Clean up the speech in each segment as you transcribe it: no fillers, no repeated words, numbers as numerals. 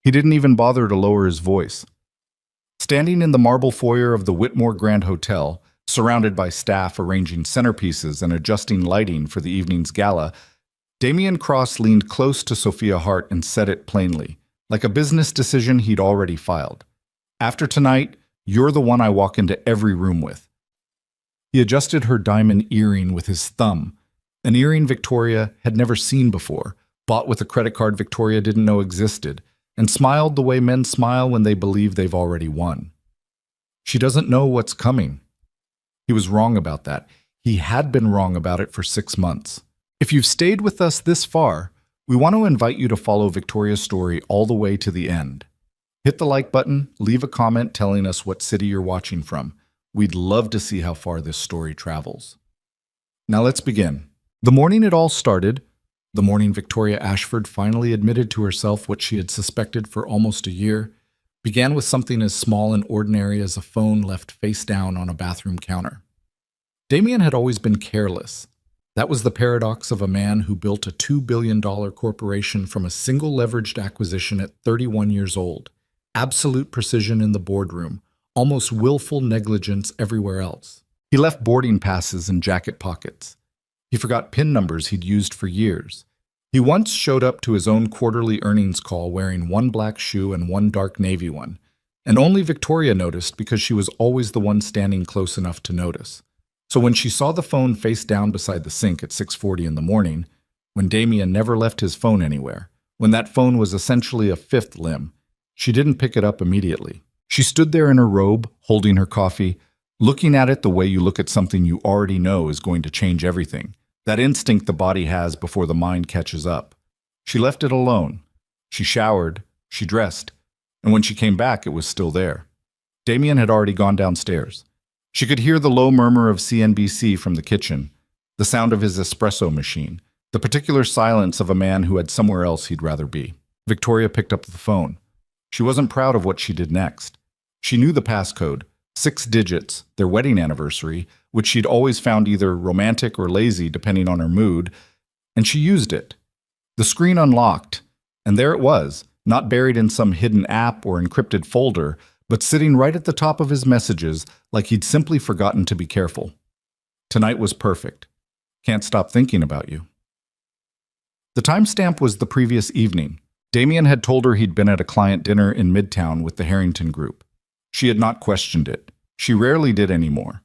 He didn't even bother to lower his voice. Standing in the marble foyer of the Whitmore Grand Hotel, surrounded by staff arranging centerpieces and adjusting lighting for the evening's gala, Damian Cross leaned close to Sophia Hart and said it plainly, like a business decision he'd already filed. After tonight, you're the one I walk into every room with. He adjusted her diamond earring with his thumb, an earring Victoria had never seen before, bought with a credit card Victoria didn't know existed, and smiled the way men smile when they believe they've already won. She doesn't know what's coming. He was wrong about that. He had been wrong about it for 6 months. If you've stayed with us this far, we want to invite you to follow Victoria's story all the way to the end. Hit the like button, leave a comment telling us what city you're watching from. We'd love to see how far this story travels. Now let's begin. The morning it all started, the morning Victoria Ashford finally admitted to herself what she had suspected for almost a year, began with something as small and ordinary as a phone left face down on a bathroom counter. Damian had always been careless. That was the paradox of a man who built a $2 billion corporation from a single leveraged acquisition at 31 years old. Absolute precision in the boardroom, almost willful negligence everywhere else. He left boarding passes in jacket pockets. He forgot PIN numbers he'd used for years. He once showed up to his own quarterly earnings call wearing one black shoe and one dark navy one, and only Victoria noticed because she was always the one standing close enough to notice. So when she saw the phone face down beside the sink at 6:40 in the morning, when Damian never left his phone anywhere, when that phone was essentially a fifth limb, she didn't pick it up immediately. She stood there in her robe, holding her coffee, looking at it the way you look at something you already know is going to change everything. That instinct the body has before the mind catches up. She left it alone. She showered, she dressed, and when she came back, it was still there. Damian had already gone downstairs. She could hear the low murmur of CNBC from the kitchen, the sound of his espresso machine, the particular silence of a man who had somewhere else he'd rather be. Victoria picked up the phone. She wasn't proud of what she did next. She knew the passcode, 6 digits, their wedding anniversary, which she'd always found either romantic or lazy depending on her mood, and she used it. The screen unlocked, and there it was, not buried in some hidden app or encrypted folder, but sitting right at the top of his messages like he'd simply forgotten to be careful. Tonight was perfect. Can't stop thinking about you. The timestamp was the previous evening. Damian had told her he'd been at a client dinner in Midtown with the Harrington Group. She had not questioned it. She rarely did anymore.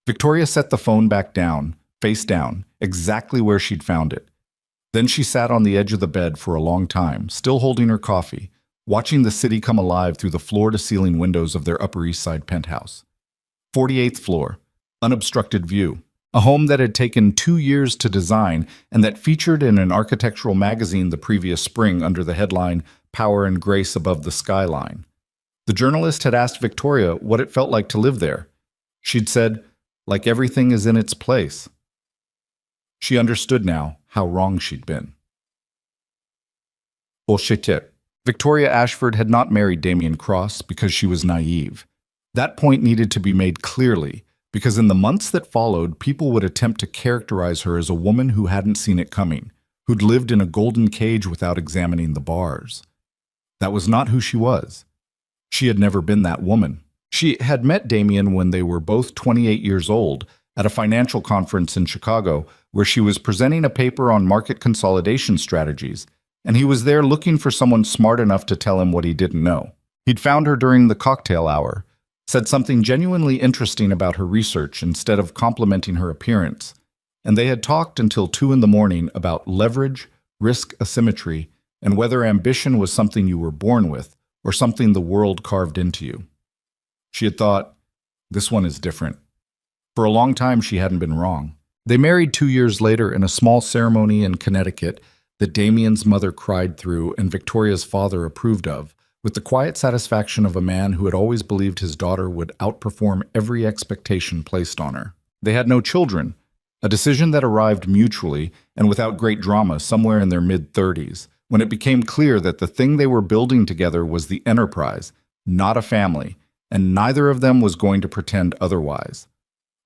Victoria set the phone back down, face down, exactly where she'd found it. Then she sat on the edge of the bed for a long time, still holding her coffee, watching the city come alive through the floor-to-ceiling windows of their Upper East Side penthouse. 48th floor, unobstructed view. A home that had taken 2 years to design and that featured in an architectural magazine the previous spring under the headline, "Power and Grace Above the Skyline." The journalist had asked Victoria what it felt like to live there. She'd said, like everything is in its place. She understood now how wrong she'd been. Bullshit. Victoria Ashford had not married Damian Cross because she was naive. That point needed to be made clearly, because in the months that followed, people would attempt to characterize her as a woman who hadn't seen it coming, who'd lived in a golden cage without examining the bars. That was not who she was. She had never been that woman. She had met Damian when they were both 28 years old at a financial conference in Chicago where she was presenting a paper on market consolidation strategies, and he was there looking for someone smart enough to tell him what he didn't know. He'd found her during the cocktail hour, said something genuinely interesting about her research instead of complimenting her appearance, and they had talked until 2 in the morning about leverage, risk asymmetry, and whether ambition was something you were born with or something the world carved into you. She had thought, this one is different. For a long time, she hadn't been wrong. They married 2 years later in a small ceremony in Connecticut that Damian's mother cried through and Victoria's father approved of, with the quiet satisfaction of a man who had always believed his daughter would outperform every expectation placed on her. They had no children, a decision that arrived mutually and without great drama somewhere in their mid-30s, when it became clear that the thing they were building together was the enterprise, not a family, and neither of them was going to pretend otherwise.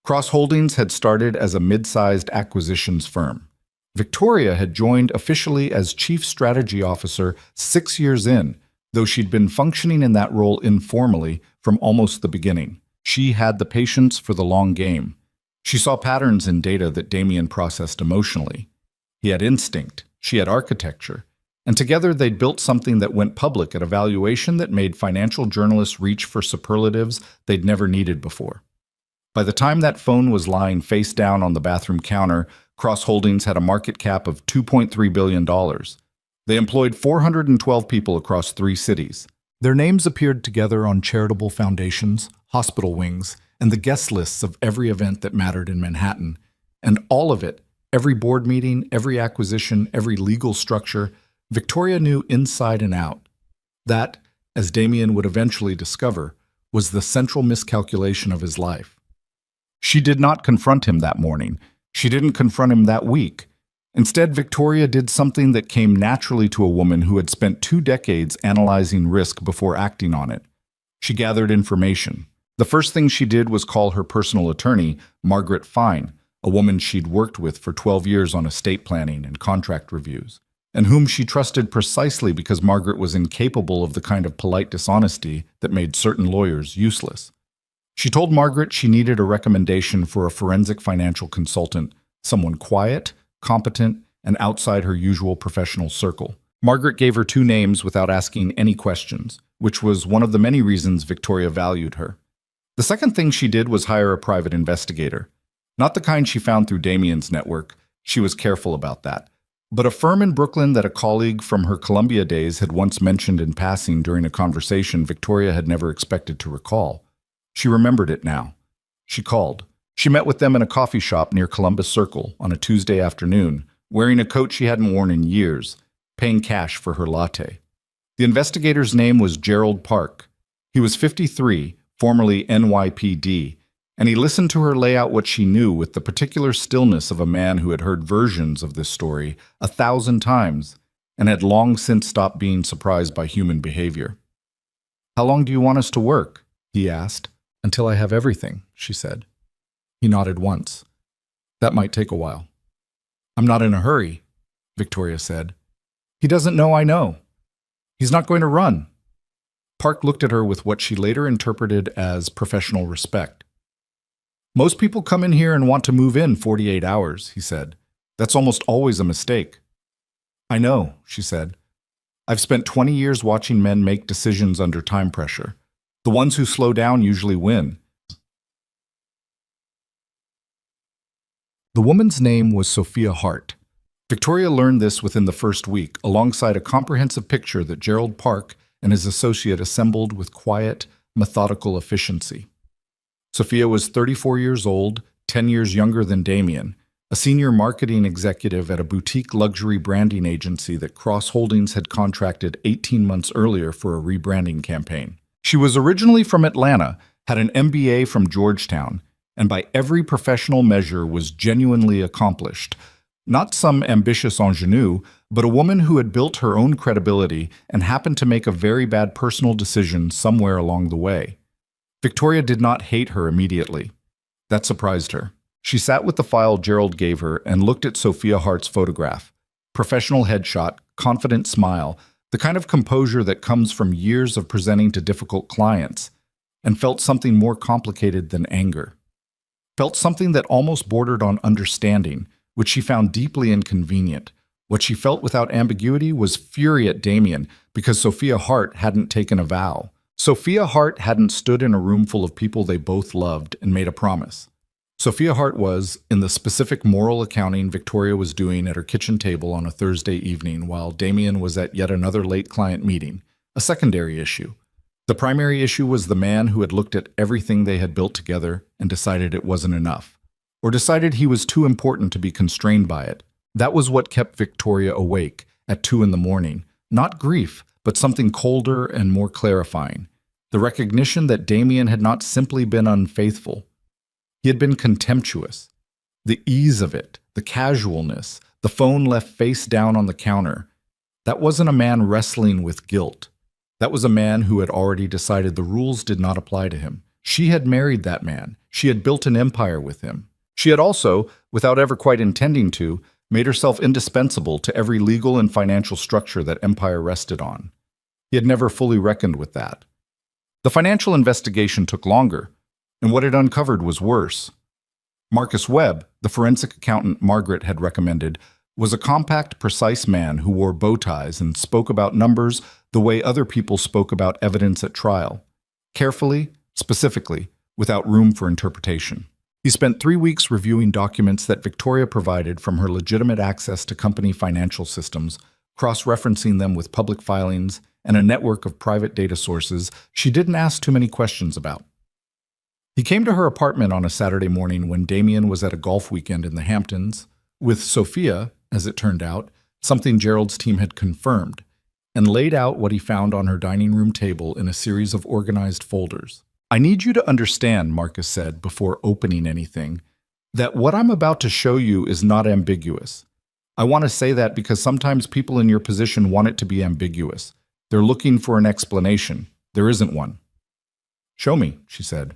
Cross Holdings had started as a mid-sized acquisitions firm. Victoria had joined officially as Chief Strategy Officer 6 years in, though she'd been functioning in that role informally from almost the beginning. She had the patience for the long game. She saw patterns in data that Damien processed emotionally. He had instinct, she had architecture, and together they'd built something that went public at a valuation that made financial journalists reach for superlatives they'd never needed before. By the time that phone was lying face down on the bathroom counter, Cross Holdings had a market cap of $2.3 billion. They employed 412 people across 3 cities. Their names appeared together on charitable foundations, hospital wings, and the guest lists of every event that mattered in Manhattan. And all of it, every board meeting, every acquisition, every legal structure, Victoria knew inside and out. That, as Damien would eventually discover, was the central miscalculation of his life. She did not confront him that morning. She didn't confront him that week. Instead, Victoria did something that came naturally to a woman who had spent 2 decades analyzing risk before acting on it. She gathered information. The first thing she did was call her personal attorney, Margaret Fine, a woman she'd worked with for 12 years on estate planning and contract reviews, and whom she trusted precisely because Margaret was incapable of the kind of polite dishonesty that made certain lawyers useless. She told Margaret she needed a recommendation for a forensic financial consultant, someone quiet, competent, and outside her usual professional circle. Margaret gave her 2 names without asking any questions, which was one of the many reasons Victoria valued her. The second thing she did was hire a private investigator. Not the kind she found through Damien's network, she was careful about that, but a firm in Brooklyn that a colleague from her Columbia days had once mentioned in passing during a conversation Victoria had never expected to recall. She remembered it now. She called. She met with them in a coffee shop near Columbus Circle on a Tuesday afternoon, wearing a coat she hadn't worn in years, paying cash for her latte. The investigator's name was Gerald Park. He was 53, formerly NYPD, and he listened to her lay out what she knew with the particular stillness of a man who had heard versions of this story 1,000 times and had long since stopped being surprised by human behavior. "How long do you want us to work?" he asked. "Until I have everything," she said. He nodded once. "That might take a while." "I'm not in a hurry," Victoria said. "He doesn't know I know. He's not going to run." Park looked at her with what she later interpreted as professional respect. "Most people come in here and want to move in 48 hours, he said. "That's almost always a mistake." "I know," she said. "I've spent 20 years watching men make decisions under time pressure. The ones who slow down usually win." The woman's name was Sophia Hart. Victoria learned this within the first week, alongside a comprehensive picture that Gerald Park and his associate assembled with quiet, methodical efficiency. Sophia was 34 years old, 10 years younger than Damien, a senior marketing executive at a boutique luxury branding agency that Cross Holdings had contracted 18 months earlier for a rebranding campaign. She was originally from Atlanta, had an MBA from Georgetown, and by every professional measure was genuinely accomplished. Not some ambitious ingenue, but a woman who had built her own credibility and happened to make a very bad personal decision somewhere along the way. Victoria did not hate her immediately. That surprised her. She sat with the file Gerald gave her and looked at Sophia Hart's photograph. Professional headshot, confident smile, the kind of composure that comes from years of presenting to difficult clients, and felt something more complicated than anger. Felt something that almost bordered on understanding, which she found deeply inconvenient. What she felt without ambiguity was fury at Damien because Sophia Hart hadn't taken a vow. Sophia Hart hadn't stood in a room full of people they both loved and made a promise. Sophia Hart was, in the specific moral accounting Victoria was doing at her kitchen table on a Thursday evening while Damien was at yet another late client meeting, a secondary issue. The primary issue was the man who had looked at everything they had built together and decided it wasn't enough, or decided he was too important to be constrained by it. That was what kept Victoria awake at 2 a.m, not grief, but something colder and more clarifying. The recognition that Damien had not simply been unfaithful. He had been contemptuous. The ease of it, the casualness, the phone left face down on the counter. That wasn't a man wrestling with guilt. That was a man who had already decided the rules did not apply to him. She had married that man. She had built an empire with him. She had also, without ever quite intending to, made herself indispensable to every legal and financial structure that empire rested on. He had never fully reckoned with that. The financial investigation took longer, and what it uncovered was worse. Marcus Webb, the forensic accountant Margaret had recommended, was a compact, precise man who wore bow ties and spoke about numbers the way other people spoke about evidence at trial. Carefully, specifically, without room for interpretation. He spent 3 weeks reviewing documents that Victoria provided from her legitimate access to company financial systems, cross-referencing them with public filings and a network of private data sources she didn't ask too many questions about. He came to her apartment on a Saturday morning when Damien was at a golf weekend in the Hamptons, with Sophia, as it turned out, something Gerald's team had confirmed, and laid out what he found on her dining room table in a series of organized folders. "I need you to understand," Marcus said before opening anything, "that what I'm about to show you is not ambiguous. I want to say that because sometimes people in your position want it to be ambiguous. They're looking for an explanation. There isn't one." "Show me," she said.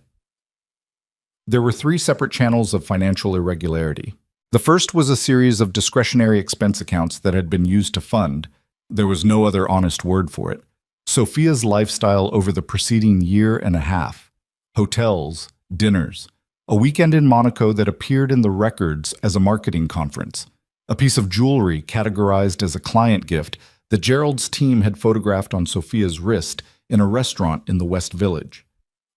There were 3 separate channels of financial irregularity. The first was a series of discretionary expense accounts that had been used to fund, there was no other honest word for it, Sophia's lifestyle over the preceding year and a half. Hotels, dinners, a weekend in Monaco that appeared in the records as a marketing conference, a piece of jewelry categorized as a client gift that Gerald's team had photographed on Sophia's wrist in a restaurant in the West Village.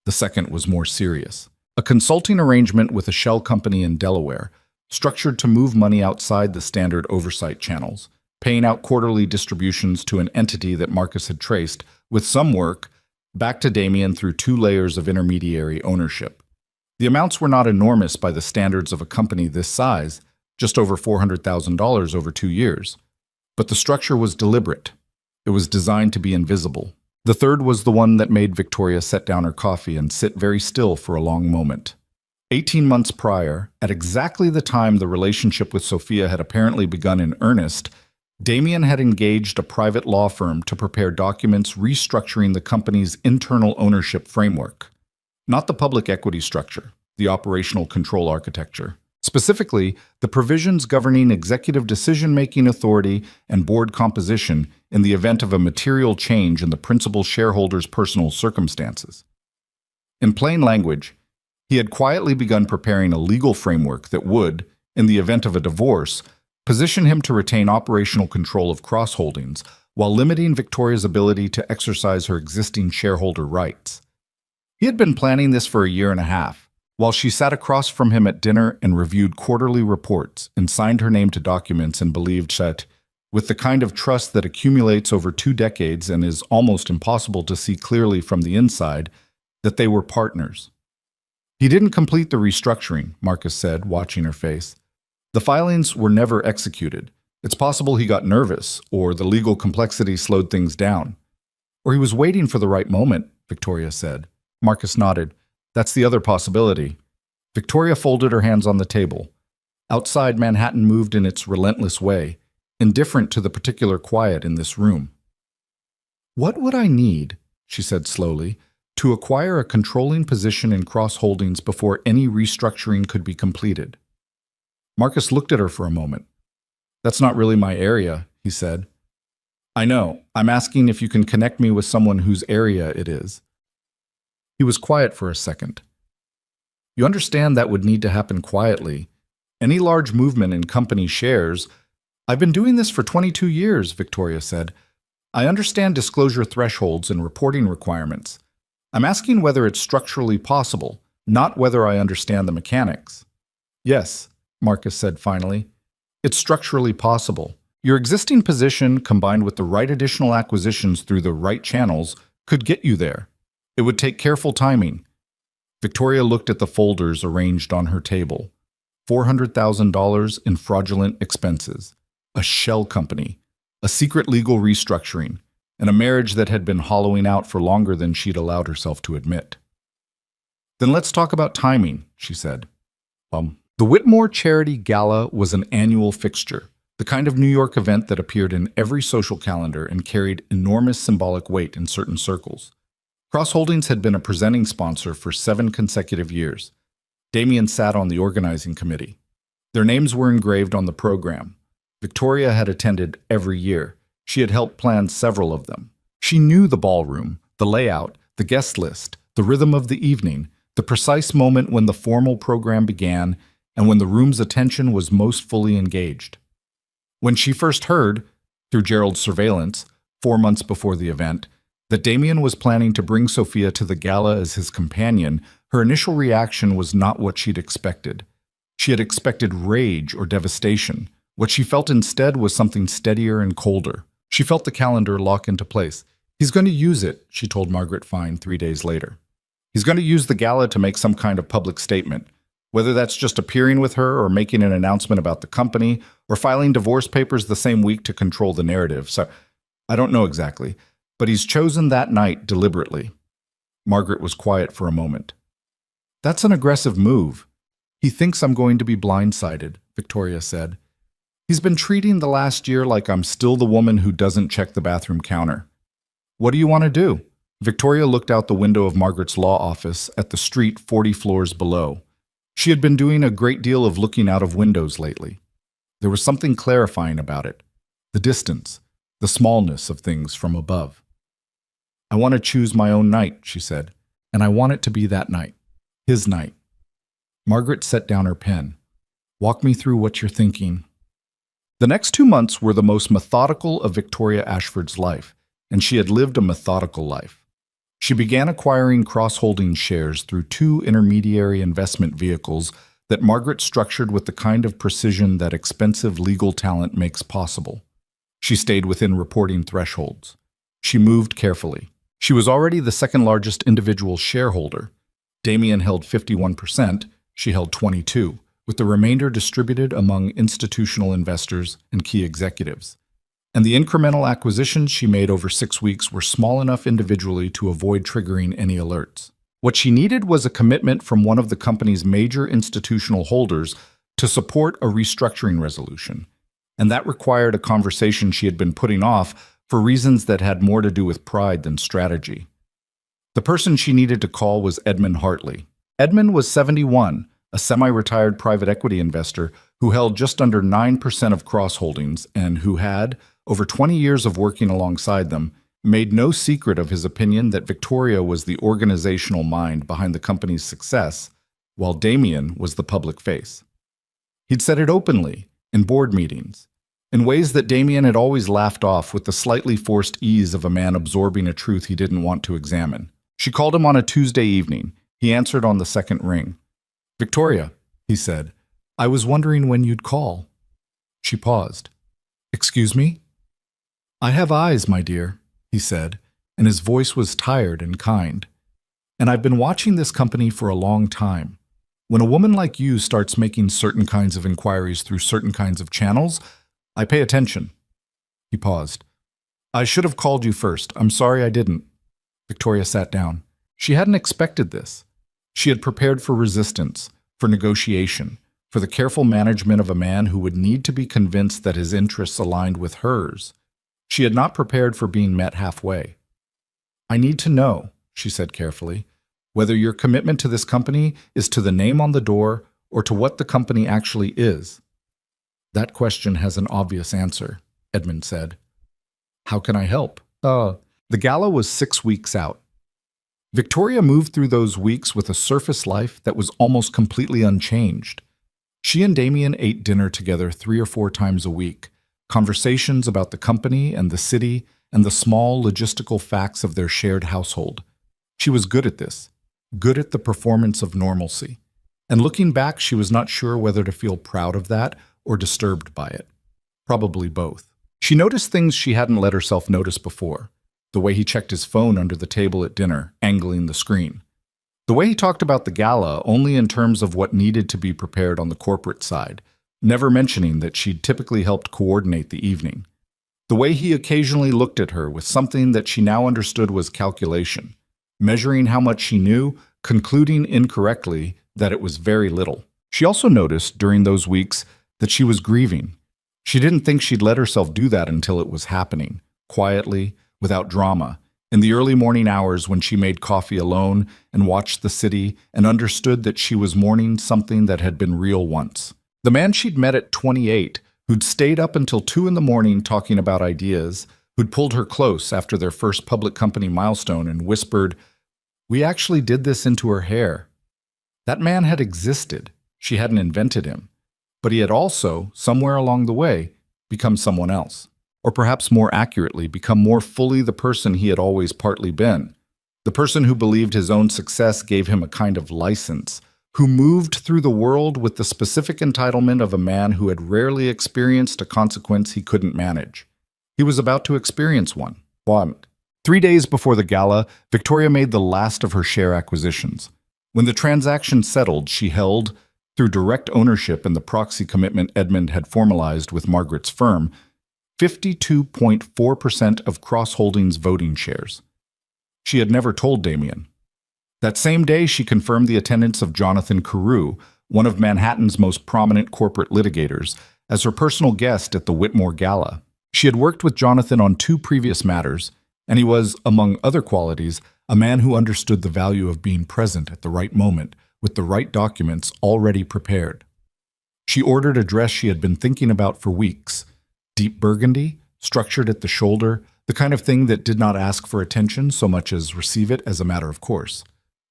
The second was more serious. A consulting arrangement with a shell company in Delaware, structured to move money outside the standard oversight channels, paying out quarterly distributions to an entity that Marcus had traced, with some work, back to Damien through 2 layers of intermediary ownership. The amounts were not enormous by the standards of a company this size, just over $400,000 over 2 years. But the structure was deliberate. It was designed to be invisible. The third was the one that made Victoria set down her coffee and sit very still for a long moment. 18 months prior, at exactly the time the relationship with Sophia had apparently begun in earnest, Damien had engaged a private law firm to prepare documents restructuring the company's internal ownership framework. Not the public equity structure, the operational control architecture. Specifically, the provisions governing executive decision-making authority and board composition in the event of a material change in the principal shareholder's personal circumstances. In plain language, he had quietly begun preparing a legal framework that would, in the event of a divorce, position him to retain operational control of cross-holdings while limiting Victoria's ability to exercise her existing shareholder rights. He had been planning this for a year and a half, while she sat across from him at dinner and reviewed quarterly reports and signed her name to documents and believed that, with the kind of trust that accumulates over 2 decades and is almost impossible to see clearly from the inside, that they were partners. He didn't complete the restructuring, Marcus said, watching her face. The filings were never executed. It's possible he got nervous, or the legal complexity slowed things down. Or he was waiting for the right moment, Victoria said. Marcus nodded. That's the other possibility. Victoria folded her hands on the table. Outside, Manhattan moved in its relentless way, indifferent to the particular quiet in this room. "What would I need," she said slowly, "to acquire a controlling position in cross-holdings before any restructuring could be completed?" Marcus looked at her for a moment. "That's not really my area," he said. "I know. I'm asking if you can connect me with someone whose area it is." He was quiet for a second. "You understand that would need to happen quietly. Any large movement in company shares—" "I've been doing this for 22 years, Victoria said. "I understand disclosure thresholds and reporting requirements. I'm asking whether it's structurally possible, not whether I understand the mechanics." "Yes," Marcus said finally. "It's structurally possible. Your existing position, combined with the right additional acquisitions through the right channels, could get you there. It would take careful timing." Victoria looked at the folders arranged on her table. $400,000 in fraudulent expenses, a shell company, a secret legal restructuring, and a marriage that had been hollowing out for longer than she'd allowed herself to admit. "Then let's talk about timing," she said. The Whitmore Charity Gala was an annual fixture, the kind of New York event that appeared in every social calendar and carried enormous symbolic weight in certain circles. Cross Holdings had been a presenting sponsor for 7 consecutive years. Damien sat on the organizing committee. Their names were engraved on the program. Victoria had attended every year. She had helped plan several of them. She knew the ballroom, the layout, the guest list, the rhythm of the evening, the precise moment when the formal program began and when the room's attention was most fully engaged. When she first heard, through Gerald's surveillance, 4 months before the event, that Damien was planning to bring Sophia to the gala as his companion, her initial reaction was not what she'd expected. She had expected rage or devastation. What she felt instead was something steadier and colder. She felt the calendar lock into place. He's going to use it, she told Margaret Fine 3 days later. He's going to use the gala to make some kind of public statement, whether that's just appearing with her or making an announcement about the company or filing divorce papers the same week to control the narrative. So I don't know exactly, but he's chosen that night deliberately. Margaret was quiet for a moment. That's an aggressive move. He thinks I'm going to be blindsided, Victoria said. He's been treating the last year like I'm still the woman who doesn't check the bathroom counter. What do you want to do? Victoria looked out the window of Margaret's law office at the street 40 floors below. She had been doing a great deal of looking out of windows lately. There was something clarifying about it. The distance, the smallness of things from above. I want to choose my own night, she said, and I want it to be that night. His night. Margaret set down her pen. Walk me through what you're thinking. The next 2 months were the most methodical of Victoria Ashford's life, and she had lived a methodical life. She began acquiring cross-holding shares through 2 intermediary investment vehicles that Margaret structured with the kind of precision that expensive legal talent makes possible. She stayed within reporting thresholds. She moved carefully. She was already the second largest individual shareholder. Damien held 51%, she held 22%, with the remainder distributed among institutional investors and key executives. And the incremental acquisitions she made over 6 weeks were small enough individually to avoid triggering any alerts. What she needed was a commitment from one of the company's major institutional holders to support a restructuring resolution, and that required a conversation she had been putting off for reasons that had more to do with pride than strategy. The person she needed to call was Edmund Hartley. Edmund was 71, a semi-retired private equity investor who held just under 9% of cross-holdings and who had, over 20 years of working alongside them, made no secret of his opinion that Victoria was the organizational mind behind the company's success, while Damien was the public face. He'd said it openly, in board meetings, in ways that Damien had always laughed off with the slightly forced ease of a man absorbing a truth he didn't want to examine. She called him on a Tuesday evening. He answered on the second ring. Victoria, he said, I was wondering when you'd call. She paused. Excuse me? I have eyes, my dear, he said, and his voice was tired and kind. And I've been watching this company for a long time. When a woman like you starts making certain kinds of inquiries through certain kinds of channels, I pay attention. He paused. I should have called you first. I'm sorry I didn't. Victoria sat down. She hadn't expected this. She had prepared for resistance, for negotiation, for the careful management of a man who would need to be convinced that his interests aligned with hers. She had not prepared for being met halfway. I need to know, she said carefully, whether your commitment to this company is to the name on the door or to what the company actually is. That question has an obvious answer, Edmund said. How can I help? The gala was 6 weeks out. Victoria moved through those weeks with a surface life that was almost completely unchanged. She and Damien ate dinner together 3 or 4 times a week, conversations about the company and the city and the small logistical facts of their shared household. She was good at this, good at the performance of normalcy. And looking back, she was not sure whether to feel proud of that or disturbed by it. Probably both. She noticed things she hadn't let herself notice before. The way he checked his phone under the table at dinner, angling the screen. The way he talked about the gala only in terms of what needed to be prepared on the corporate side, never mentioning that she'd typically helped coordinate the evening. The way he occasionally looked at her with something that she now understood was calculation, measuring how much she knew, concluding incorrectly that it was very little. She also noticed during those weeks that she was grieving. She didn't think she'd let herself do that until it was happening, quietly, without drama, in the early morning hours when she made coffee alone and watched the city and understood that she was mourning something that had been real once. The man she'd met at 28, who'd stayed up until 2 in the morning talking about ideas, who'd pulled her close after their first public company milestone and whispered, "We actually did this into her hair." That man had existed. She hadn't invented him. But he had also, somewhere along the way, become someone else. Or perhaps more accurately, become more fully the person he had always partly been. The person who believed his own success gave him a kind of license, who moved through the world with the specific entitlement of a man who had rarely experienced a consequence he couldn't manage. He was about to experience one. 3 days before the gala, Victoria made the last of her share acquisitions. When the transaction settled, she held, through direct ownership and the proxy commitment Edmund had formalized with Margaret's firm, 52.4% of Cross Holdings voting shares. She had never told Damien. That same day, she confirmed the attendance of Jonathan Carew, one of Manhattan's most prominent corporate litigators, as her personal guest at the Whitmore Gala. She had worked with Jonathan on 2 previous matters, and he was, among other qualities, a man who understood the value of being present at the right moment, with the right documents already prepared. She ordered a dress she had been thinking about for weeks. Deep burgundy, structured at the shoulder, the kind of thing that did not ask for attention so much as receive it as a matter of course.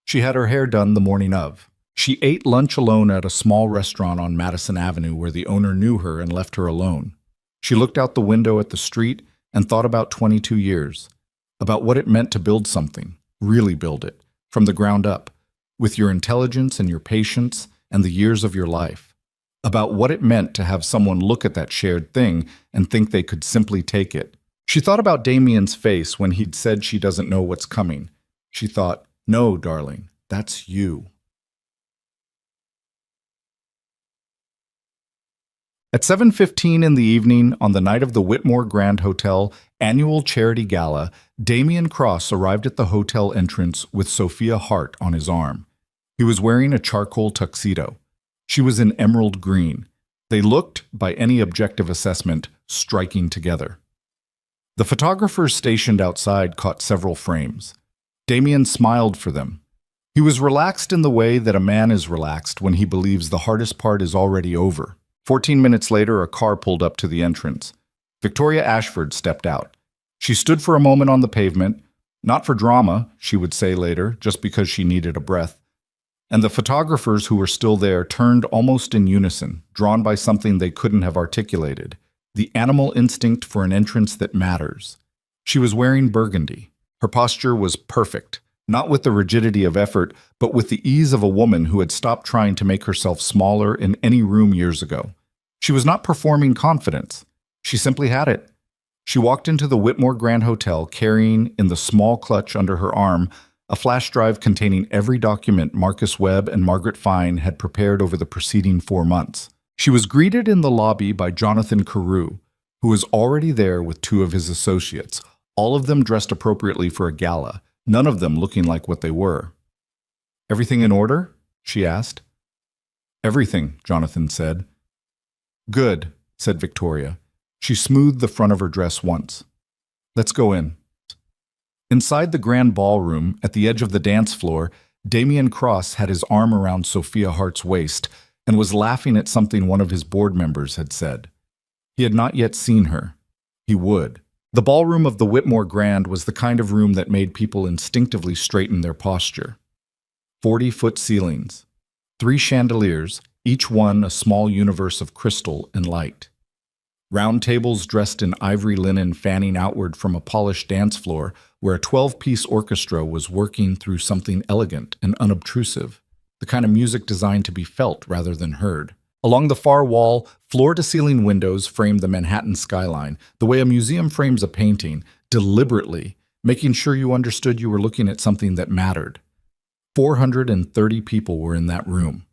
She had her hair done the morning of. She ate lunch alone at a small restaurant on Madison Avenue where the owner knew her and left her alone. She looked out the window at the street and thought about 22 years, about what it meant to build something, really build it, from the ground up, with your intelligence and your patience and the years of your life, about what it meant to have someone look at that shared thing and think they could simply take it. She thought about Damien's face when he'd said she doesn't know what's coming. She thought, "No, darling, that's you." At 7:15 in the evening, on the night of the Whitmore Grand Hotel annual charity gala, Damien Cross arrived at the hotel entrance with Sophia Hart on his arm. He was wearing a charcoal tuxedo. She was in emerald green. They looked, by any objective assessment, striking together. The photographers stationed outside caught several frames. Damien smiled for them. He was relaxed in the way that a man is relaxed when he believes the hardest part is already over. 14 minutes later, a car pulled up to the entrance. Victoria Ashford stepped out. She stood for a moment on the pavement, not for drama, she would say later, just because she needed a breath. And the photographers who were still there turned almost in unison, drawn by something they couldn't have articulated, the animal instinct for an entrance that matters. She was wearing burgundy. Her posture was perfect, not with the rigidity of effort, but with the ease of a woman who had stopped trying to make herself smaller in any room years ago. She was not performing confidence. She simply had it. She walked into the Whitmore Grand Hotel carrying, in the small clutch under her arm, a flash drive containing every document Marcus Webb and Margaret Fine had prepared over the preceding 4 months. She was greeted in the lobby by Jonathan Carew, who was already there with 2 of his associates, all of them dressed appropriately for a gala, none of them looking like what they were. "Everything in order?" she asked. "Everything," Jonathan said. "Good," said Victoria. She smoothed the front of her dress once. "Let's go in." Inside the grand ballroom, at the edge of the dance floor, Damien Cross had his arm around Sophia Hart's waist and was laughing at something one of his board members had said. He had not yet seen her. He would. The ballroom of the Whitmore Grand was the kind of room that made people instinctively straighten their posture. 40-foot ceilings, 3 chandeliers, each one a small universe of crystal and light. Round tables dressed in ivory linen fanning outward from a polished dance floor where a 12-piece orchestra was working through something elegant and unobtrusive, the kind of music designed to be felt rather than heard. Along the far wall, floor-to-ceiling windows framed the Manhattan skyline, the way a museum frames a painting, deliberately, making sure you understood you were looking at something that mattered. 430 people were in that room.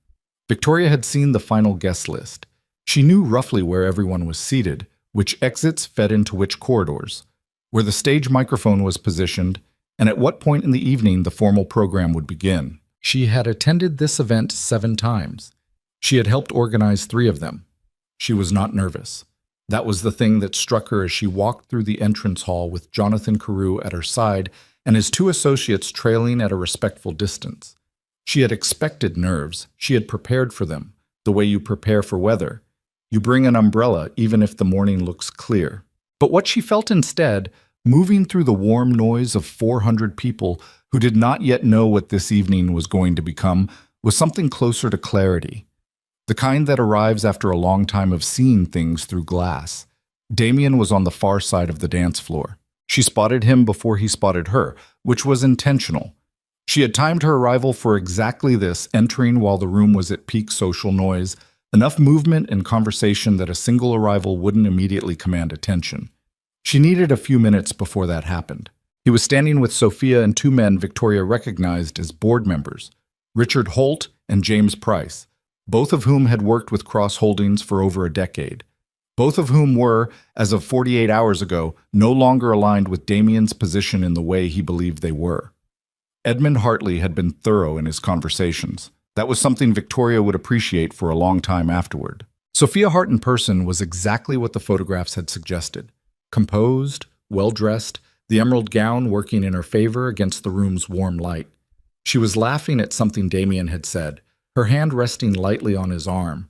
Victoria had seen the final guest list. She knew roughly where everyone was seated, which exits fed into which corridors, where the stage microphone was positioned, and at what point in the evening the formal program would begin. She had attended this event 7 times. She had helped organize 3 of them. She was not nervous. That was the thing that struck her as she walked through the entrance hall with Jonathan Carew at her side and his 2 associates trailing at a respectful distance. She had expected nerves. She had prepared for them, the way you prepare for weather. You bring an umbrella even if the morning looks clear. But what she felt instead, moving through the warm noise of 400 people who did not yet know what this evening was going to become, was something closer to clarity. The kind that arrives after a long time of seeing things through glass. Damien was on the far side of the dance floor. She spotted him before he spotted her, which was intentional. She had timed her arrival for exactly this, entering while the room was at peak social noise, enough movement and conversation that a single arrival wouldn't immediately command attention. She needed a few minutes before that happened. He was standing with Sophia and two men Victoria recognized as board members, Richard Holt and James Price, both of whom had worked with Cross Holdings for over a decade. Both of whom were, as of 48 hours ago, no longer aligned with Damien's position in the way he believed they were. Edmund Hartley had been thorough in his conversations. That was something Victoria would appreciate for a long time afterward. Sophia Hart in person was exactly what the photographs had suggested. Composed, well-dressed, the emerald gown working in her favor against the room's warm light. She was laughing at something Damien had said, her hand resting lightly on his arm,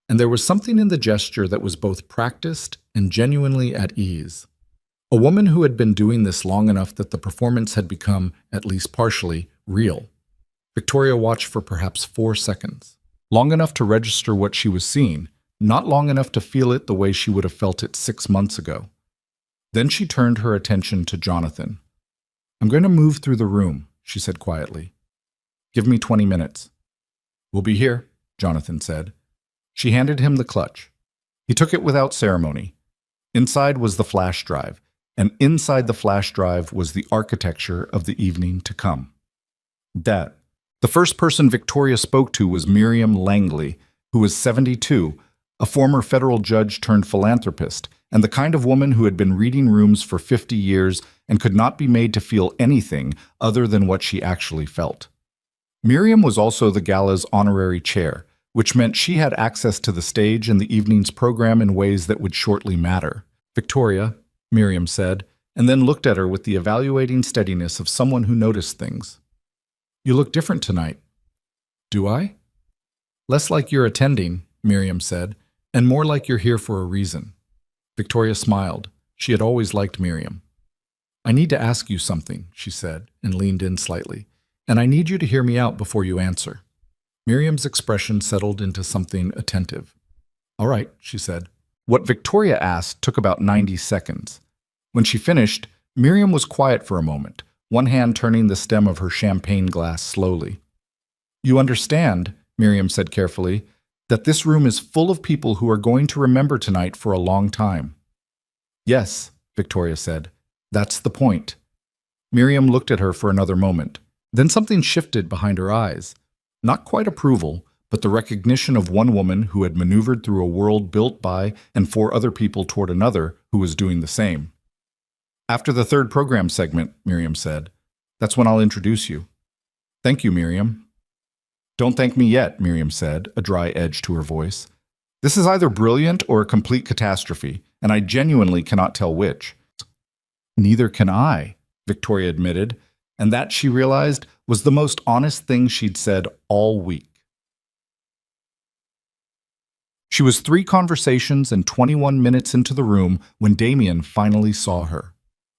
and there was something in the gesture that was both practiced and genuinely at ease. A woman who had been doing this long enough that the performance had become, at least partially, real. Victoria watched for perhaps 4 seconds. Long enough to register what she was seeing, not long enough to feel it the way she would have felt it 6 months ago. Then she turned her attention to Jonathan. "I'm going to move through the room," she said quietly. "Give me 20 minutes. "We'll be here," Jonathan said. She handed him the clutch. He took it without ceremony. Inside was the flash drive, and inside the flash drive was the architecture of the evening to come. The first person Victoria spoke to was Miriam Langley, who was 72, a former federal judge turned philanthropist, and the kind of woman who had been reading rooms for 50 years and could not be made to feel anything other than what she actually felt. Miriam was also the Gala's honorary chair, which meant she had access to the stage and the evening's program in ways that would shortly matter. "Victoria," Miriam said, and then looked at her with the evaluating steadiness of someone who noticed things. "You look different tonight." "Do I?" "Less like you're attending," Miriam said, "and more like you're here for a reason." Victoria smiled. She had always liked Miriam. "I need to ask you something," she said, and leaned in slightly. "And I need you to hear me out before you answer." Miriam's expression settled into something attentive. "All right," she said. What Victoria asked took about 90 seconds. When she finished, Miriam was quiet for a moment, one hand turning the stem of her champagne glass slowly. "You understand," Miriam said carefully, "that this room is full of people who are going to remember tonight for a long time." "Yes," Victoria said. "That's the point." Miriam looked at her for another moment. Then something shifted behind her eyes. Not quite approval, but the recognition of one woman who had maneuvered through a world built by and for other people toward another who was doing the same. "After the third program segment," Miriam said, "that's when I'll introduce you." "Thank you, Miriam." "Don't thank me yet," Miriam said, a dry edge to her voice. "This is either brilliant or a complete catastrophe, and I genuinely cannot tell which." "Neither can I," Victoria admitted, and that, she realized, was the most honest thing she'd said all week. She was 3 conversations and 21 minutes into the room when Damien finally saw her.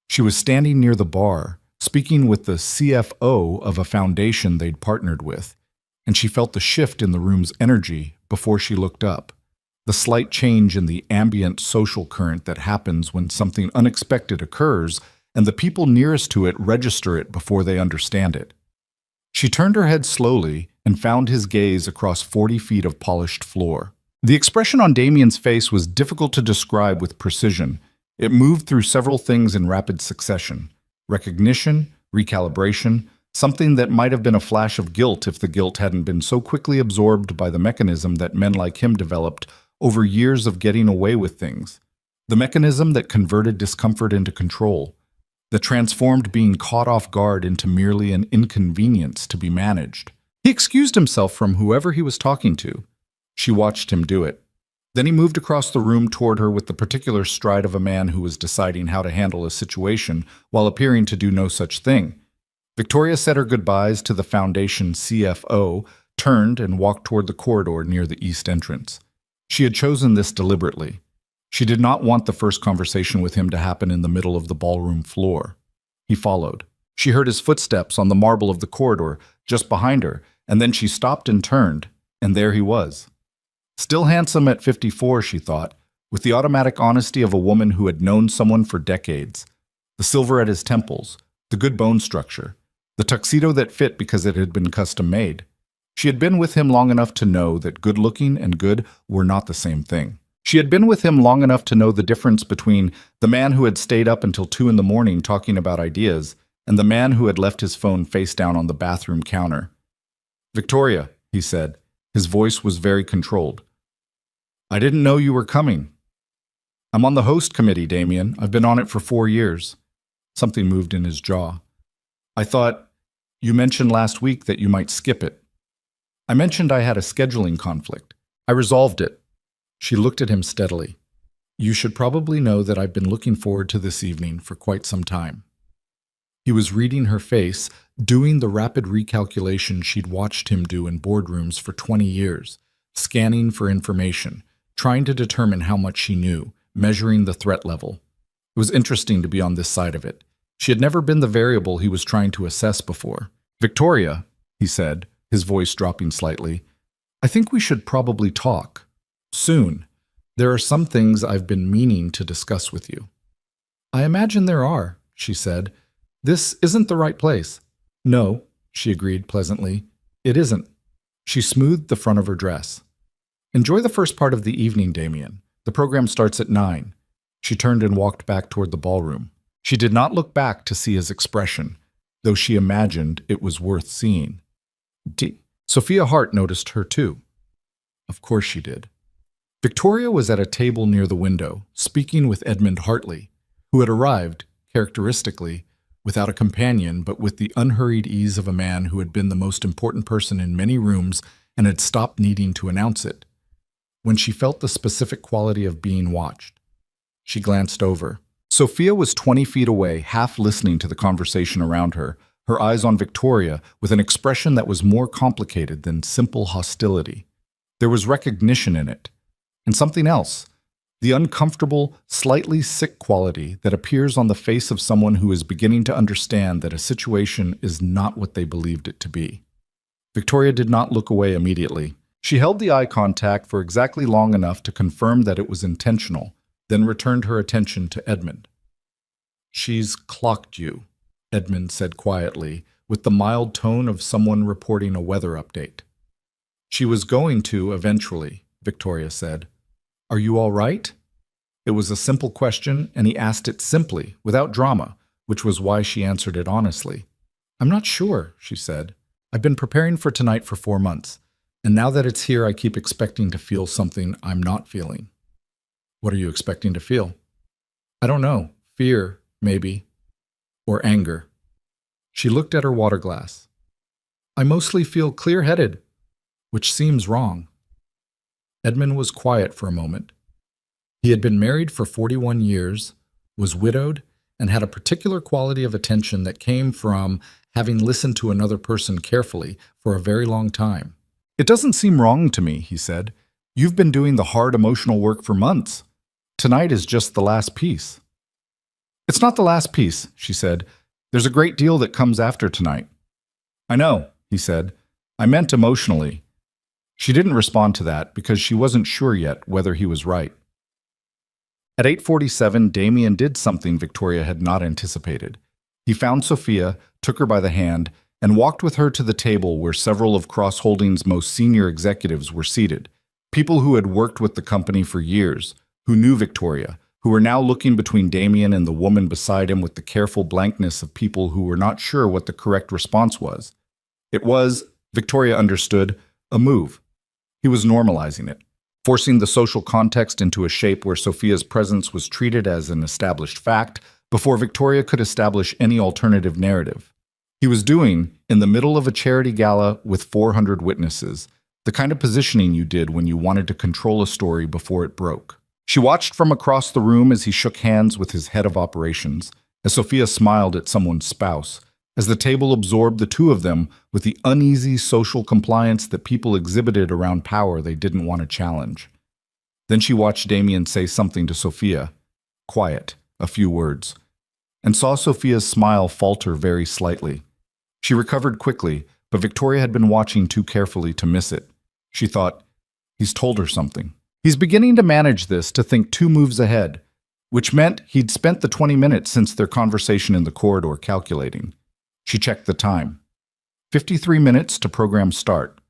She was standing near the bar, speaking with the CFO of a foundation they'd partnered with, and she felt the shift in the room's energy before she looked up, the slight change in the ambient social current that happens when something unexpected occurs and the people nearest to it register it before they understand it. She turned her head slowly and found his gaze across 40 feet of polished floor. The expression on Damien's face was difficult to describe with precision. It moved through several things in rapid succession: recognition, recalibration, something that might have been a flash of guilt if the guilt hadn't been so quickly absorbed by the mechanism that men like him developed over years of getting away with things. The mechanism that converted discomfort into control, that transformed being caught off guard into merely an inconvenience to be managed. He excused himself from whoever he was talking to. She watched him do it. Then he moved across the room toward her with the particular stride of a man who was deciding how to handle a situation while appearing to do no such thing. Victoria said her goodbyes to the foundation CFO, turned and walked toward the corridor near the east entrance. She had chosen this deliberately. She did not want the first conversation with him to happen in the middle of the ballroom floor. He followed. She heard his footsteps on the marble of the corridor just behind her, and then she stopped and turned, and there he was. Still handsome at 54, she thought, with the automatic honesty of a woman who had known someone for decades. The silver at his temples, the good bone structure, the tuxedo that fit because it had been custom made. She had been with him long enough to know that good-looking and good were not the same thing. She had been with him long enough to know the difference between the man who had stayed up until 2 in the morning talking about ideas and the man who had left his phone face down on the bathroom counter. "Victoria," he said. His voice was very controlled. "I didn't know you were coming." "I'm on the host committee, Damien. I've been on it for 4 years. Something moved in his jaw. "I thought you mentioned last week that you might skip it." "I mentioned I had a scheduling conflict. I resolved it." She looked at him steadily. "You should probably know that I've been looking forward to this evening for quite some time." He was reading her face, doing the rapid recalculation she'd watched him do in boardrooms for 20 years, scanning for information, trying to determine how much she knew, measuring the threat level. It was interesting to be on this side of it. She had never been the variable he was trying to assess before. "Victoria," he said, his voice dropping slightly, "I think we should probably talk. Soon. There are some things I've been meaning to discuss with you." "I imagine there are," she said. "This isn't the right place." "No," she agreed pleasantly. "It isn't." She smoothed the front of her dress. "Enjoy the first part of the evening, Damien. The program starts at 9. She turned and walked back toward the ballroom. She did not look back to see his expression, though she imagined it was worth seeing. Sophia Hart noticed her too. Of course she did. Victoria was at a table near the window, speaking with Edmund Hartley, who had arrived, characteristically, without a companion but with the unhurried ease of a man who had been the most important person in many rooms and had stopped needing to announce it. When she felt the specific quality of being watched, she glanced over. Sophia was 20 feet away, half listening to the conversation around her, her eyes on Victoria with an expression that was more complicated than simple hostility. There was recognition in it, and something else, the uncomfortable, slightly sick quality that appears on the face of someone who is beginning to understand that a situation is not what they believed it to be. Victoria did not look away immediately. She held the eye contact for exactly long enough to confirm that it was intentional, then returned her attention to Edmund. "She's clocked you," Edmund said quietly, with the mild tone of someone reporting a weather update. "She was going to eventually," Victoria said. "Are you all right?" It was a simple question, and he asked it simply, without drama, which was why she answered it honestly. "I'm not sure," she said. "I've been preparing for tonight for 4 months, and now that it's here I keep expecting to feel something I'm not feeling." "What are you expecting to feel?" "I don't know. Fear, maybe. Or anger." She looked at her water glass. "I mostly feel clear-headed, which seems wrong." Edmund was quiet for a moment. He had been married for 41 years, was widowed, and had a particular quality of attention that came from having listened to another person carefully for a very long time. "It doesn't seem wrong to me," he said. "You've been doing the hard emotional work for months. Tonight is just the last piece." "It's not the last piece," she said. "There's a great deal that comes after tonight." "I know," he said. "I meant emotionally." She didn't respond to that because she wasn't sure yet whether he was right. At 8:47, Damien did something Victoria had not anticipated. He found Sophia, took her by the hand, and walked with her to the table where several of Cross Holdings' most senior executives were seated, people who had worked with the company for years, who knew Victoria, who were now looking between Damien and the woman beside him with the careful blankness of people who were not sure what the correct response was. It was, Victoria understood, a move. He was normalizing it, forcing the social context into a shape where Sophia's presence was treated as an established fact before Victoria could establish any alternative narrative. He was doing, in the middle of a charity gala with 400 witnesses, the kind of positioning you did when you wanted to control a story before it broke. She watched from across the room as he shook hands with his head of operations, as Sophia smiled at someone's spouse, as the table absorbed the two of them with the uneasy social compliance that people exhibited around power they didn't want to challenge. Then she watched Damien say something to Sophia. Quiet, a few words, and saw Sophia's smile falter very slightly. She recovered quickly, but Victoria had been watching too carefully to miss it. She thought, he's told her something. He's beginning to manage this, to think 2 moves ahead, which meant he'd spent the 20 minutes since their conversation in the corridor calculating. She checked the time. 53 minutes to program start.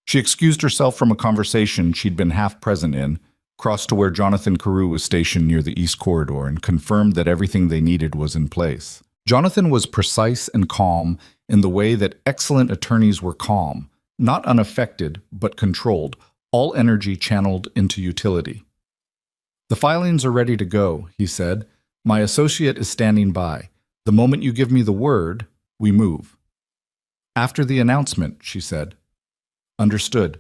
She excused herself from a conversation she'd been half present in, crossed to where Jonathan Carew was stationed near the East Corridor, and confirmed that everything they needed was in place. Jonathan was precise and calm in the way that excellent attorneys were calm, not unaffected, but controlled, all energy channeled into utility. The filings are ready to go, he said. My associate is standing by. The moment you give me the word, we move. After the announcement, she said. Understood.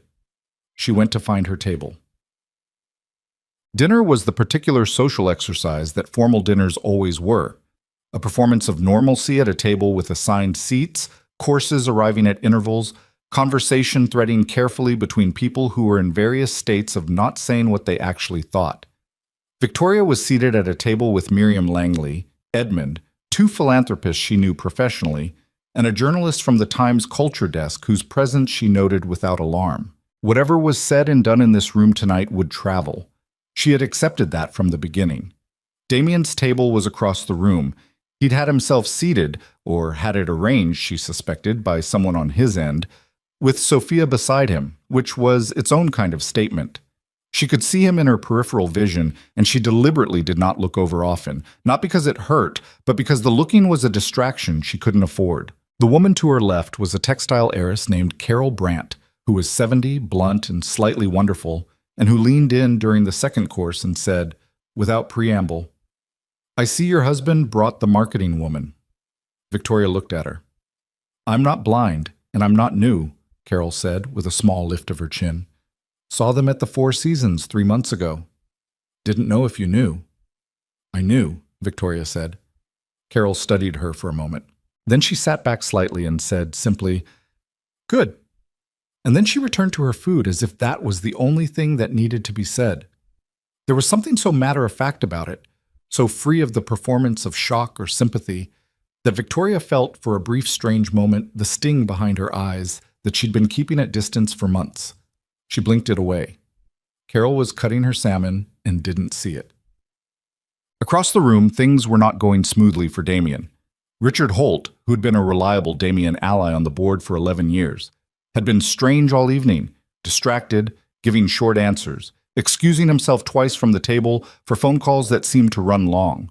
She went to find her table. Dinner was the particular social exercise that formal dinners always were. A performance of normalcy at a table with assigned seats, courses arriving at intervals, conversation threading carefully between people who were in various states of not saying what they actually thought. Victoria was seated at a table with Miriam Langley, Edmund, 2 philanthropists she knew professionally, and a journalist from the Times culture desk whose presence she noted without alarm. Whatever was said and done in this room tonight would travel. She had accepted that from the beginning. Damien's table was across the room. He'd had himself seated, or had it arranged, she suspected, by someone on his end, with Sophia beside him, which was its own kind of statement. She could see him in her peripheral vision, and she deliberately did not look over often, not because it hurt, but because the looking was a distraction she couldn't afford. The woman to her left was a textile heiress named Carol Brandt, who was 70, blunt, and slightly wonderful, and who leaned in during the second course and said, without preamble, I see your husband brought the marketing woman. Victoria looked at her. I'm not blind, and I'm not new, Carol said, with a small lift of her chin. Saw them at the Four Seasons 3 months ago. Didn't know if you knew. I knew, Victoria said. Carol studied her for a moment. Then she sat back slightly and said simply, Good. And then she returned to her food as if that was the only thing that needed to be said. There was something so matter-of-fact about it, so free of the performance of shock or sympathy, that Victoria felt for a brief strange moment the sting behind her eyes that she'd been keeping at distance for months. She blinked it away. Carol was cutting her salmon and didn't see it. Across the room, things were not going smoothly for Damien. Richard Holt, who'd been a reliable Damien ally on the board for 11 years, had been strange all evening, distracted, giving short answers, excusing himself twice from the table for phone calls that seemed to run long.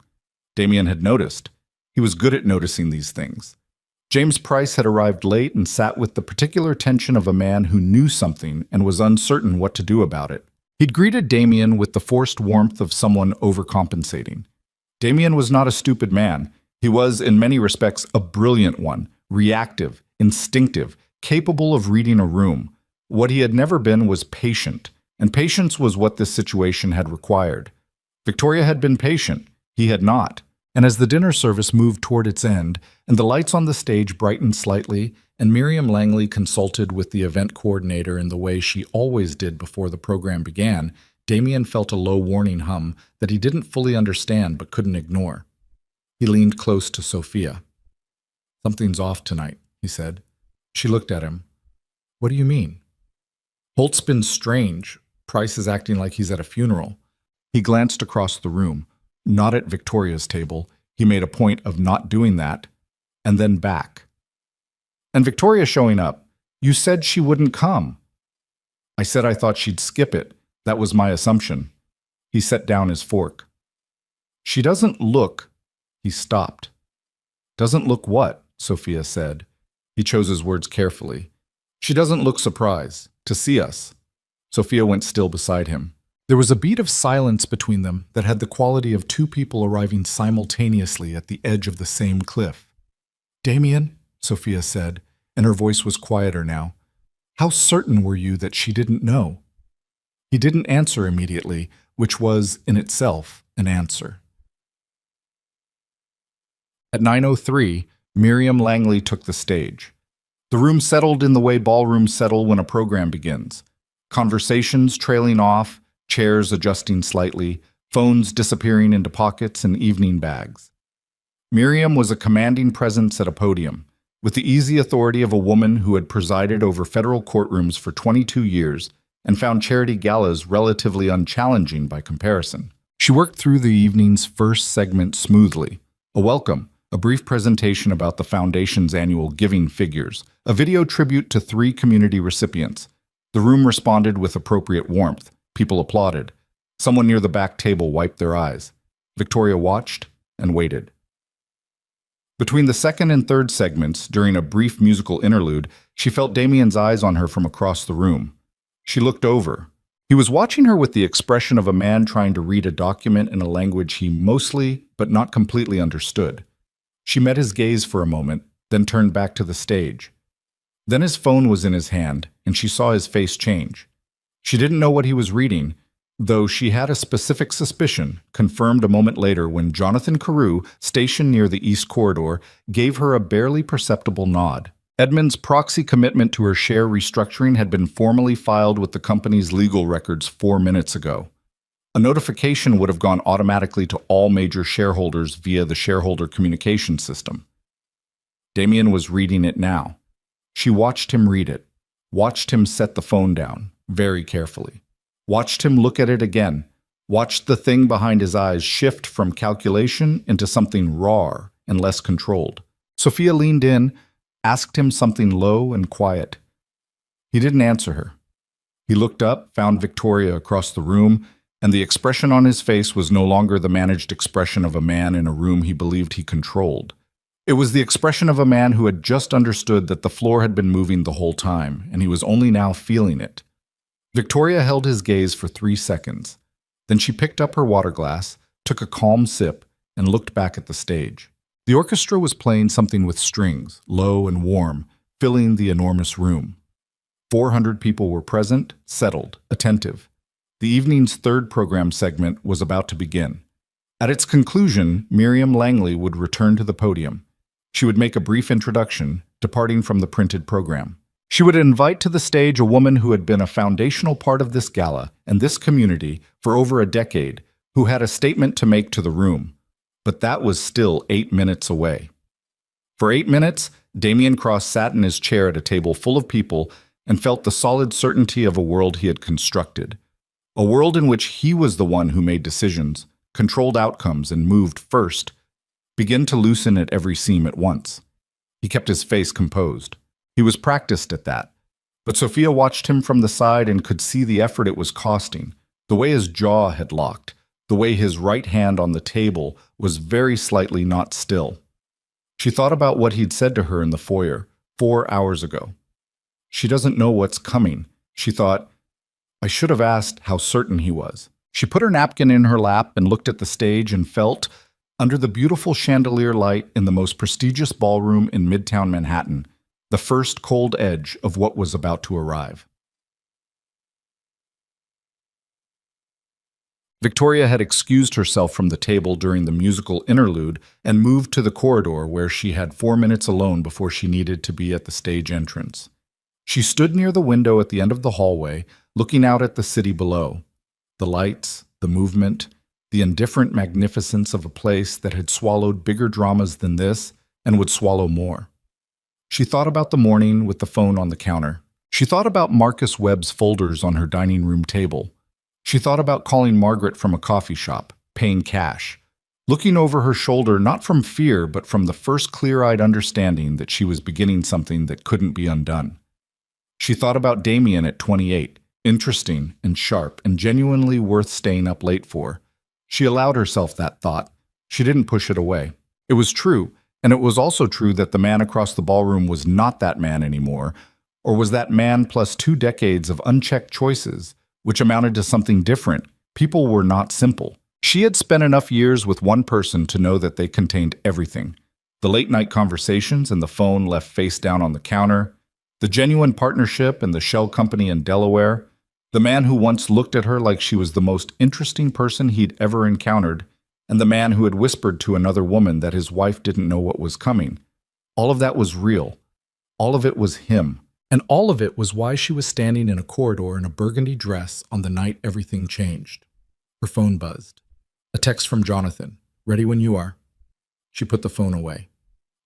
Damien had noticed. He was good at noticing these things. James Price had arrived late and sat with the particular tension of a man who knew something and was uncertain what to do about it. He'd greeted Damien with the forced warmth of someone overcompensating. Damien was not a stupid man. He was, in many respects, a brilliant one, reactive, instinctive, capable of reading a room. What he had never been was patient, and patience was what this situation had required. Victoria had been patient. He had not. And as the dinner service moved toward its end, and the lights on the stage brightened slightly, and Miriam Langley consulted with the event coordinator in the way she always did before the program began, Damien felt a low warning hum that he didn't fully understand but couldn't ignore. He leaned close to Sophia. Something's off tonight, he said. She looked at him. What do you mean? Holt's been strange. Price is acting like he's at a funeral. He glanced across the room. Not at Victoria's table. He made a point of not doing that, and then back. And Victoria showing up. You said she wouldn't come. I said I thought she'd skip it. That was my assumption. He set down his fork. She doesn't look. He stopped. Doesn't look what? Sophia said. He chose his words carefully. She doesn't look surprised. To see us. Sophia went still beside him. There was a beat of silence between them that had the quality of 2 people arriving simultaneously at the edge of the same cliff. Damien, Sophia said, and her voice was quieter now. How certain were you that she didn't know? He didn't answer immediately, which was, in itself, an answer. At 9:03, Miriam Langley took the stage. The room settled in the way ballrooms settle when a program begins. Conversations trailing off, chairs adjusting slightly, phones disappearing into pockets and evening bags. Miriam was a commanding presence at a podium, with the easy authority of a woman who had presided over federal courtrooms for 22 years and found charity galas relatively unchallenging by comparison. She worked through the evening's first segment smoothly. A welcome, a brief presentation about the Foundation's annual giving figures, a video tribute to 3 community recipients. The room responded with appropriate warmth. People applauded. Someone near the back table wiped their eyes. Victoria watched and waited. Between the second and third segments, during a brief musical interlude, she felt Damien's eyes on her from across the room. She looked over. He was watching her with the expression of a man trying to read a document in a language he mostly, but not completely understood. She met his gaze for a moment, then turned back to the stage. Then his phone was in his hand, and she saw his face change. She didn't know what he was reading, though she had a specific suspicion, confirmed a moment later when Jonathan Carew, stationed near the East Corridor, gave her a barely perceptible nod. Edmund's proxy commitment to her share restructuring had been formally filed with the company's legal records 4 minutes ago. A notification would have gone automatically to all major shareholders via the shareholder communication system. Damien was reading it now. She watched him read it, watched him set the phone down, very carefully, watched him look at it again, watched the thing behind his eyes shift from calculation into something raw and less controlled. Sophia leaned in, asked him something low and quiet. He didn't answer her. He looked up, found Victoria across the room, and the expression on his face was no longer the managed expression of a man in a room he believed he controlled. It was the expression of a man who had just understood that the floor had been moving the whole time, and he was only now feeling it. Victoria held his gaze for 3 seconds. Then she picked up her water glass, took a calm sip, and looked back at the stage. The orchestra was playing something with strings, low and warm, filling the enormous room. 400 people were present, settled, attentive. The evening's third program segment was about to begin. At its conclusion, Miriam Langley would return to the podium. She would make a brief introduction, departing from the printed program. She would invite to the stage a woman who had been a foundational part of this gala and this community for over a decade, who had a statement to make to the room. But that was still 8 minutes away. For 8 minutes, Damien Cross sat in his chair at a table full of people and felt the solid certainty of a world he had constructed. A world in which he was the one who made decisions, controlled outcomes, and moved first, begin to loosen at every seam at once. He kept his face composed. He was practiced at that. But Sophia watched him from the side and could see the effort it was costing, the way his jaw had locked, the way his right hand on the table was very slightly not still. She thought about what he'd said to her in the foyer 4 hours ago. She doesn't know what's coming. She thought, I should have asked how certain he was. She put her napkin in her lap and looked at the stage and felt, under the beautiful chandelier light in the most prestigious ballroom in Midtown Manhattan, the first cold edge of what was about to arrive. Victoria had excused herself from the table during the musical interlude and moved to the corridor where she had 4 minutes alone before she needed to be at the stage entrance. She stood near the window at the end of the hallway, looking out at the city below. The lights, the movement, the indifferent magnificence of a place that had swallowed bigger dramas than this and would swallow more. She thought about the morning with the phone on the counter. She thought about Marcus Webb's folders on her dining room table. She thought about calling Margaret from a coffee shop, paying cash, looking over her shoulder not from fear but from the first clear-eyed understanding that she was beginning something that couldn't be undone. She thought about Damien at 28, interesting and sharp and genuinely worth staying up late for. She allowed herself that thought. She didn't push it away. It was true, and it was also true that the man across the ballroom was not that man anymore, or was that man plus 2 decades of unchecked choices, which amounted to something different. People were not simple. She had spent enough years with one person to know that they contained everything. The late-night conversations and the phone left face down on the counter, the genuine partnership and the shell company in Delaware, the man who once looked at her like she was the most interesting person he'd ever encountered, and the man who had whispered to another woman that his wife didn't know what was coming. All of that was real. All of it was him. And all of it was why she was standing in a corridor in a burgundy dress on the night everything changed. Her phone buzzed. A text from Jonathan. "Ready when you are." She put the phone away.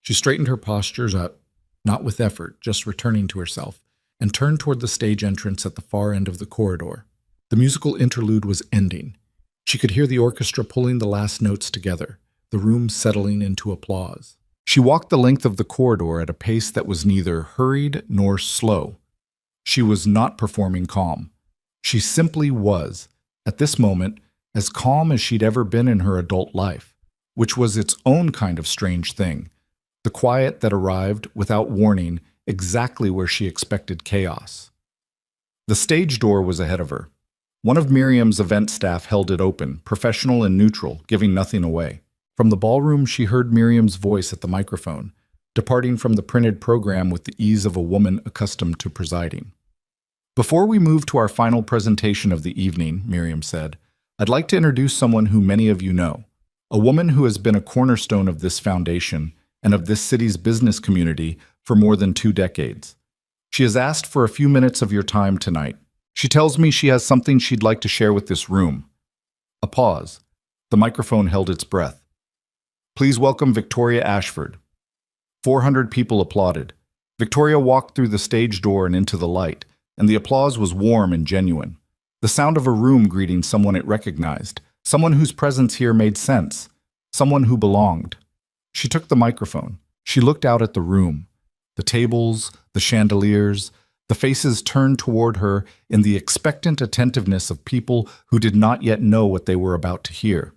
She straightened her postures up, not with effort, just returning to herself, and turned toward the stage entrance at the far end of the corridor. The musical interlude was ending. She could hear the orchestra pulling the last notes together, the room settling into applause. She walked the length of the corridor at a pace that was neither hurried nor slow. She was not performing calm. She simply was, at this moment, as calm as she'd ever been in her adult life, which was its own kind of strange thing. The quiet that arrived, without warning, exactly where she expected chaos. The stage door was ahead of her. One of Miriam's event staff held it open, professional and neutral, giving nothing away. From the ballroom, she heard Miriam's voice at the microphone, departing from the printed program with the ease of a woman accustomed to presiding. "Before we move to our final presentation of the evening," Miriam said, "I'd like to introduce someone who many of you know, a woman who has been a cornerstone of this foundation and of this city's business community for more than 2 decades. She has asked for a few minutes of your time tonight. She tells me she has something she'd like to share with this room." A pause. The microphone held its breath. "Please welcome Victoria Ashford." 400 people applauded. Victoria walked through the stage door and into the light, and the applause was warm and genuine. The sound of a room greeting someone it recognized, someone whose presence here made sense, someone who belonged. She took the microphone. She looked out at the room. The tables, the chandeliers, the faces turned toward her in the expectant attentiveness of people who did not yet know what they were about to hear.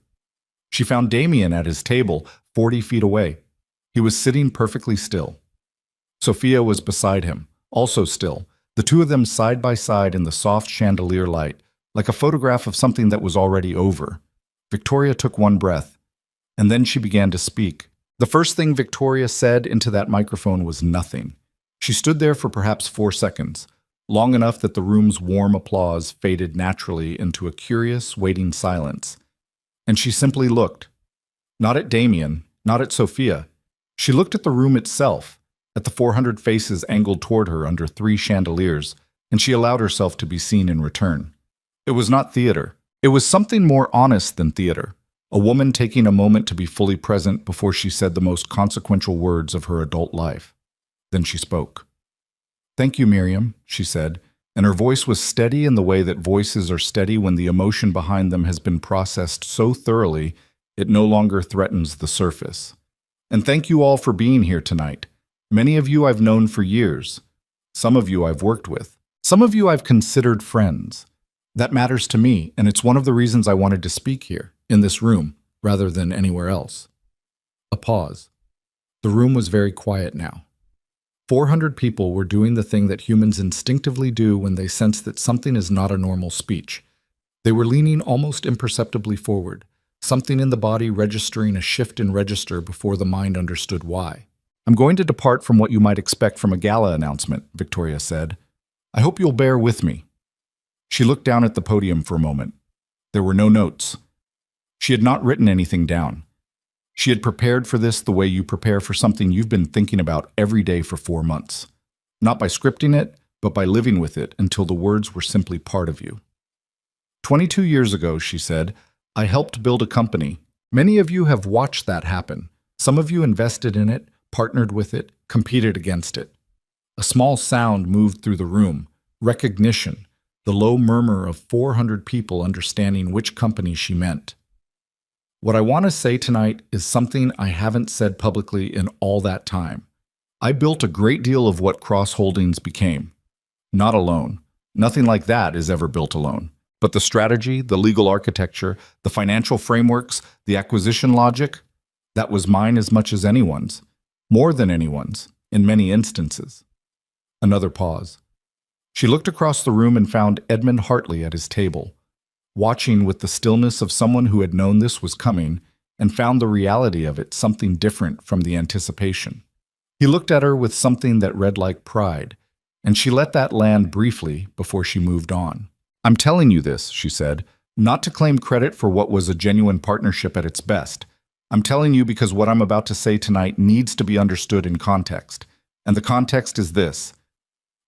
She found Damien at his table, 40 feet away. He was sitting perfectly still. Sophia was beside him, also still, the two of them side by side in the soft chandelier light, like a photograph of something that was already over. Victoria took one breath, and then she began to speak. The first thing Victoria said into that microphone was nothing. She stood there for perhaps 4 seconds, long enough that the room's warm applause faded naturally into a curious, waiting silence. And she simply looked. Not at Damien, not at Sophia. She looked at the room itself, at the 400 faces angled toward her under 3 chandeliers, and she allowed herself to be seen in return. It was not theater. It was something more honest than theater. A woman taking a moment to be fully present before she said the most consequential words of her adult life. Then she spoke. "Thank you, Miriam," she said, and her voice was steady in the way that voices are steady when the emotion behind them has been processed so thoroughly it no longer threatens the surface. "And thank you all for being here tonight. Many of you I've known for years. Some of you I've worked with. Some of you I've considered friends. That matters to me, and it's one of the reasons I wanted to speak here, in this room, rather than anywhere else." A pause. The room was very quiet now. 400 people were doing the thing that humans instinctively do when they sense that something is not a normal speech. They were leaning almost imperceptibly forward, something in the body registering a shift in register before the mind understood why. "I'm going to depart from what you might expect from a gala announcement," Victoria said. "I hope you'll bear with me." She looked down at the podium for a moment. There were no notes. She had not written anything down. She had prepared for this the way you prepare for something you've been thinking about every day for 4 months. Not by scripting it, but by living with it until the words were simply part of you. 22 years ago, she said, I helped build a company. Many of you have watched that happen. Some of you invested in it, partnered with it, competed against it. A small sound moved through the room. Recognition. The low murmur of 400 people understanding which company she meant. What I want to say tonight is something I haven't said publicly in all that time. I built a great deal of what Cross Holdings became. Not alone. Nothing like that is ever built alone. But the strategy, the legal architecture, the financial frameworks, the acquisition logic, that was mine as much as anyone's. More than anyone's, in many instances. Another pause. She looked across the room and found Edmund Hartley at his table, watching with the stillness of someone who had known this was coming and found the reality of it something different from the anticipation. He looked at her with something that read like pride, and she let that land briefly before she moved on. I'm telling you this, she said, not to claim credit for what was a genuine partnership at its best. I'm telling you because what I'm about to say tonight needs to be understood in context. And the context is this.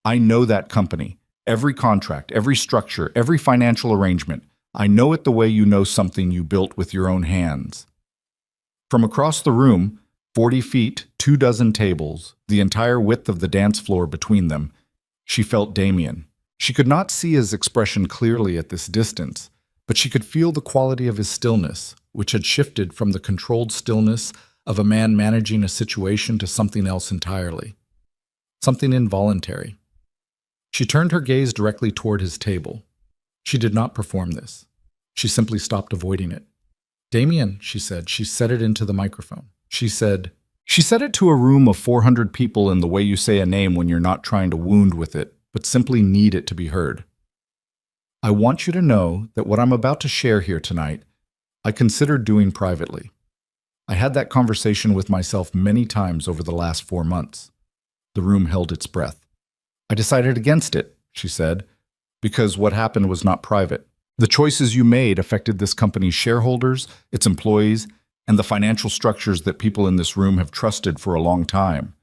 I know that company. Every contract, every structure, every financial arrangement. I know it the way you know something you built with your own hands. From across the room, 40 feet, 24 tables, the entire width of the dance floor between them, she felt Damien. She could not see his expression clearly at this distance, but she could feel the quality of his stillness, which had shifted from the controlled stillness of a man managing a situation to something else entirely. Something involuntary. She turned her gaze directly toward his table. She did not perform this. She simply stopped avoiding it. Damien, she said. She said it into the microphone. She said it to a room of 400 people in the way you say a name when you're not trying to wound with it, but simply need it to be heard. I want you to know that what I'm about to share here tonight, I considered doing privately. I had that conversation with myself many times over the last 4 months. The room held its breath. I decided against it, she said, because what happened was not private. The choices you made affected this company's shareholders, its employees, and the financial structures that people in this room have trusted for a long time.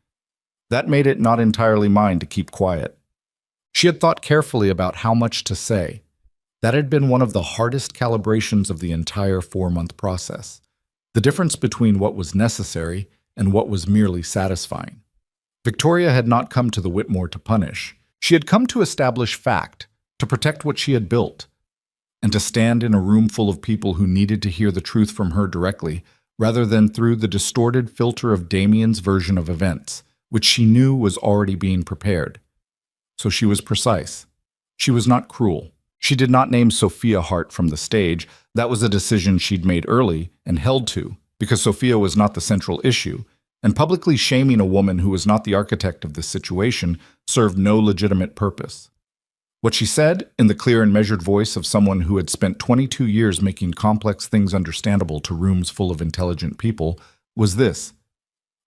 That made it not entirely mine to keep quiet. She had thought carefully about how much to say. That had been one of the hardest calibrations of the entire 4-month process. The difference between what was necessary and what was merely satisfying. Victoria had not come to the Whitmore to punish. She had come to establish fact, to protect what she had built, and to stand in a room full of people who needed to hear the truth from her directly, rather than through the distorted filter of Damien's version of events, which she knew was already being prepared. So she was precise. She was not cruel. She did not name Sophia Hart from the stage. That was a decision she'd made early and held to, because Sophia was not the central issue, and publicly shaming a woman who was not the architect of this situation served no legitimate purpose. What she said, in the clear and measured voice of someone who had spent 22 years making complex things understandable to rooms full of intelligent people, was this: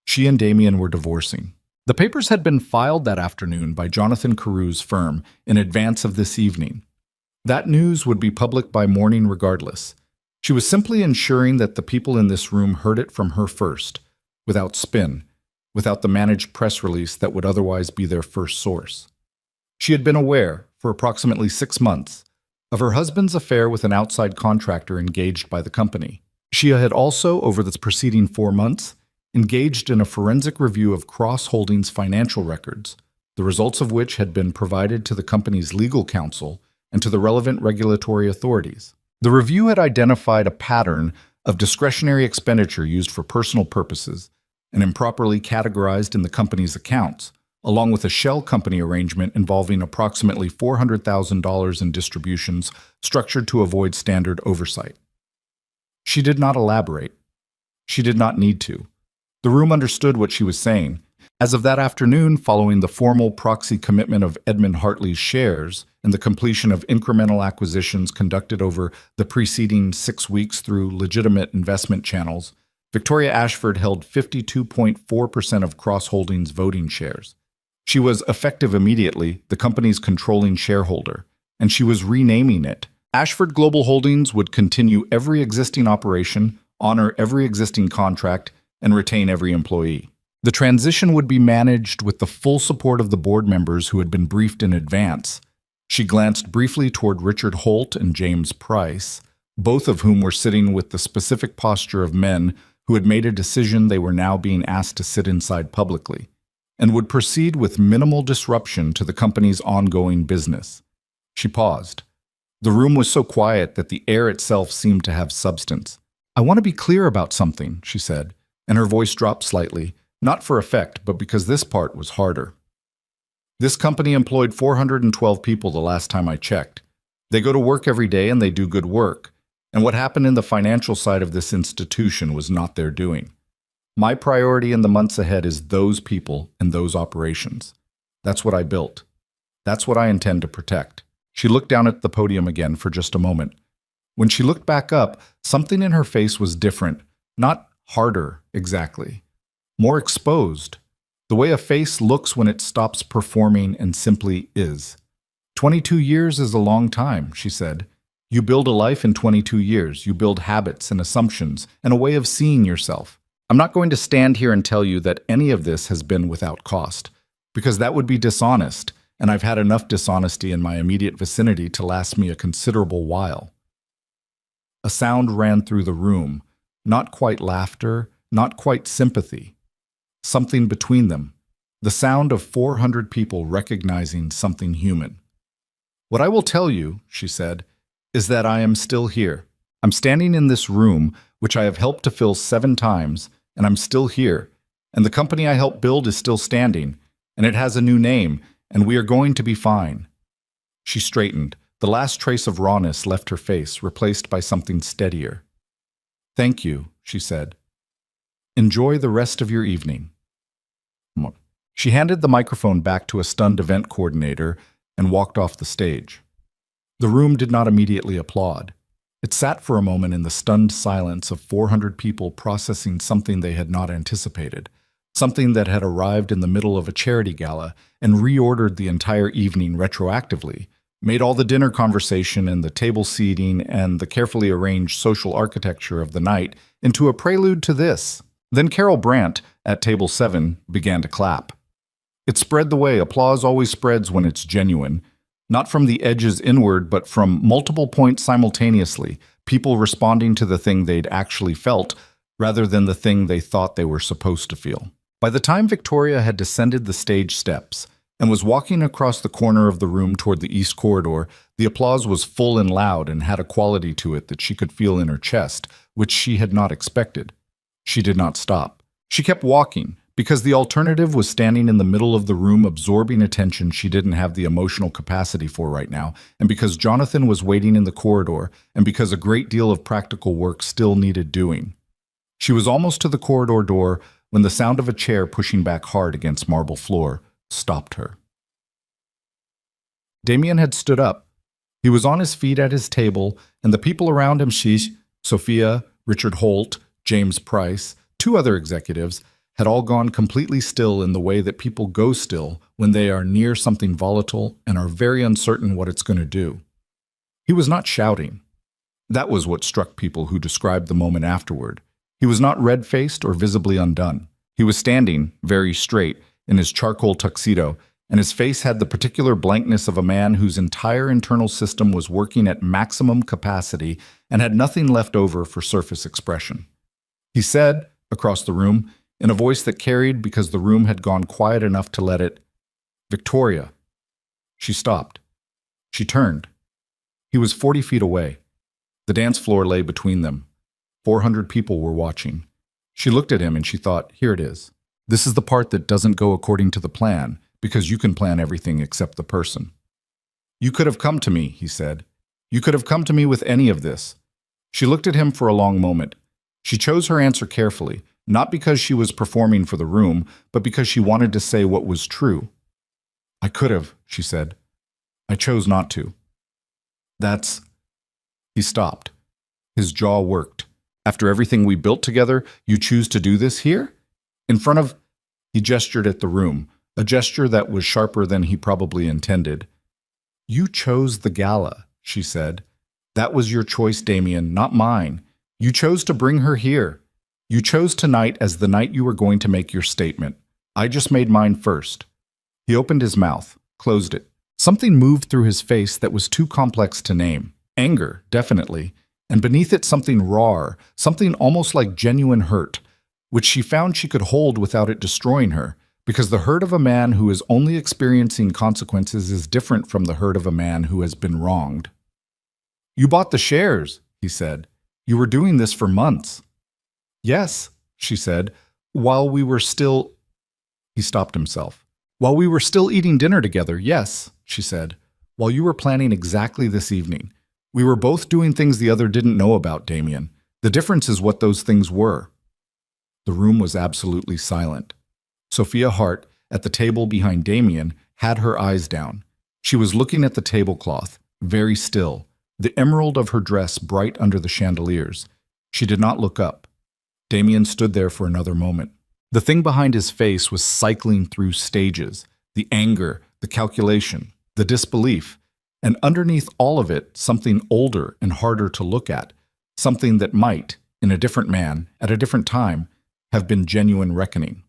she and Damien were divorcing. The papers had been filed that afternoon by Jonathan Carew's firm in advance of this evening. That news would be public by morning regardless. She was simply ensuring that the people in this room heard it from her first, without spin, without the managed press release that would otherwise be their first source. She had been aware, for approximately 6 months, of her husband's affair with an outside contractor engaged by the company. She had also, over the preceding 4 months, engaged in a forensic review of Cross Holdings' financial records, the results of which had been provided to the company's legal counsel and to the relevant regulatory authorities. The review had identified a pattern of discretionary expenditure used for personal purposes and improperly categorized in the company's accounts, along with a shell company arrangement involving approximately $400,000 in distributions structured to avoid standard oversight. She did not elaborate. She did not need to. The room understood what she was saying. As of that afternoon, following the formal proxy commitment of Edmund Hartley's shares and the completion of incremental acquisitions conducted over the preceding 6 weeks through legitimate investment channels, Victoria Ashford held 52.4% of Cross Holdings' voting shares. She was, effective immediately, the company's controlling shareholder, and she was renaming it. Ashford Global Holdings would continue every existing operation, honor every existing contract, and retain every employee. The transition would be managed with the full support of the board members who had been briefed in advance. She glanced briefly toward Richard Holt and James Price, both of whom were sitting with the specific posture of men who had made a decision they were now being asked to sit inside publicly, and would proceed with minimal disruption to the company's ongoing business. She paused. The room was so quiet that the air itself seemed to have substance. "I want to be clear about something," she said, and her voice dropped slightly, not for effect, but because this part was harder. "This company employed 412 people the last time I checked. They go to work every day and they do good work, and what happened in the financial side of this institution was not their doing. My priority in the months ahead is those people and those operations. That's what I built. That's what I intend to protect." She looked down at the podium again for just a moment. When she looked back up, something in her face was different, not harder exactly, more exposed, the way a face looks when it stops performing and simply is. 22 years is a long time, she said. You build a life in 22 years. You build habits and assumptions and a way of seeing yourself. I'm not going to stand here and tell you that any of this has been without cost, because that would be dishonest, and I've had enough dishonesty in my immediate vicinity to last me a considerable while. A sound ran through the room, not quite laughter, not quite sympathy. Something between them, the sound of 400 people recognizing something human. "What I will tell you," she said, "is that I am still here. I'm standing in this room, which I have helped to fill 7 times, and I'm still here. And the company I helped build is still standing, and it has a new name, and we are going to be fine." She straightened. The last trace of rawness left her face, replaced by something steadier. "Thank you," she said. "Enjoy the rest of your evening." She handed the microphone back to a stunned event coordinator and walked off the stage. The room did not immediately applaud. It sat for a moment in the stunned silence of 400 people processing something they had not anticipated, something that had arrived in the middle of a charity gala and reordered the entire evening retroactively, made all the dinner conversation and the table seating and the carefully arranged social architecture of the night into a prelude to this. Then Carol Brandt, at table 7, began to clap. It spread the way applause always spreads when it's genuine, not from the edges inward, but from multiple points simultaneously, people responding to the thing they'd actually felt rather than the thing they thought they were supposed to feel. By the time Victoria had descended the stage steps and was walking across the corner of the room toward the east corridor, the applause was full and loud and had a quality to it that she could feel in her chest, which she had not expected. She did not stop. She kept walking, because the alternative was standing in the middle of the room absorbing attention she didn't have the emotional capacity for right now, and because Jonathan was waiting in the corridor, and because a great deal of practical work still needed doing. She was almost to the corridor door when the sound of a chair pushing back hard against marble floor stopped her. Damien had stood up. He was on his feet at his table, and the people around him, Sophia, Richard Holt, James Price, 2 other executives, had all gone completely still in the way that people go still when they are near something volatile and are very uncertain what it's going to do. He was not shouting. That was what struck people who described the moment afterward. He was not red-faced or visibly undone. He was standing, very straight, in his charcoal tuxedo, and his face had the particular blankness of a man whose entire internal system was working at maximum capacity and had nothing left over for surface expression. He said, across the room, in a voice that carried because the room had gone quiet enough to let it, "Victoria." She stopped. She turned. He was 40 feet away. The dance floor lay between them. 400 people were watching. She looked at him and she thought, here it is. This is the part that doesn't go according to the plan, because you can plan everything except the person. "You could have come to me," he said. "You could have come to me with any of this." She looked at him for a long moment. She chose her answer carefully, not because she was performing for the room, but because she wanted to say what was true. "I could have," she said. "I chose not to." "That's—" He stopped. His jaw worked. "After everything we built together, you choose to do this here? In front of—" He gestured at the room, a gesture that was sharper than he probably intended. "You chose the gala," she said. "That was your choice, Damien, not mine. You chose to bring her here. You chose tonight as the night you were going to make your statement. I just made mine first." He opened his mouth, closed it. Something moved through his face that was too complex to name. Anger, definitely, and beneath it something raw, something almost like genuine hurt, which she found she could hold without it destroying her, because the hurt of a man who is only experiencing consequences is different from the hurt of a man who has been wronged. "You bought the shares," he said. "You were doing this for months." "Yes," she said, "while we were still—" He stopped himself. "While we were still eating dinner together, yes," she said. "While you were planning exactly this evening. We were both doing things the other didn't know about, Damien. The difference is what those things were." The room was absolutely silent. Sophia Hart, at the table behind Damien, had her eyes down. She was looking at the tablecloth, very still, the emerald of her dress bright under the chandeliers. She did not look up. Damien stood there for another moment. The thing behind his face was cycling through stages, the anger, the calculation, the disbelief, and underneath all of it, something older and harder to look at, something that might, in a different man, at a different time, have been genuine reckoning.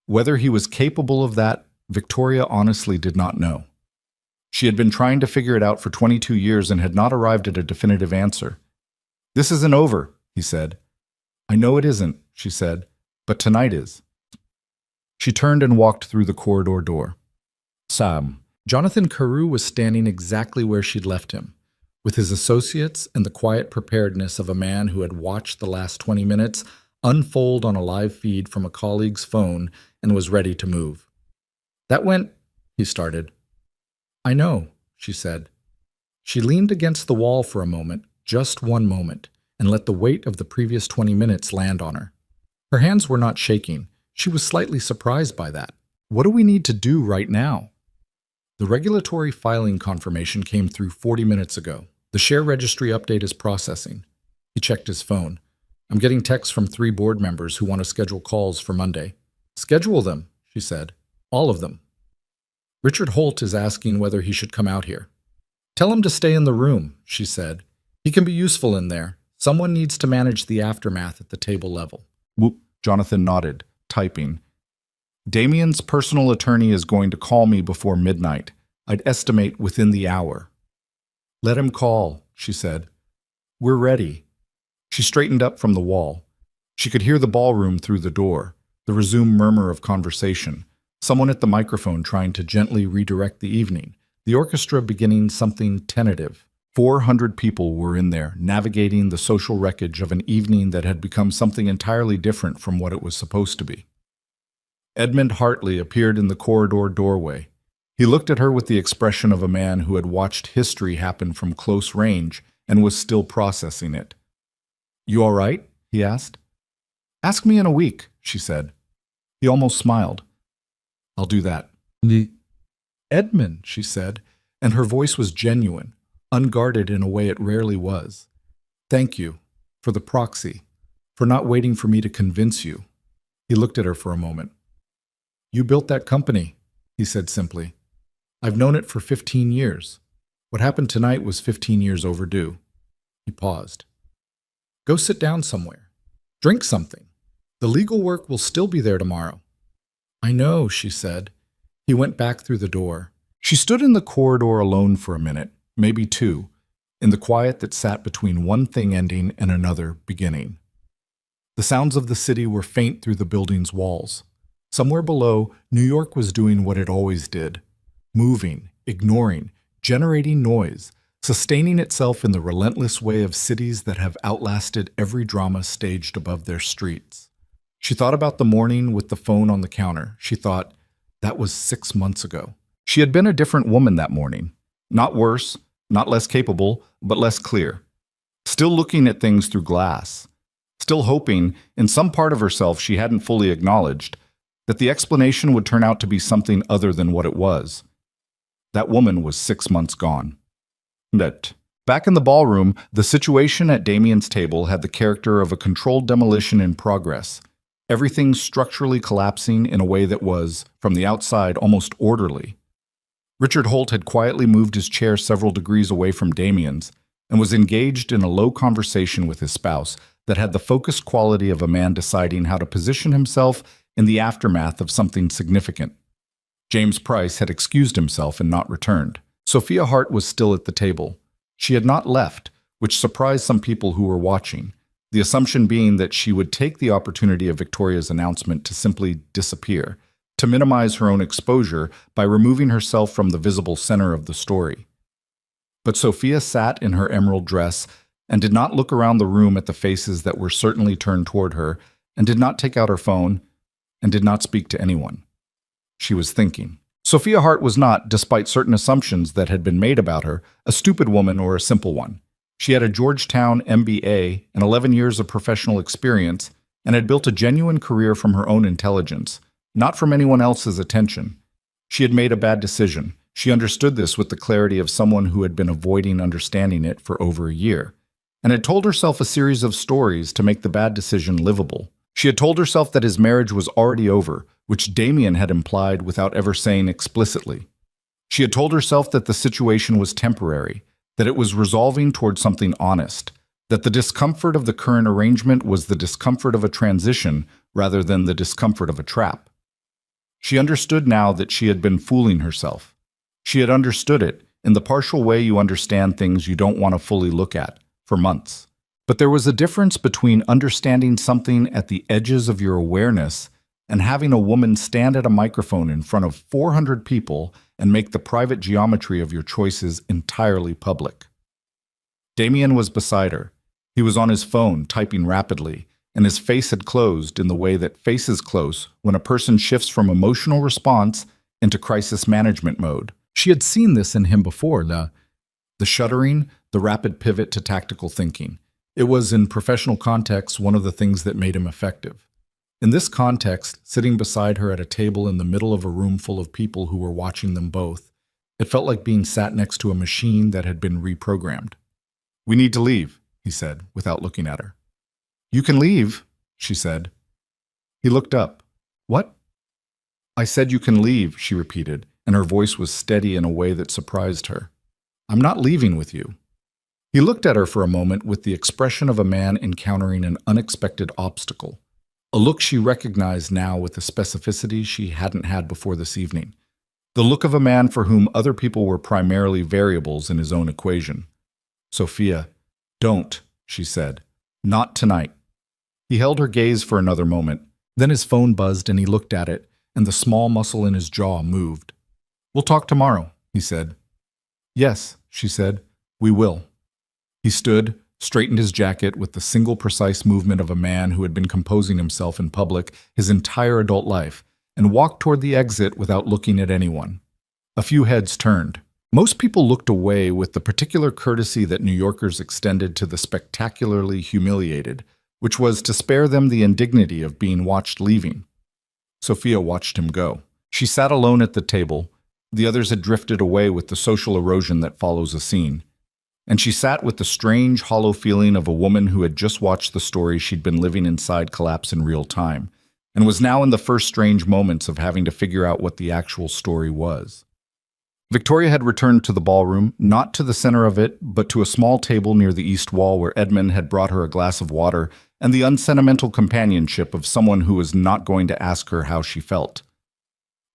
Whether he was capable of that, Victoria honestly did not know. She had been trying to figure it out for 22 years and had not arrived at a definitive answer. "This isn't over," he said. "I know it isn't," she said, "but tonight is." She turned and walked through the corridor door. Sam. Jonathan Carew was standing exactly where she'd left him, with his associates and the quiet preparedness of a man who had watched the last 20 minutes unfold on a live feed from a colleague's phone and was ready to move. "That went," he started. "I know," she said. She leaned against the wall for a moment, just one moment, and let the weight of the previous 20 minutes land on her. Her hands were not shaking. She was slightly surprised by that. "What do we need to do right now?" The regulatory filing confirmation came through 40 minutes ago. "The share registry update is processing." He checked his phone. "I'm getting texts from 3 board members who want to schedule calls for Monday." "Schedule them," she said. "All of them." "Richard Holt is asking whether he should come out here." "Tell him to stay in the room," she said. "He can be useful in there. Someone needs to manage the aftermath at the table level." Whoop, Jonathan nodded, typing. "Damien's personal attorney is going to call me before midnight. I'd estimate within the hour." "Let him call," she said. "We're ready." She straightened up from the wall. She could hear the ballroom through the door, the resumed murmur of conversation, someone at the microphone trying to gently redirect the evening, the orchestra beginning something tentative. 400 people were in there, navigating the social wreckage of an evening that had become something entirely different from what it was supposed to be. Edmund Hartley appeared in the corridor doorway. He looked at her with the expression of a man who had watched history happen from close range and was still processing it. "You all right?" he asked. "Ask me in a week," she said. He almost smiled. "I'll do that." "Edmund," she said, and her voice was genuine, unguarded in a way it rarely was. "Thank you for the proxy, for not waiting for me to convince you." He looked at her for a moment. "You built that company," he said simply. "I've known it for 15 years. What happened tonight was 15 years overdue." He paused. "Go sit down somewhere. Drink something. The legal work will still be there tomorrow." "I know," she said. He went back through the door. She stood in the corridor alone for a minute, maybe 2, in the quiet that sat between one thing ending and another beginning. The sounds of the city were faint through the building's walls. Somewhere below, New York was doing what it always did, moving, ignoring, generating noise, sustaining itself in the relentless way of cities that have outlasted every drama staged above their streets. She thought about the morning with the phone on the counter. She thought, that was 6 months ago. She had been a different woman that morning. Not worse, not less capable, but less clear. Still looking at things through glass. Still hoping, in some part of herself she hadn't fully acknowledged, that the explanation would turn out to be something other than what it was. That woman was 6 months gone. Back in the ballroom, the situation at Damien's table had the character of a controlled demolition in progress. Everything structurally collapsing in a way that was, from the outside, almost orderly. Richard Holt had quietly moved his chair several degrees away from Damien's and was engaged in a low conversation with his spouse that had the focused quality of a man deciding how to position himself in the aftermath of something significant. James Price had excused himself and not returned. Sophia Hart was still at the table. She had not left, which surprised some people who were watching, the assumption being that she would take the opportunity of Victoria's announcement to simply disappear, to minimize her own exposure by removing herself from the visible center of the story. But Sophia sat in her emerald dress and did not look around the room at the faces that were certainly turned toward her, and did not take out her phone, and did not speak to anyone. She was thinking. Sophia Hart was not, despite certain assumptions that had been made about her, a stupid woman or a simple one. She had a Georgetown MBA and 11 years of professional experience, and had built a genuine career from her own intelligence, not from anyone else's attention. She had made a bad decision. She understood this with the clarity of someone who had been avoiding understanding it for over a year, and had told herself a series of stories to make the bad decision livable. She had told herself that his marriage was already over, which Damien had implied without ever saying explicitly. She had told herself that the situation was temporary, that it was resolving toward something honest, that the discomfort of the current arrangement was the discomfort of a transition rather than the discomfort of a trap. She understood now that she had been fooling herself. She had understood it in the partial way you understand things you don't want to fully look at for months. But there was a difference between understanding something at the edges of your awareness and having a woman stand at a microphone in front of 400 people and make the private geometry of your choices entirely public. Damien was beside her. He was on his phone, typing rapidly, and his face had closed in the way that faces close when a person shifts from emotional response into crisis management mode. She had seen this in him before, the shuddering, the rapid pivot to tactical thinking. It was, in professional contexts, one of the things that made him effective. In this context, sitting beside her at a table in the middle of a room full of people who were watching them both, it felt like being sat next to a machine that had been reprogrammed. "We need to leave," he said, without looking at her. "You can leave," she said. He looked up. "What?" "I said you can leave," she repeated, and her voice was steady in a way that surprised her. "I'm not leaving with you." He looked at her for a moment with the expression of a man encountering an unexpected obstacle, a look she recognized now with a specificity she hadn't had before this evening, the look of a man for whom other people were primarily variables in his own equation. "Sophia, don't," she said. "Not tonight." He held her gaze for another moment. Then his phone buzzed and he looked at it, and the small muscle in his jaw moved. "We'll talk tomorrow," he said. "Yes," she said, "we will." He stood, straightened his jacket with the single precise movement of a man who had been composing himself in public his entire adult life, and walked toward the exit without looking at anyone. A few heads turned. Most people looked away with the particular courtesy that New Yorkers extended to the spectacularly humiliated, which was to spare them the indignity of being watched leaving. Sophia watched him go. She sat alone at the table. The others had drifted away with the social erosion that follows a scene. And she sat with the strange, hollow feeling of a woman who had just watched the story she'd been living inside collapse in real time, and was now in the first strange moments of having to figure out what the actual story was. Victoria had returned to the ballroom, not to the center of it, but to a small table near the east wall where Edmund had brought her a glass of water and the unsentimental companionship of someone who was not going to ask her how she felt.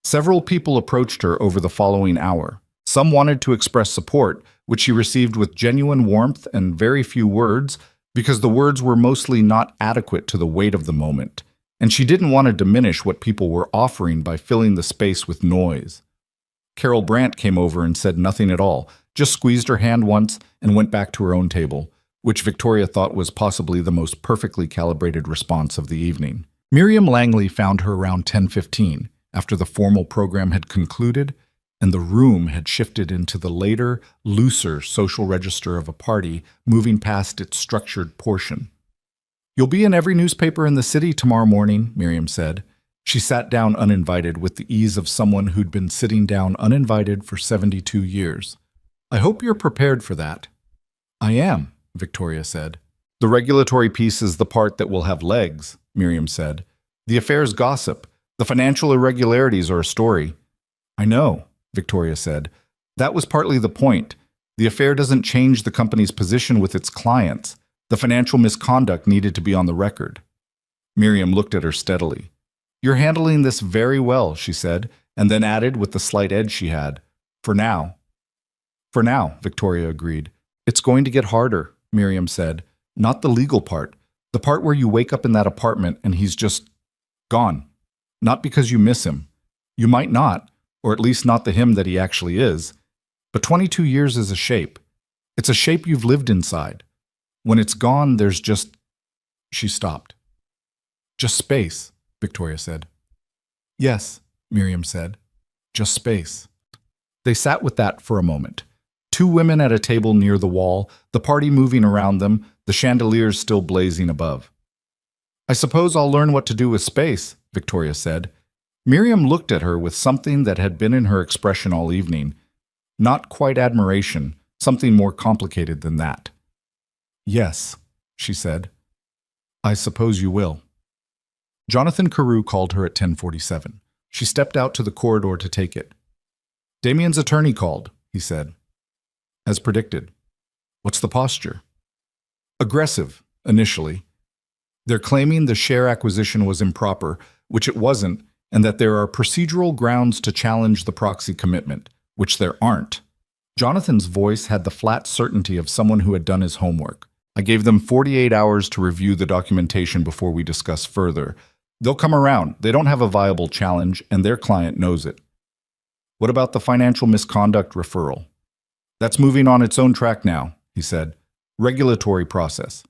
Several people approached her over the following hour. Some wanted to express support, which she received with genuine warmth and very few words, because the words were mostly not adequate to the weight of the moment, and she didn't want to diminish what people were offering by filling the space with noise. Carol Brandt came over and said nothing at all, just squeezed her hand once and went back to her own table, which Victoria thought was possibly the most perfectly calibrated response of the evening. Miriam Langley found her around 10:15, after the formal program had concluded, and the room had shifted into the later, looser social register of a party moving past its structured portion. "You'll be in every newspaper in the city tomorrow morning," Miriam said. She sat down uninvited with the ease of someone who'd been sitting down uninvited for 72 years. "I hope you're prepared for that." "I am," Victoria said. "The regulatory piece is the part that will have legs," Miriam said. "The affair's gossip. The financial irregularities are a story." "I know," Victoria said. "That was partly the point. The affair doesn't change the company's position with its clients. The financial misconduct needed to be on the record." Miriam looked at her steadily. "You're handling this very well," she said, and then added with the slight edge she had, "For now." "For now," Victoria agreed. "It's going to get harder," Miriam said. "Not the legal part. The part where you wake up in that apartment and he's just gone. Not because you miss him. You might not, or at least not the him that he actually is. But 22 years is a shape. It's a shape you've lived inside. When it's gone, there's just..." She stopped. "Just space," Victoria said. "Yes," Miriam said. "Just space." They sat with that for a moment. Two women at a table near the wall, the party moving around them, the chandeliers still blazing above. "I suppose I'll learn what to do with space," Victoria said. Miriam looked at her with something that had been in her expression all evening. Not quite admiration, something more complicated than that. "Yes," she said. "I suppose you will." Jonathan Carew called her at 10:47. She stepped out to the corridor to take it. "Damien's attorney called," he said. "As predicted." "What's the posture?" "Aggressive, initially. They're claiming the share acquisition was improper, which it wasn't. and that there are procedural grounds to challenge the proxy commitment, which there aren't. Jonathan's voice had the flat certainty of someone who had done his homework. I gave them 48 hours to review the documentation before we discuss further. They'll come around. They don't have a viable challenge, and their client knows it. What about the financial misconduct referral? That's moving on its own track now, he said. Regulatory process.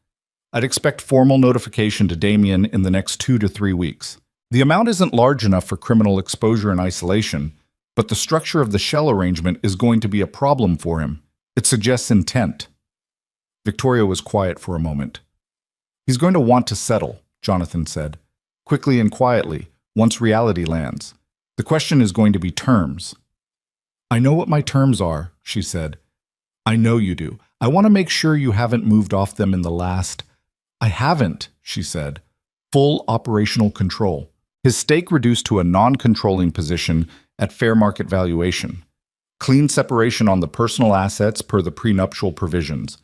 I'd expect formal notification to Damien in the next 2 to 3 weeks. The amount isn't large enough for criminal exposure and isolation, but the structure of the shell arrangement is going to be a problem for him. It suggests intent. Victoria was quiet for a moment. He's going to want to settle, Jonathan said, quickly and quietly, once reality lands. The question is going to be terms. I know what my terms are, she said. I know you do. I want to make sure you haven't moved off them in the last... I haven't, she said. Full operational control. His stake reduced to a non-controlling position at fair market valuation. Clean separation on the personal assets per the prenuptial provisions.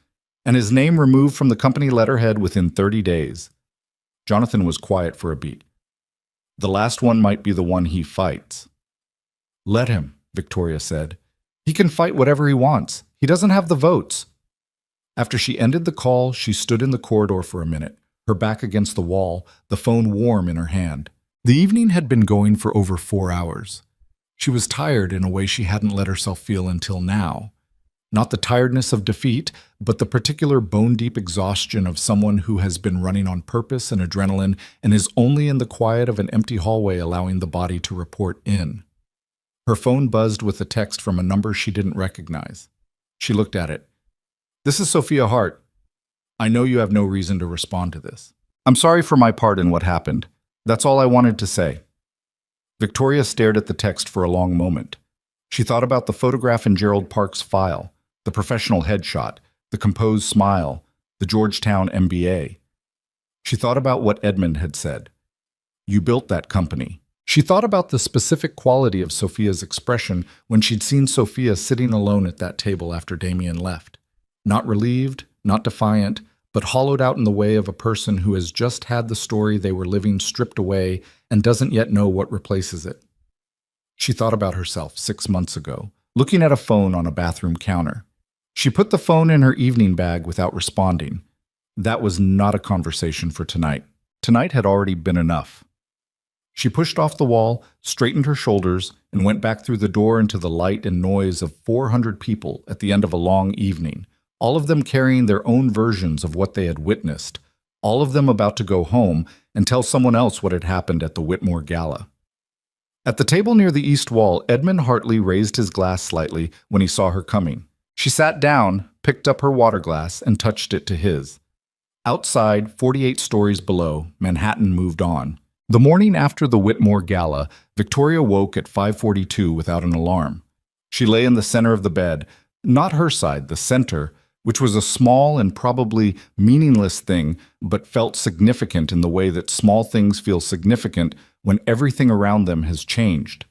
And his name removed from the company letterhead within 30 days. Jonathan was quiet for a beat. The last one might be the one he fights. Let him, Victoria said. He can fight whatever he wants. He doesn't have the votes. After she ended the call, she stood in the corridor for a minute, her back against the wall, the phone warm in her hand. The evening had been going for over 4 hours. She was tired in a way she hadn't let herself feel until now. Not the tiredness of defeat, but the particular bone-deep exhaustion of someone who has been running on purpose and adrenaline and is only in the quiet of an empty hallway allowing the body to report in. Her phone buzzed with a text from a number she didn't recognize. She looked at it. This is Sophia Hart. I know you have no reason to respond to this. I'm sorry for my part in what happened. That's all I wanted to say. Victoria stared at the text for a long moment. She thought about the photograph in Gerald Park's file, the professional headshot, the composed smile, the Georgetown MBA. She thought about what Edmund had said. You built that company. She thought about the specific quality of Sophia's expression when she'd seen Sophia sitting alone at that table after Damien left. Not relieved, not defiant, but hollowed out in the way of a person who has just had the story they were living stripped away and doesn't yet know what replaces it. She thought about herself 6 months ago, looking at a phone on a bathroom counter. She put the phone in her evening bag without responding. That was not a conversation for tonight. Tonight had already been enough. She pushed off the wall, straightened her shoulders, and went back through the door into the light and noise of 400 people at the end of a long evening, all of them carrying their own versions of what they had witnessed, all of them about to go home and tell someone else what had happened at the Whitmore Gala. At the table near the east wall, Edmund Hartley raised his glass slightly when he saw her coming. She sat down, picked up her water glass, and touched it to his. Outside, 48 stories below, Manhattan moved on. The morning after the Whitmore Gala, Victoria woke at 5:42 without an alarm. She lay in the center of the bed, not her side, the center, which was a small and probably meaningless thing, but felt significant in the way that small things feel significant when everything around them has changed.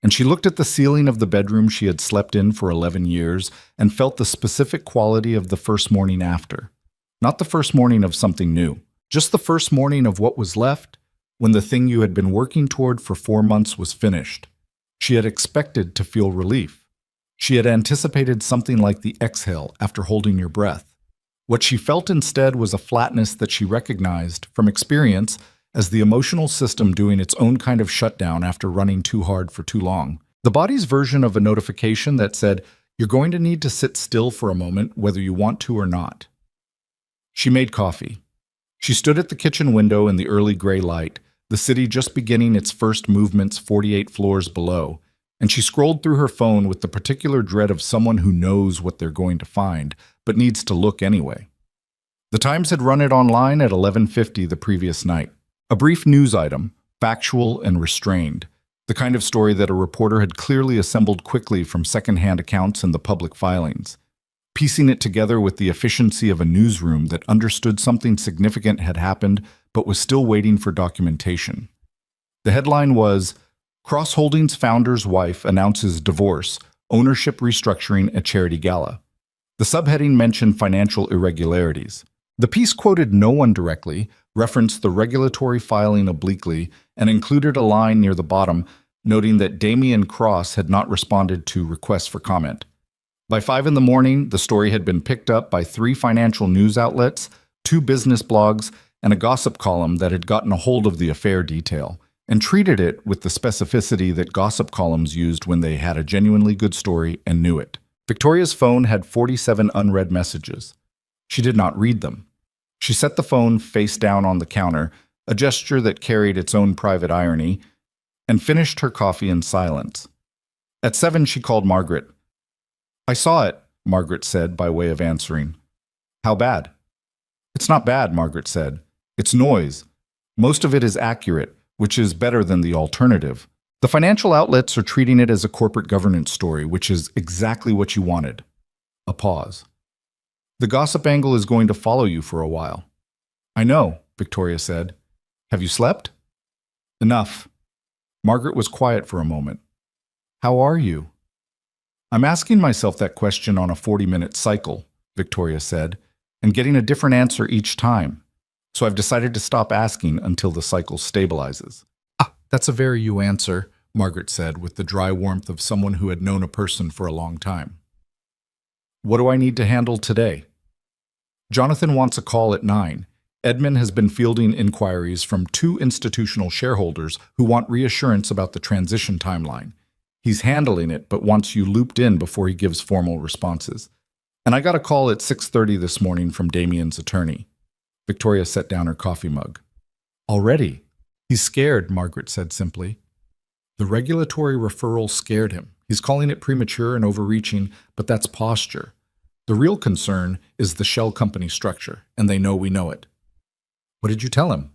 And she looked at the ceiling of the bedroom she had slept in for 11 years and felt the specific quality of the first morning after. Not the first morning of something new, just the first morning of what was left, when the thing you had been working toward for 4 months was finished. She had expected to feel relief. She had anticipated something like the exhale after holding your breath. What she felt instead was a flatness that she recognized from experience as the emotional system doing its own kind of shutdown after running too hard for too long. The body's version of a notification that said, you're going to need to sit still for a moment whether you want to or not. She made coffee. She stood at the kitchen window in the early gray light, the city just beginning its first movements 48 floors below, and she scrolled through her phone with the particular dread of someone who knows what they're going to find, but needs to look anyway. The Times had run it online at 11:50 the previous night. A brief news item, factual and restrained, the kind of story that a reporter had clearly assembled quickly from second-hand accounts and the public filings, piecing it together with the efficiency of a newsroom that understood something significant had happened but was still waiting for documentation. The headline was, Cross Holdings founder's wife announces divorce, ownership restructuring at charity gala. The subheading mentioned financial irregularities. The piece quoted no one directly, referenced the regulatory filing obliquely, and included a line near the bottom noting that Damian Cross had not responded to requests for comment. By 5 in the morning, the story had been picked up by 3 financial news outlets, 2 business blogs, and a gossip column that had gotten a hold of the affair detail and treated it with the specificity that gossip columns used when they had a genuinely good story and knew it. Victoria's phone had 47 unread messages. She did not read them. She set the phone face down on the counter, a gesture that carried its own private irony, and finished her coffee in silence. At 7, she called Margaret. "I saw it," Margaret said by way of answering. "How bad?" "It's not bad," Margaret said. "It's noise. Most of it is accurate, which is better than the alternative. The financial outlets are treating it as a corporate governance story, which is exactly what you wanted." A pause. "The gossip angle is going to follow you for a while." "I know," Victoria said. "Have you slept?" "Enough." Margaret was quiet for a moment. "How are you?" "I'm asking myself that question on a 40-minute cycle," Victoria said, "and getting a different answer each time. So I've decided to stop asking until the cycle stabilizes." "Ah, that's a very you answer," Margaret said with the dry warmth of someone who had known a person for a long time. "What do I need to handle today?" "Jonathan wants a call at 9. Edmund has been fielding inquiries from 2 institutional shareholders who want reassurance about the transition timeline. He's handling it, but wants you looped in before he gives formal responses. And I got a call at 6:30 this morning from Damian's attorney." Victoria set down her coffee mug. "Already?" "He's scared," Margaret said simply. "The regulatory referral scared him. He's calling it premature and overreaching, but that's posture. The real concern is the shell company structure, and they know we know it." "What did you tell him?"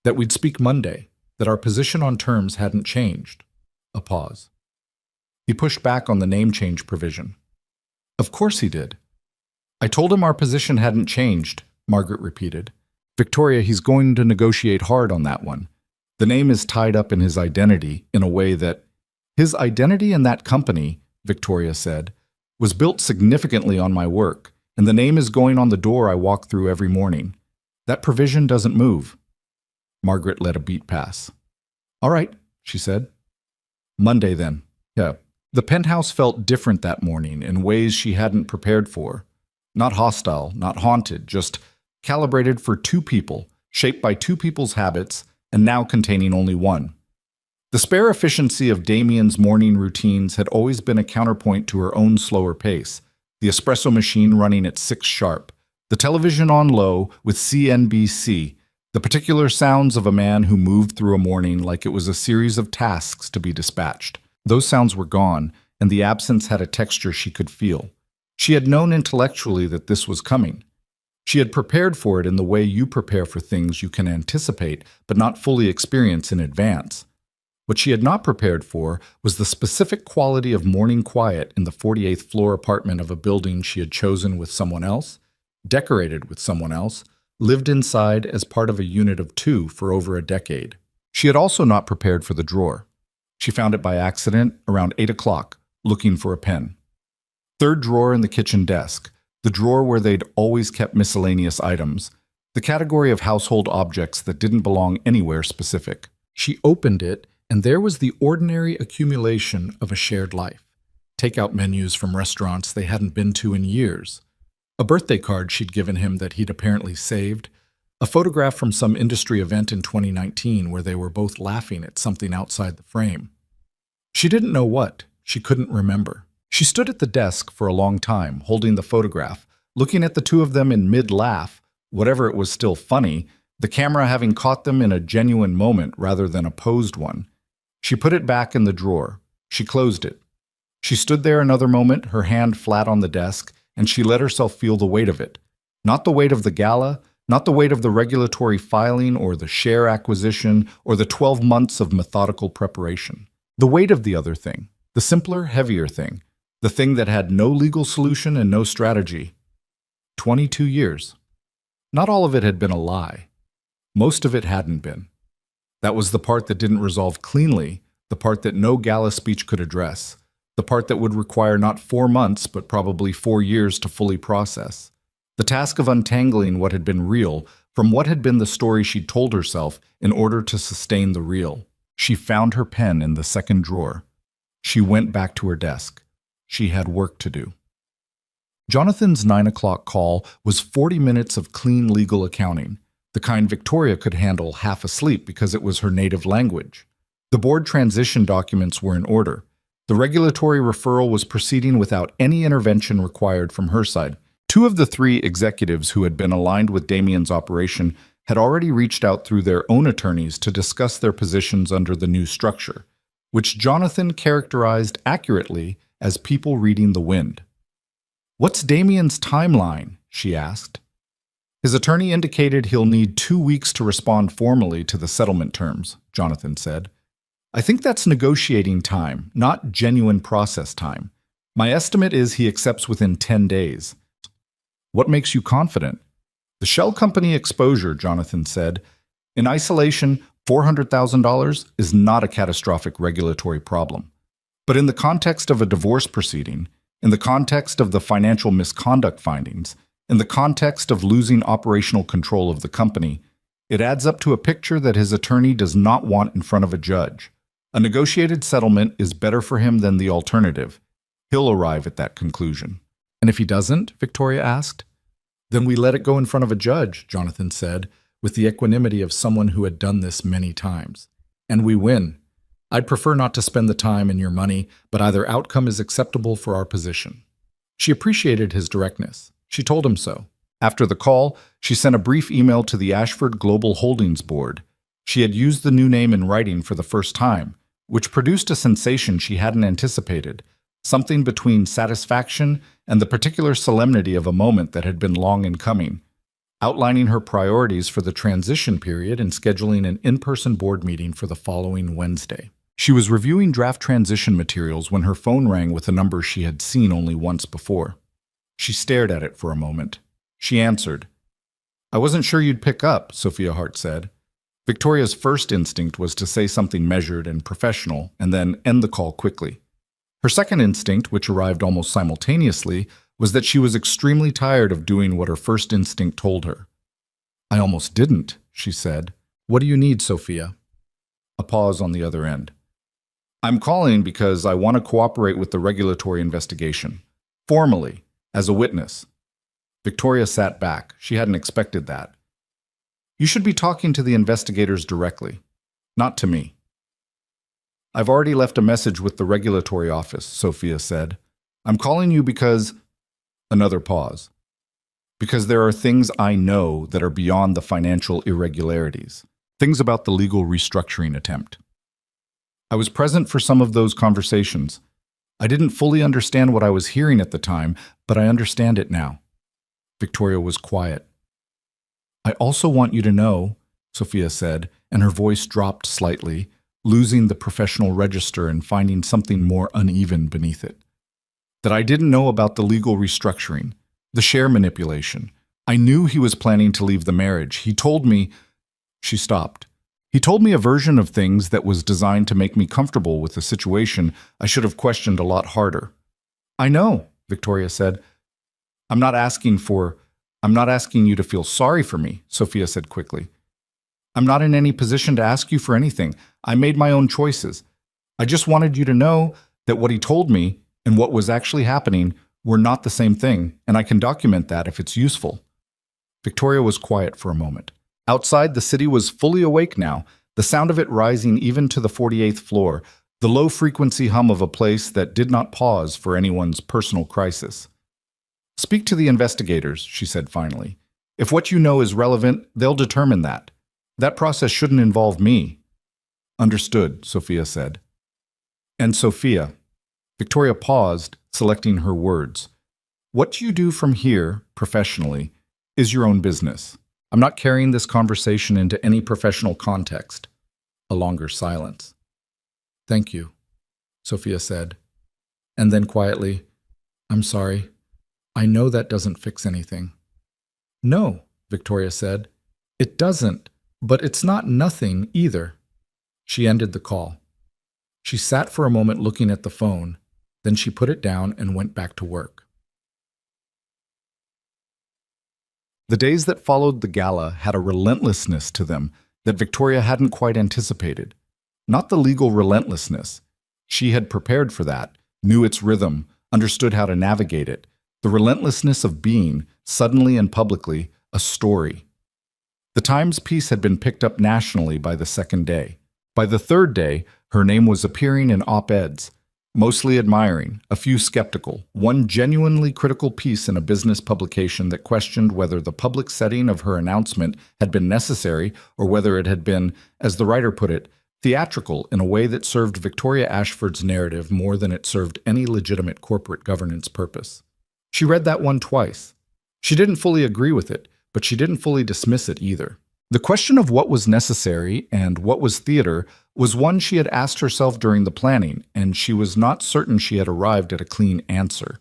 "That we'd speak Monday, that our position on terms hadn't changed." A pause. "He pushed back on the name change provision." "Of course he did." "I told him our position hadn't changed," Margaret repeated. "Victoria, he's going to negotiate hard on that one. The name is tied up in his identity in a way that—" "His identity in that company," Victoria said, "was built significantly on my work, and the name is going on the door I walk through every morning. That provision doesn't move." Margaret let a beat pass. "All right," she said. "Monday, then." "Yeah." The penthouse felt different that morning in ways she hadn't prepared for. Not hostile, not haunted, just calibrated for 2 people, shaped by 2 people's habits, and now containing only one. The spare efficiency of Damian's morning routines had always been a counterpoint to her own slower pace, the espresso machine running at 6 sharp, the television on low with CNBC, the particular sounds of a man who moved through a morning like it was a series of tasks to be dispatched. Those sounds were gone, and the absence had a texture she could feel. She had known intellectually that this was coming. She had prepared for it in the way you prepare for things you can anticipate but not fully experience in advance. What she had not prepared for was the specific quality of morning quiet in the 48th floor apartment of a building she had chosen with someone else, decorated with someone else, lived inside as part of a unit of 2 for over a decade. She had also not prepared for the drawer. She found it by accident around 8 o'clock, looking for a pen. 3rd drawer in the kitchen desk, the drawer where they'd always kept miscellaneous items, the category of household objects that didn't belong anywhere specific. She opened it, and there was the ordinary accumulation of a shared life. Takeout menus from restaurants they hadn't been to in years. A birthday card she'd given him that he'd apparently saved. A photograph from some industry event in 2019 where they were both laughing at something outside the frame. She didn't know what. She couldn't remember. She stood at the desk for a long time, holding the photograph, looking at the 2 of them in mid-laugh, whatever it was still funny, the camera having caught them in a genuine moment rather than a posed one. She put it back in the drawer. She closed it. She stood there another moment, her hand flat on the desk, and she let herself feel the weight of it. Not the weight of the Gala, not the weight of the regulatory filing or the share acquisition or the 12 months of methodical preparation. The weight of the other thing, the simpler, heavier thing, the thing that had no legal solution and no strategy. 22 years. Not all of it had been a lie. Most of it hadn't been. That was the part that didn't resolve cleanly, the part that no Gala speech could address, the part that would require not 4 months but probably 4 years to fully process. The task of untangling what had been real from what had been the story she'd told herself in order to sustain the real. She found her pen in the second drawer. She went back to her desk. She had work to do. Jonathan's 9 o'clock call was 40 minutes of clean legal accounting, the kind Victoria could handle half asleep because it was her native language. The board transition documents were in order. The regulatory referral was proceeding without any intervention required from her side. 2 of the 3 executives who had been aligned with Damien's operation had already reached out through their own attorneys to discuss their positions under the new structure, which Jonathan characterized accurately as people reading the wind. "What's Damien's timeline?" she asked. His attorney indicated he'll need 2 weeks to respond formally to the settlement terms, Jonathan said. "I think that's negotiating time, not genuine process time. My estimate is he accepts within 10 days. "What makes you confident?" "The shell company exposure," Jonathan said. "In isolation, $400,000 is not a catastrophic regulatory problem. But in the context of a divorce proceeding, in the context of the financial misconduct findings, in the context of losing operational control of the company, it adds up to a picture that his attorney does not want in front of a judge. A negotiated settlement is better for him than the alternative. He'll arrive at that conclusion." "And if he doesn't?" Victoria asked. "Then we let it go in front of a judge," Jonathan said, with the equanimity of someone who had done this many times. "And we win. I'd prefer not to spend the time and your money, but either outcome is acceptable for our position." She appreciated his directness. She told him so. After the call, she sent a brief email to the Ashford Global Holdings Board. She had used the new name in writing for the first time, which produced a sensation she hadn't anticipated, something between satisfaction and the particular solemnity of a moment that had been long in coming, outlining her priorities for the transition period and scheduling an in-person board meeting for the following Wednesday. She was reviewing draft transition materials when her phone rang with a number she had seen only once before. She stared at it for a moment. She answered. "I wasn't sure you'd pick up," Sophia Hart said. Victoria's first instinct was to say something measured and professional and then end the call quickly. Her second instinct, which arrived almost simultaneously, was that she was extremely tired of doing what her first instinct told her. "I almost didn't," she said. "What do you need, Sophia?" A pause on the other end. "I'm calling because I want to cooperate with the regulatory investigation. Formally, as a witness." Victoria sat back. She hadn't expected that. "You should be talking to the investigators directly, not to me." "I've already left a message with the regulatory office," Sophia said. "I'm calling you because—" Another pause. "Because there are things I know that are beyond the financial irregularities. Things about the legal restructuring attempt. I was present for some of those conversations. I didn't fully understand what I was hearing at the time, but I understand it now." Victoria was quiet. "I also want you to know," Sophia said, and her voice dropped slightly, losing the professional register and finding something more uneven beneath it, "that I didn't know about the legal restructuring, the share manipulation. I knew he was planning to leave the marriage. He told me—" She stopped. "He told me a version of things that was designed to make me comfortable with the situation I should have questioned a lot harder." "I know," Victoria said. I'm not asking you to feel sorry for me," Sophia said quickly. "I'm not in any position to ask you for anything. I made my own choices. I just wanted you to know that what he told me and what was actually happening were not the same thing, and I can document that if it's useful." Victoria was quiet for a moment. Outside, the city was fully awake now, the sound of it rising even to the 48th floor, the low-frequency hum of a place that did not pause for anyone's personal crisis. "Speak to the investigators," she said finally. "If what you know is relevant, they'll determine that. That process shouldn't involve me." "Understood," Sophia said. "And Sophia," Victoria paused, selecting her words. "What you do from here, professionally, is your own business. I'm not carrying this conversation into any professional context." A longer silence. "Thank you," Sophia said. And then quietly, "I'm sorry. I know that doesn't fix anything." "No," Victoria said. "It doesn't, but it's not nothing either." She ended the call. She sat for a moment looking at the phone, then she put it down and went back to work. The days that followed the gala had a relentlessness to them that Victoria hadn't quite anticipated. Not the legal relentlessness. She had prepared for that, knew its rhythm, understood how to navigate it. The relentlessness of being, suddenly and publicly, a story. The Times piece had been picked up nationally by the second day. By the third day, her name was appearing in op-eds, mostly admiring, a few skeptical, one genuinely critical piece in a business publication that questioned whether the public setting of her announcement had been necessary or whether it had been, as the writer put it, theatrical in a way that served Victoria Ashford's narrative more than it served any legitimate corporate governance purpose. She read that one twice. She didn't fully agree with it, but she didn't fully dismiss it either. The question of what was necessary and what was theater was one she had asked herself during the planning, and she was not certain she had arrived at a clean answer.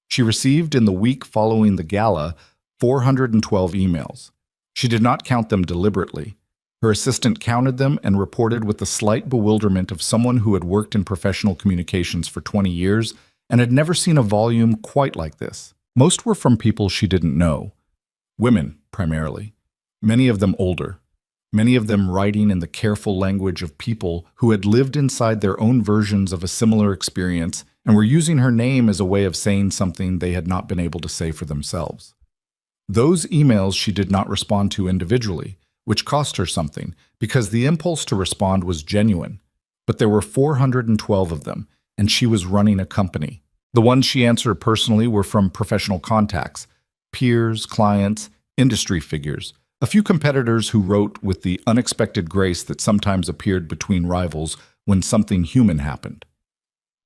She received, in the week following the gala, 412 emails. She did not count them deliberately. Her assistant counted them and reported with the slight bewilderment of someone who had worked in professional communications for 20 years and had never seen a volume quite like this. Most were from people she didn't know. Women, primarily. Many of them older. Many of them writing in the careful language of people who had lived inside their own versions of a similar experience and were using her name as a way of saying something they had not been able to say for themselves. Those emails she did not respond to individually, which cost her something, because the impulse to respond was genuine. But there were 412 of them, and she was running a company. The ones she answered personally were from professional contacts, peers, clients, industry figures, a few competitors who wrote with the unexpected grace that sometimes appeared between rivals when something human happened.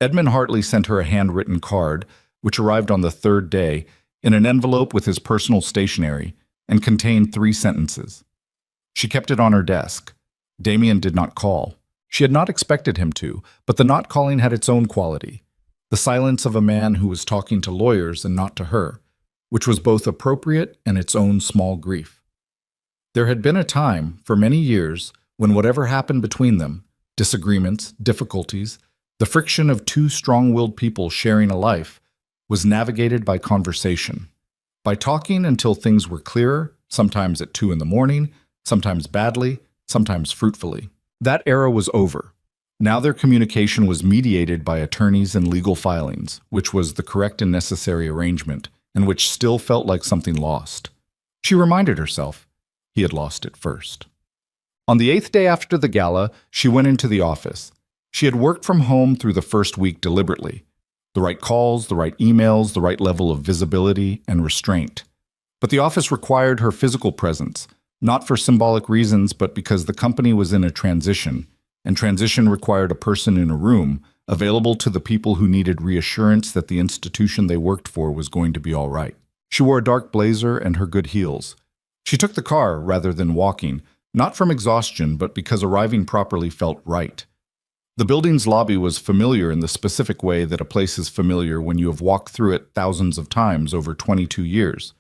Edmund Hartley sent her a handwritten card, which arrived on the third day, in an envelope with his personal stationery, and contained 3 sentences. She kept it on her desk. Damien did not call. She had not expected him to, but the not calling had its own quality. The silence of a man who was talking to lawyers and not to her, which was both appropriate and its own small grief. There had been a time, for many years, when whatever happened between them, disagreements, difficulties, the friction of 2 strong-willed people sharing a life, was navigated by conversation. By talking until things were clearer, sometimes at 2 in the morning, sometimes badly, sometimes fruitfully. That era was over. Now their communication was mediated by attorneys and legal filings, which was the correct and necessary arrangement, and which still felt like something lost. She reminded herself, he had lost it first. On the 8th day after the gala, she went into the office. She had worked from home through the first week deliberately. The right calls, the right emails, the right level of visibility and restraint. But the office required her physical presence, not for symbolic reasons, but because the company was in a transition, and transition required a person in a room, available to the people who needed reassurance that the institution they worked for was going to be all right. She wore a dark blazer and her good heels. She took the car rather than walking, not from exhaustion, but because arriving properly felt right. The building's lobby was familiar in the specific way that a place is familiar when you have walked through it thousands of times over 22 years.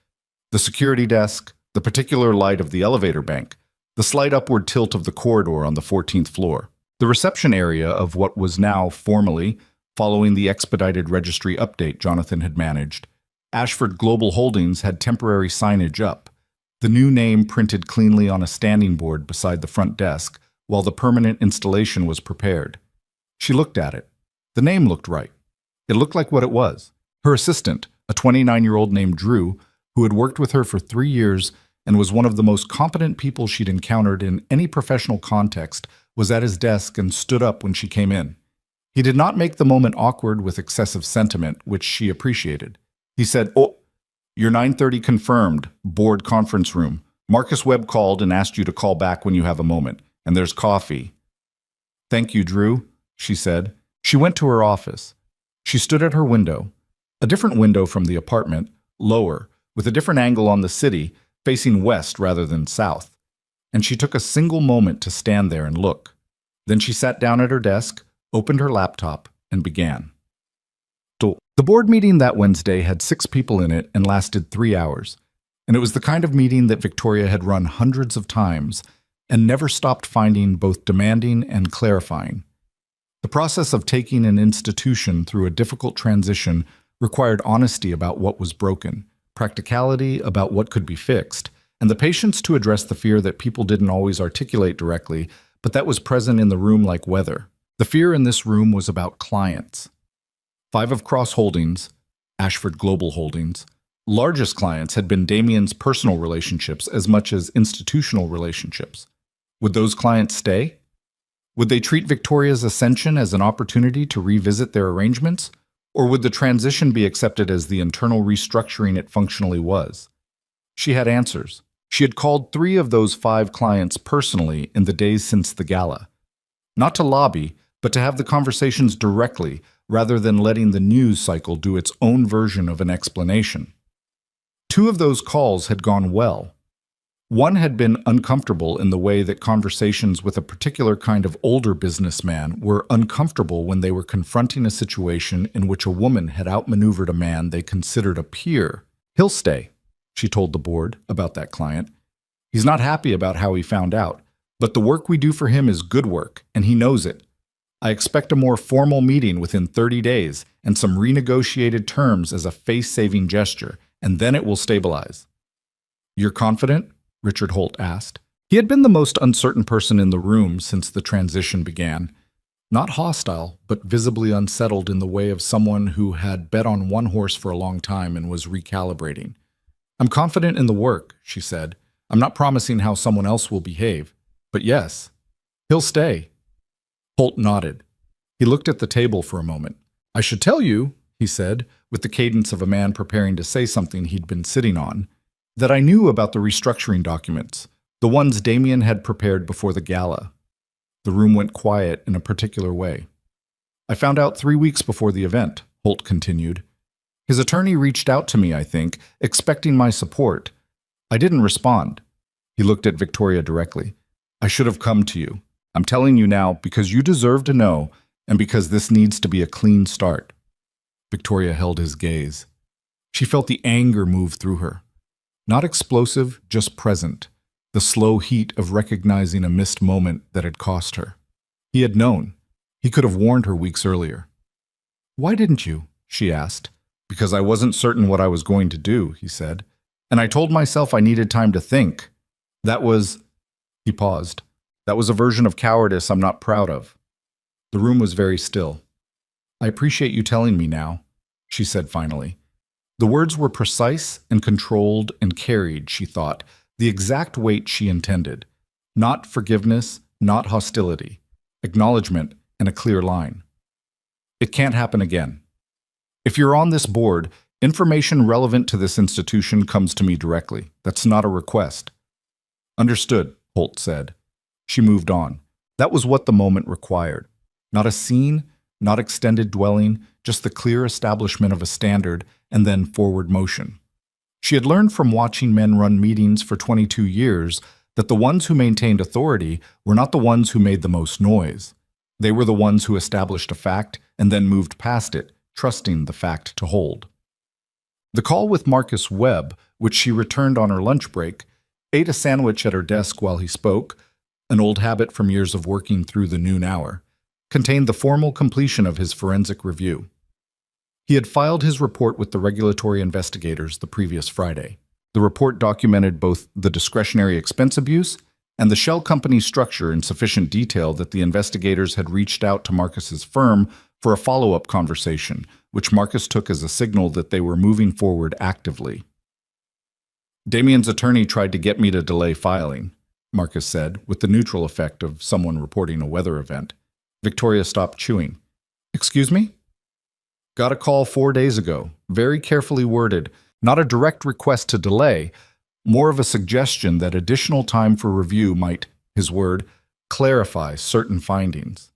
The security desk, the particular light of the elevator bank, the slight upward tilt of the corridor on the 14th floor, the reception area of what was now formally, following the expedited registry update Jonathan had managed. Ashford Global Holdings had temporary signage up, the new name printed cleanly on a standing board beside the front desk, while the permanent installation was prepared. She looked at it. The name looked right. It looked like what it was. Her assistant, a 29-year-old named Drew, who had worked with her for 3 years and was one of the most competent people she'd encountered in any professional context, was at his desk and stood up when she came in. He did not make the moment awkward with excessive sentiment, which she appreciated. He said, "Oh, you're 9:30 confirmed, board conference room. Marcus Webb called and asked you to call back when you have a moment, and there's coffee." "Thank you, Drew," she said. She went to her office. She stood at her window, a different window from the apartment, lower, with a different angle on the city, facing west rather than south. And she took a single moment to stand there and look. Then she sat down at her desk, opened her laptop, and began. The board meeting that Wednesday had 6 people in it and lasted 3 hours. And it was the kind of meeting that Victoria had run hundreds of times and never stopped finding both demanding and clarifying. The process of taking an institution through a difficult transition required honesty about what was broken, practicality, about what could be fixed, and the patience to address the fear that people didn't always articulate directly, but that was present in the room like weather. The fear in this room was about clients. 5 of Cross Holdings, Ashford Global Holdings, largest clients had been Damien's personal relationships as much as institutional relationships. Would those clients stay? Would they treat Victoria's ascension as an opportunity to revisit their arrangements? Or would the transition be accepted as the internal restructuring it functionally was? She had answers. She had called 3 of those 5 clients personally in the days since the gala. Not to lobby, but to have the conversations directly, rather than letting the news cycle do its own version of an explanation. 2 of those calls had gone well. One had been uncomfortable in the way that conversations with a particular kind of older businessman were uncomfortable when they were confronting a situation in which a woman had outmaneuvered a man they considered a peer. "He'll stay," she told the board about that client. "He's not happy about how he found out, but the work we do for him is good work, and he knows it. I expect a more formal meeting within 30 days and some renegotiated terms as a face-saving gesture, and then it will stabilize." "You're confident?" Richard Holt asked. He had been the most uncertain person in the room since the transition began. Not hostile, but visibly unsettled in the way of someone who had bet on one horse for a long time and was recalibrating. "I'm confident in the work," she said. "I'm not promising how someone else will behave. But yes, he'll stay." Holt nodded. He looked at the table for a moment. "I should tell you," he said, with the cadence of a man preparing to say something he'd been sitting on, "that I knew about the restructuring documents, the ones Damien had prepared before the gala." The room went quiet in a particular way. "I found out 3 weeks before the event," Holt continued. "His attorney reached out to me, I think, expecting my support. I didn't respond." He looked at Victoria directly. "I should have come to you. I'm telling you now because you deserve to know and because this needs to be a clean start." Victoria held his gaze. She felt the anger move through her. Not explosive, just present, the slow heat of recognizing a missed moment that had cost her. He had known. He could have warned her weeks earlier. "Why didn't you?" she asked. "Because I wasn't certain what I was going to do," he said. "And I told myself I needed time to think. That was—" He paused. "That was a version of cowardice I'm not proud of." The room was very still. "I appreciate you telling me now," she said finally. The words were precise and controlled and carried, she thought, the exact weight she intended. Not forgiveness, not hostility. Acknowledgement and a clear line. "It can't happen again. If you're on this board, information relevant to this institution comes to me directly. That's not a request." "Understood," Holt said. She moved on. That was what the moment required. Not a scene, not extended dwelling, just the clear establishment of a standard and then forward motion. She had learned from watching men run meetings for 22 years that the ones who maintained authority were not the ones who made the most noise. They were the ones who established a fact and then moved past it, trusting the fact to hold. The call with Marcus Webb, which she returned on her lunch break, ate a sandwich at her desk while he spoke, an old habit from years of working through the noon hour, contained the formal completion of his forensic review. He had filed his report with the regulatory investigators the previous Friday. The report documented both the discretionary expense abuse and the shell company structure in sufficient detail that the investigators had reached out to Marcus's firm for a follow-up conversation, which Marcus took as a signal that they were moving forward actively. "Damien's attorney tried to get me to delay filing," Marcus said, with the neutral effect of someone reporting a weather event. Victoria stopped chewing. "Excuse me?" "Got a call 4 days ago, very carefully worded, not a direct request to delay, more of a suggestion that additional time for review might, his word, clarify certain findings."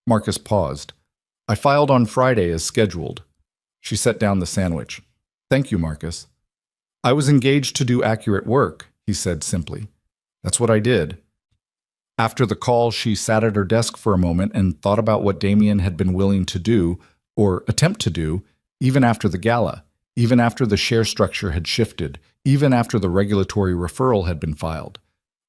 Marcus paused. "I filed on Friday as scheduled." She set down the sandwich. "Thank you, Marcus." "I was engaged to do accurate work," he said simply. "That's what I did." After the call, she sat at her desk for a moment and thought about what Damien had been willing to do, or attempt to do, even after the gala, even after the share structure had shifted, even after the regulatory referral had been filed.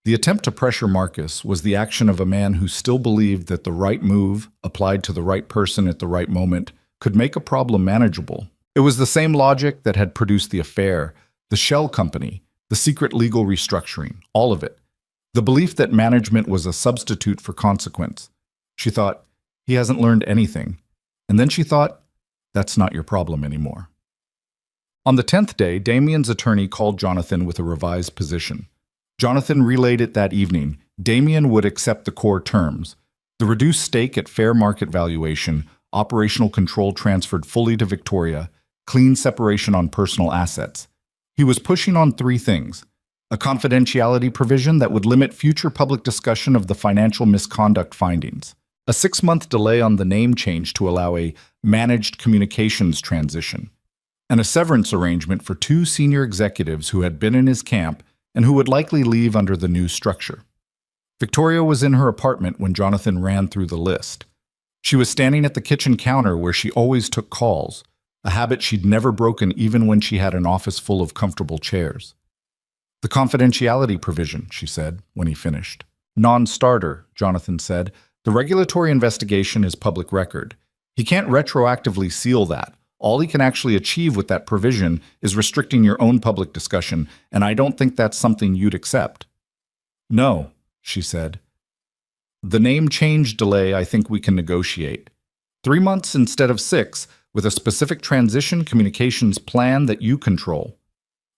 The attempt to pressure Marcus was the action of a man who still believed that the right move, applied to the right person at the right moment, could make a problem manageable. It was the same logic that had produced the affair, The shell company, the secret legal restructuring, all of it. The belief that management was a substitute for consequence. She thought, he hasn't learned anything. And then she thought, that's not your problem anymore. On the 10th day, Damien's attorney called Jonathan with a revised position. Jonathan relayed it that evening. Damien would accept the core terms. The reduced stake at fair market valuation, operational control transferred fully to Victoria, clean separation on personal assets. He was pushing on three things: a confidentiality provision that would limit future public discussion of the financial misconduct findings, a 6-month delay on the name change to allow a managed communications transition, and a severance arrangement for 2 senior executives who had been in his camp and who would likely leave under the new structure. Victoria was in her apartment when Jonathan ran through the list. She was standing at the kitchen counter where she always took calls, a habit she'd never broken even when she had an office full of comfortable chairs. The confidentiality provision, she said, when he finished. Non-starter, Jonathan said. The regulatory investigation is public record. He can't retroactively seal that. All he can actually achieve with that provision is restricting your own public discussion, and I don't think that's something you'd accept. No, she said. The name change delay I think we can negotiate. 3 months instead of 6, with a specific transition communications plan that you control.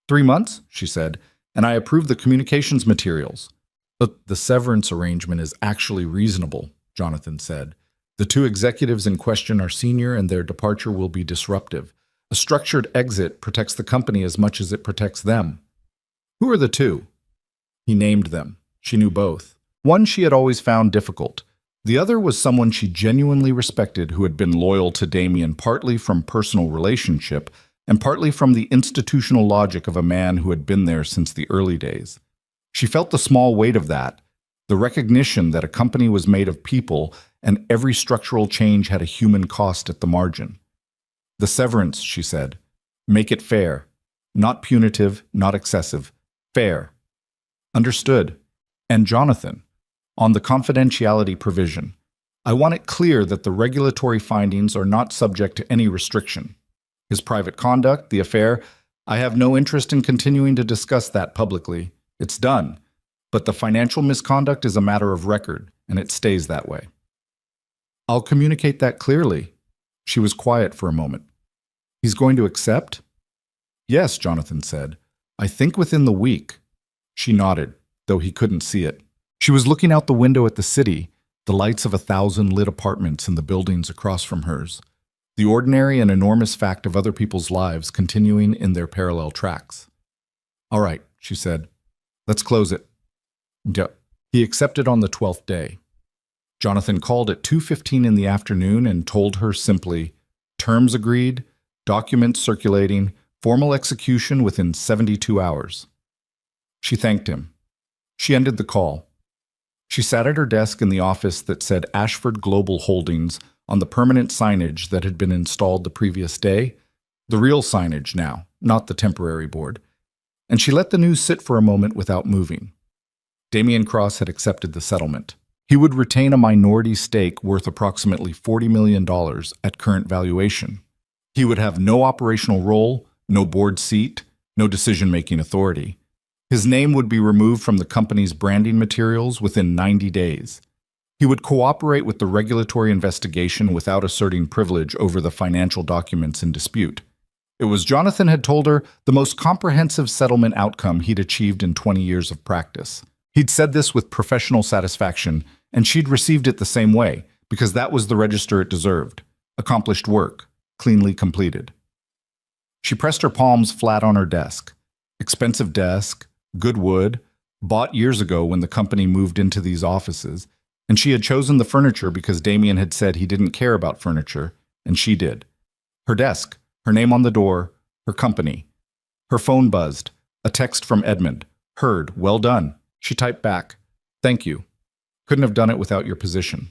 3 months, she said, and I approve the communications materials. But the severance arrangement is actually reasonable, Jonathan said. The 2 executives in question are senior and their departure will be disruptive. A structured exit protects the company as much as it protects them. Who are the 2? He named them. She knew both. One she had always found difficult. The other was someone she genuinely respected who had been loyal to Damien partly from personal relationship and partly from the institutional logic of a man who had been there since the early days. She felt the small weight of that, the recognition that a company was made of people and every structural change had a human cost at the margin. The severance, she said, make it fair. Not punitive, not excessive. Fair. Understood. And Jonathan, on the confidentiality provision, I want it clear that the regulatory findings are not subject to any restriction. His private conduct, the affair, I have no interest in continuing to discuss that publicly. It's done. But the financial misconduct is a matter of record, and it stays that way. I'll communicate that clearly. She was quiet for a moment. He's going to accept? Yes, Jonathan said. I think within the week. She nodded, though he couldn't see it. She was looking out the window at the city, the lights of 1,000 lit apartments in the buildings across from hers, the ordinary and enormous fact of other people's lives continuing in their parallel tracks. All right, she said. Let's close it. He accepted on the 12th day. Jonathan called at 2:15 in the afternoon and told her simply, terms agreed, documents circulating, formal execution within 72 hours. She thanked him. She ended the call. She sat at her desk in the office that said Ashford Global Holdings on the permanent signage that had been installed the previous day, the real signage now, not the temporary board, and she let the news sit for a moment without moving. Damien Cross had accepted the settlement. He would retain a minority stake worth approximately $40 million at current valuation. He would have no operational role, no board seat, no decision-making authority. His name would be removed from the company's branding materials within 90 days. He would cooperate with the regulatory investigation without asserting privilege over the financial documents in dispute. It was, Jonathan had told her, the most comprehensive settlement outcome he'd achieved in 20 years of practice. He'd said this with professional satisfaction, and she'd received it the same way, because that was the register it deserved. Accomplished work, cleanly completed. She pressed her palms flat on her desk. Expensive desk, good wood, bought years ago when the company moved into these offices, and she had chosen the furniture because Damien had said he didn't care about furniture, and she did. Her desk, her name on the door, her company. Her phone buzzed, a text from Edmund. Heard, well done. She typed back, thank you. Couldn't have done it without your position.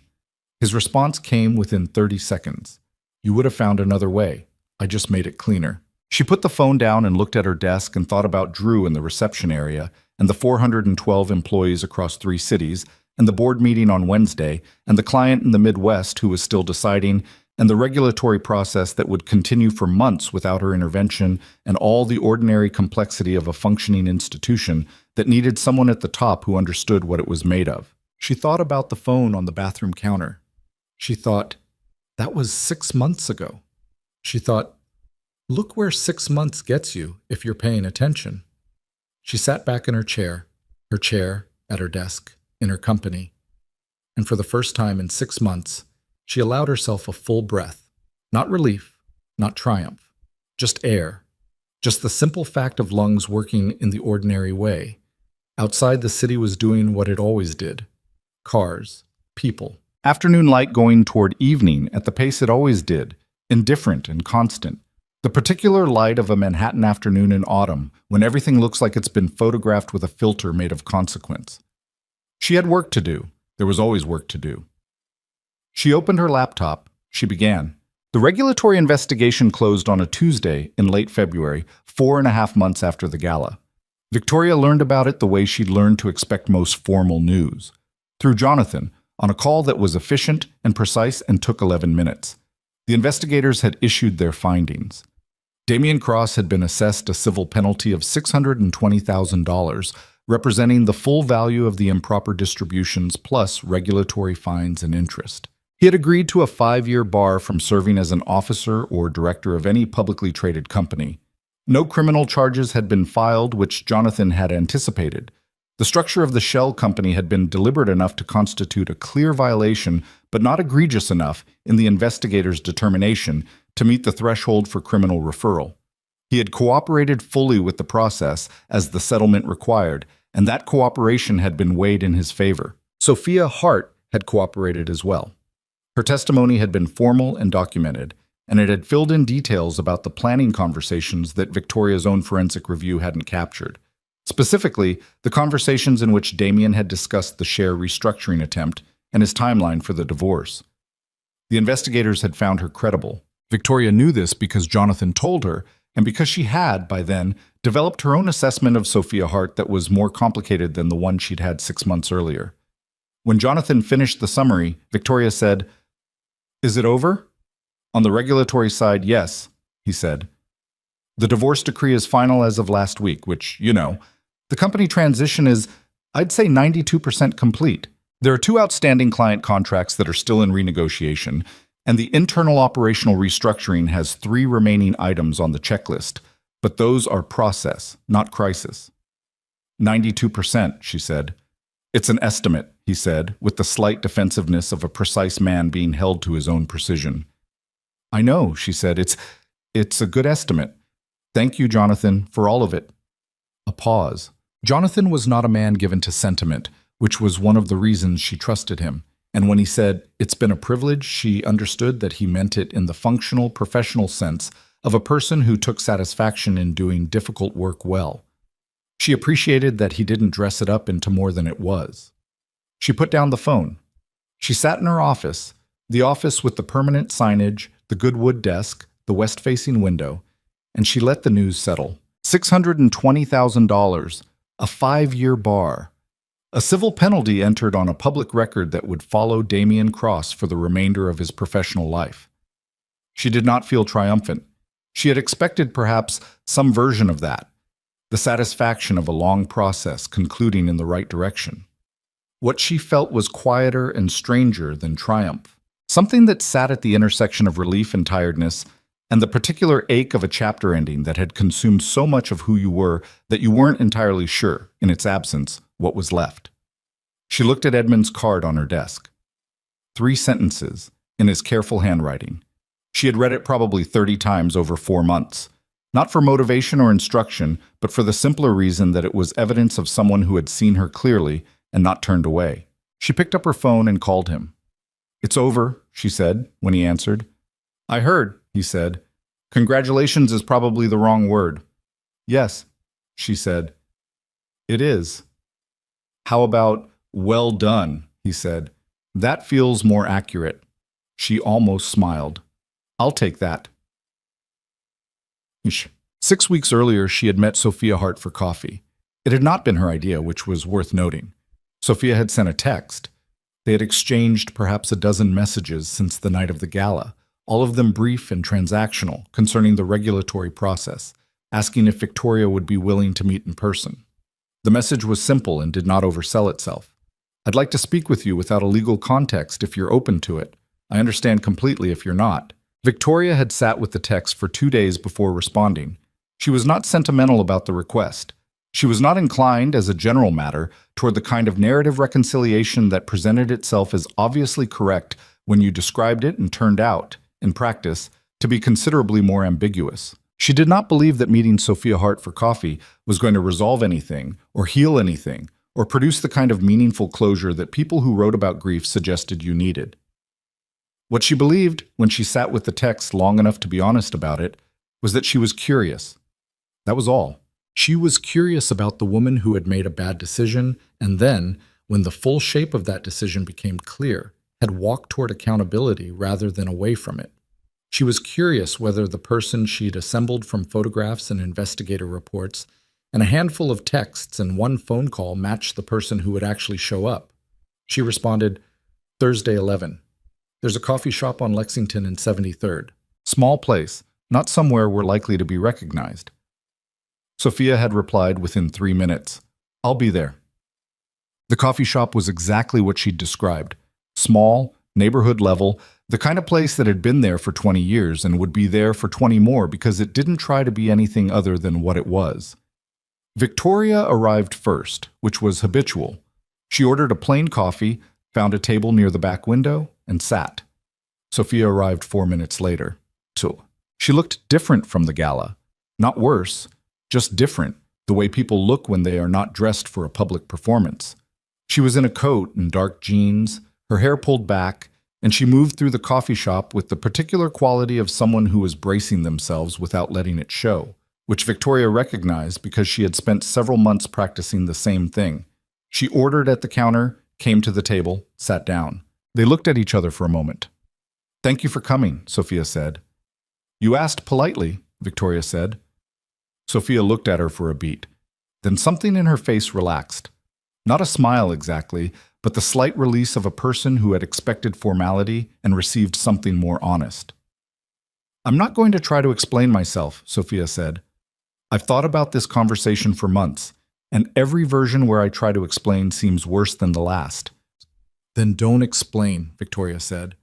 His response came within 30 seconds. You would have found another way. I just made it cleaner. She put the phone down and looked at her desk and thought about Drew in the reception area and the 412 employees across 3 cities and the board meeting on Wednesday and the client in the Midwest who was still deciding and the regulatory process that would continue for months without her intervention, and all the ordinary complexity of a functioning institution that needed someone at the top who understood what it was made of. She thought about the phone on the bathroom counter. She thought, that was 6 months ago. She thought, look where 6 months gets you if you're paying attention. She sat back in her chair at her desk, in her company, and for the first time in 6 months, she allowed herself a full breath. Not relief, not triumph, just air, just the simple fact of lungs working in the ordinary way. Outside, the city was doing what it always did. Cars, people. Afternoon light going toward evening at the pace it always did, indifferent and constant. The particular light of a Manhattan afternoon in autumn, when everything looks like it's been photographed with a filter made of consequence. She had work to do. There was always work to do. She opened her laptop. She began. The regulatory investigation closed on a Tuesday in late February, 4.5 months after the gala. Victoria learned about it the way she'd learned to expect most formal news. Through Jonathan, on a call that was efficient and precise and took 11 minutes. The investigators had issued their findings. Damian Cross had been assessed a civil penalty of $620,000, representing the full value of the improper distributions plus regulatory fines and interest. He had agreed to a 5-year bar from serving as an officer or director of any publicly traded company. No criminal charges had been filed, which Jonathan had anticipated. The structure of the shell company had been deliberate enough to constitute a clear violation, but not egregious enough in the investigators' determination to meet the threshold for criminal referral. He had cooperated fully with the process as the settlement required, and that cooperation had been weighed in his favor. Sophia Hart had cooperated as well. Her testimony had been formal and documented, and it had filled in details about the planning conversations that Victoria's own forensic review hadn't captured. Specifically, the conversations in which Damian had discussed the share restructuring attempt and his timeline for the divorce. The investigators had found her credible. Victoria knew this because Jonathan told her, and because she had, by then, developed her own assessment of Sophia Hart that was more complicated than the one she'd had 6 months earlier. When Jonathan finished the summary, Victoria said, "Is it over?" "On the regulatory side, yes," he said. "The divorce decree is final as of last week, which, you know. The company transition is, I'd say, 92% complete. There are 2 outstanding client contracts that are still in renegotiation, and the internal operational restructuring has 3 remaining items on the checklist, but those are process, not crisis." 92%, she said. "It's an estimate," he said, with the slight defensiveness of a precise man being held to his own precision. "I know," she said. It's a good estimate. Thank you, Jonathan, for all of it." A pause. Jonathan was not a man given to sentiment, which was one of the reasons she trusted him. And when he said, "It's been a privilege," she understood that he meant it in the functional, professional sense of a person who took satisfaction in doing difficult work well. She appreciated that he didn't dress it up into more than it was. She put down the phone. She sat in her office, the office with the permanent signage, the good wood desk, the west-facing window, and she let the news settle. $620,000, a 5-year bar. A civil penalty entered on a public record that would follow Damian Cross for the remainder of his professional life. She did not feel triumphant. She had expected perhaps some version of that, the satisfaction of a long process concluding in the right direction. What she felt was quieter and stranger than triumph, something that sat at the intersection of relief and tiredness, and the particular ache of a chapter ending that had consumed so much of who you were that you weren't entirely sure, in its absence, what was left. She looked at Edmund's card on her desk. 3 sentences, in his careful handwriting. She had read it probably 30 times over 4 months, not for motivation or instruction, but for the simpler reason that it was evidence of someone who had seen her clearly and not turned away. She picked up her phone and called him. "It's over," she said, when he answered. "I heard," he said. "Congratulations is probably the wrong word." "Yes," she said. "It is." "How about well done?" he said. "That feels more accurate." She almost smiled. "I'll take that." 6 weeks earlier, she had met Sophia Hart for coffee. It had not been her idea, which was worth noting. Sophia had sent a text. They had exchanged perhaps a dozen messages since the night of the gala, all of them brief and transactional, concerning the regulatory process, asking if Victoria would be willing to meet in person. The message was simple and did not oversell itself. I'd like to speak with you without a legal context if you're open to it. I understand completely if you're not. Victoria had sat with the text for 2 days before responding. She was not sentimental about the request. She was not inclined, as a general matter, toward the kind of narrative reconciliation that presented itself as obviously correct when you described it and turned out, in practice, to be considerably more ambiguous. She did not believe that meeting Sophia Hart for coffee was going to resolve anything, or heal anything, or produce the kind of meaningful closure that people who wrote about grief suggested you needed. What she believed, when she sat with the text long enough to be honest about it, was that she was curious. That was all. She was curious about the woman who had made a bad decision, and then, when the full shape of that decision became clear, had walked toward accountability rather than away from it. She was curious whether the person she'd assembled from photographs and investigator reports and a handful of texts and one phone call matched the person who would actually show up. She responded, Thursday 11. There's a coffee shop on Lexington and 73rd. Small place, not somewhere we're likely to be recognized. Sophia had replied within 3 minutes, I'll be there. The coffee shop was exactly what she'd described. Small, neighborhood level, the kind of place that had been there for 20 years and would be there for 20 more because it didn't try to be anything other than what it was. Victoria arrived first, which was habitual. She ordered a plain coffee, found a table near the back window, and sat. Sophia arrived 4 minutes later. So she looked different from the gala. Not worse, just different, the way people look when they are not dressed for a public performance. She was in a coat and dark jeans, her hair pulled back, and she moved through the coffee shop with the particular quality of someone who was bracing themselves without letting it show, which Victoria recognized because she had spent several months practicing the same thing. She ordered at the counter, came to the table, sat down. They looked at each other for a moment. Thank you for coming, Sophia said. You asked politely, Victoria said. Sophia looked at her for a beat. Then something in her face relaxed. Not a smile exactly, but the slight release of a person who had expected formality and received something more honest. I'm not going to try to explain myself, Sophia said. I've thought about this conversation for months, and every version where I try to explain seems worse than the last. Then don't explain, Victoria said.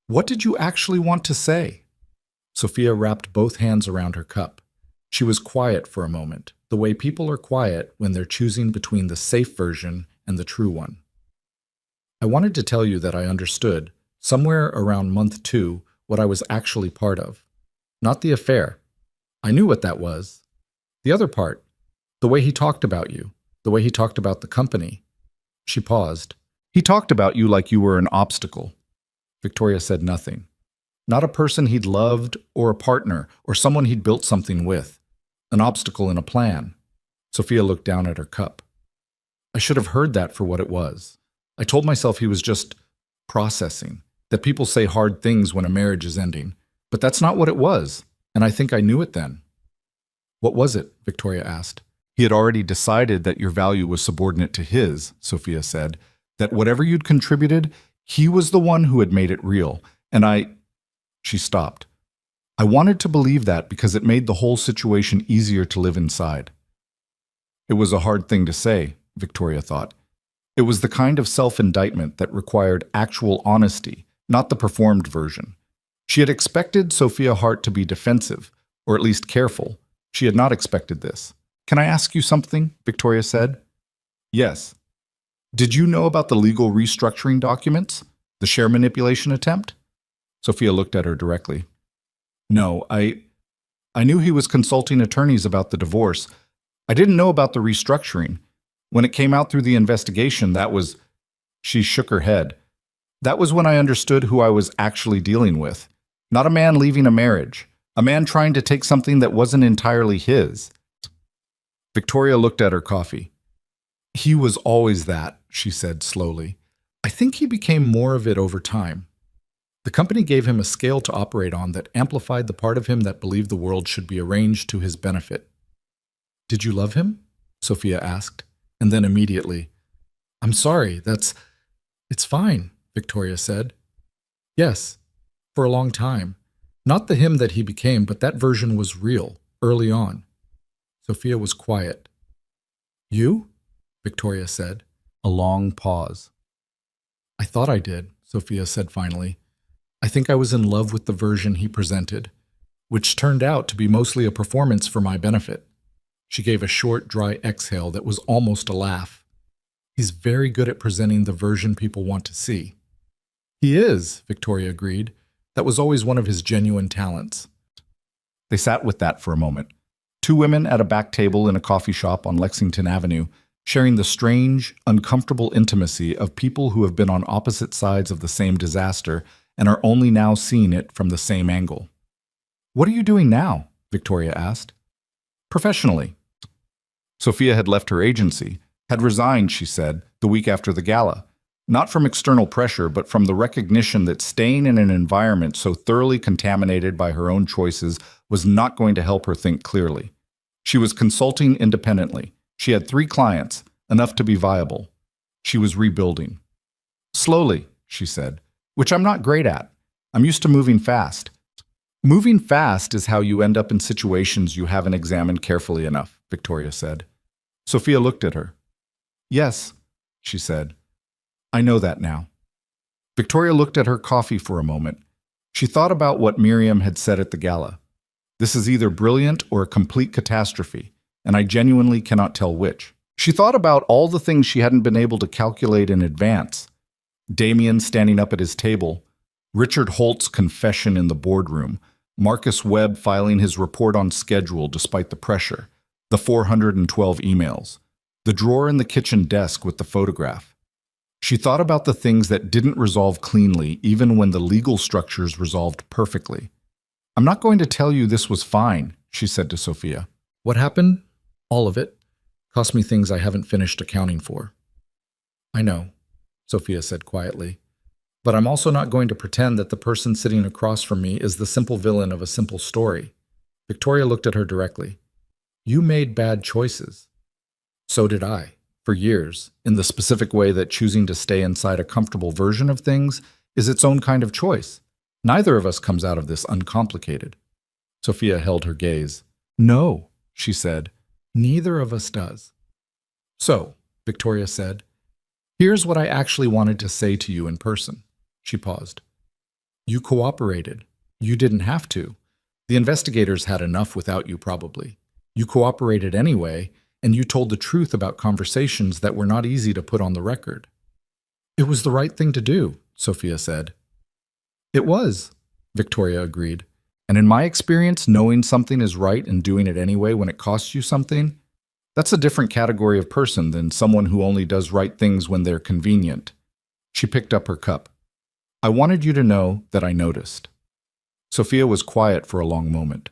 What did you actually want to say? Sophia wrapped both hands around her cup. She was quiet for a moment, the way people are quiet when they're choosing between the safe version and the true one. I wanted to tell you that I understood, somewhere around month 2, what I was actually part of. Not the affair. I knew what that was. The other part, the way he talked about you, the way he talked about the company. She paused. He talked about you like you were an obstacle. Victoria said nothing. Not a person he'd loved, or a partner, or someone he'd built something with. An obstacle in a plan. Sophia looked down at her cup. I should have heard that for what it was. I told myself he was just processing, that people say hard things when a marriage is ending. But that's not what it was, and I think I knew it then. What was it? Victoria asked. He had already decided that your value was subordinate to his, Sophia said, that whatever you'd contributed, he was the one who had made it real, and She stopped. I wanted to believe that because it made the whole situation easier to live inside. It was a hard thing to say, Victoria thought. It was the kind of self-indictment that required actual honesty, not the performed version. She had expected Sophia Hart to be defensive, or at least careful. She had not expected this. Can I ask you something? Victoria said. Yes. Did you know about the legal restructuring documents? The share manipulation attempt? Sophia looked at her directly. No, I knew he was consulting attorneys about the divorce. I didn't know about the restructuring. When it came out through the investigation, that was... She shook her head. That was when I understood who I was actually dealing with. Not a man leaving a marriage. A man trying to take something that wasn't entirely his. Victoria looked at her coffee. He was always that, she said slowly. I think he became more of it over time. The company gave him a scale to operate on that amplified the part of him that believed the world should be arranged to his benefit. Did you love him? Sophia asked, and then immediately, I'm sorry, it's fine, Victoria said. Yes, for a long time. Not the him that he became, but that version was real, early on. Sophia was quiet. You? Victoria said. A long pause. I thought I did, Sophia said finally. I think I was in love with the version he presented, which turned out to be mostly a performance for my benefit. She gave a short, dry exhale that was almost a laugh. He's very good at presenting the version people want to see. He is, Victoria agreed. That was always one of his genuine talents. They sat with that for a moment. Two women at a back table in a coffee shop on Lexington Avenue, sharing the strange, uncomfortable intimacy of people who have been on opposite sides of the same disaster and are only now seeing it from the same angle. What are you doing now? Victoria asked. Professionally. Sophia had left her agency, had resigned, she said, the week after the gala. Not from external pressure, but from the recognition that staying in an environment so thoroughly contaminated by her own choices was not going to help her think clearly. She was consulting independently. She had 3 clients, enough to be viable. She was rebuilding. Slowly, she said, which I'm not great at. I'm used to moving fast. Moving fast is how you end up in situations you haven't examined carefully enough, Victoria said. Sophia looked at her. Yes, she said. I know that now. Victoria looked at her coffee for a moment. She thought about what Miriam had said at the gala. This is either brilliant or a complete catastrophe, and I genuinely cannot tell which. She thought about all the things she hadn't been able to calculate in advance. Damien standing up at his table, Richard Holt's confession in the boardroom, Marcus Webb filing his report on schedule despite the pressure, the 412 emails, the drawer in the kitchen desk with the photograph. She thought about the things that didn't resolve cleanly even when the legal structures resolved perfectly. I'm not going to tell you this was fine, she said to Sophia. What happened? All of it. Cost me things I haven't finished accounting for. I know, Sophia said quietly. But I'm also not going to pretend that the person sitting across from me is the simple villain of a simple story. Victoria looked at her directly. You made bad choices. So did I. For years, in the specific way that choosing to stay inside a comfortable version of things is its own kind of choice. Neither of us comes out of this uncomplicated. Sophia held her gaze. No, she said, neither of us does. So, Victoria said, here's what I actually wanted to say to you in person. She paused. You cooperated. You didn't have to. The investigators had enough without you, probably. You cooperated anyway, and you told the truth about conversations that were not easy to put on the record. It was the right thing to do, Sophia said. It was, Victoria agreed. And in my experience, knowing something is right and doing it anyway when it costs you something, that's a different category of person than someone who only does right things when they're convenient. She picked up her cup. I wanted you to know that I noticed. Sophia was quiet for a long moment.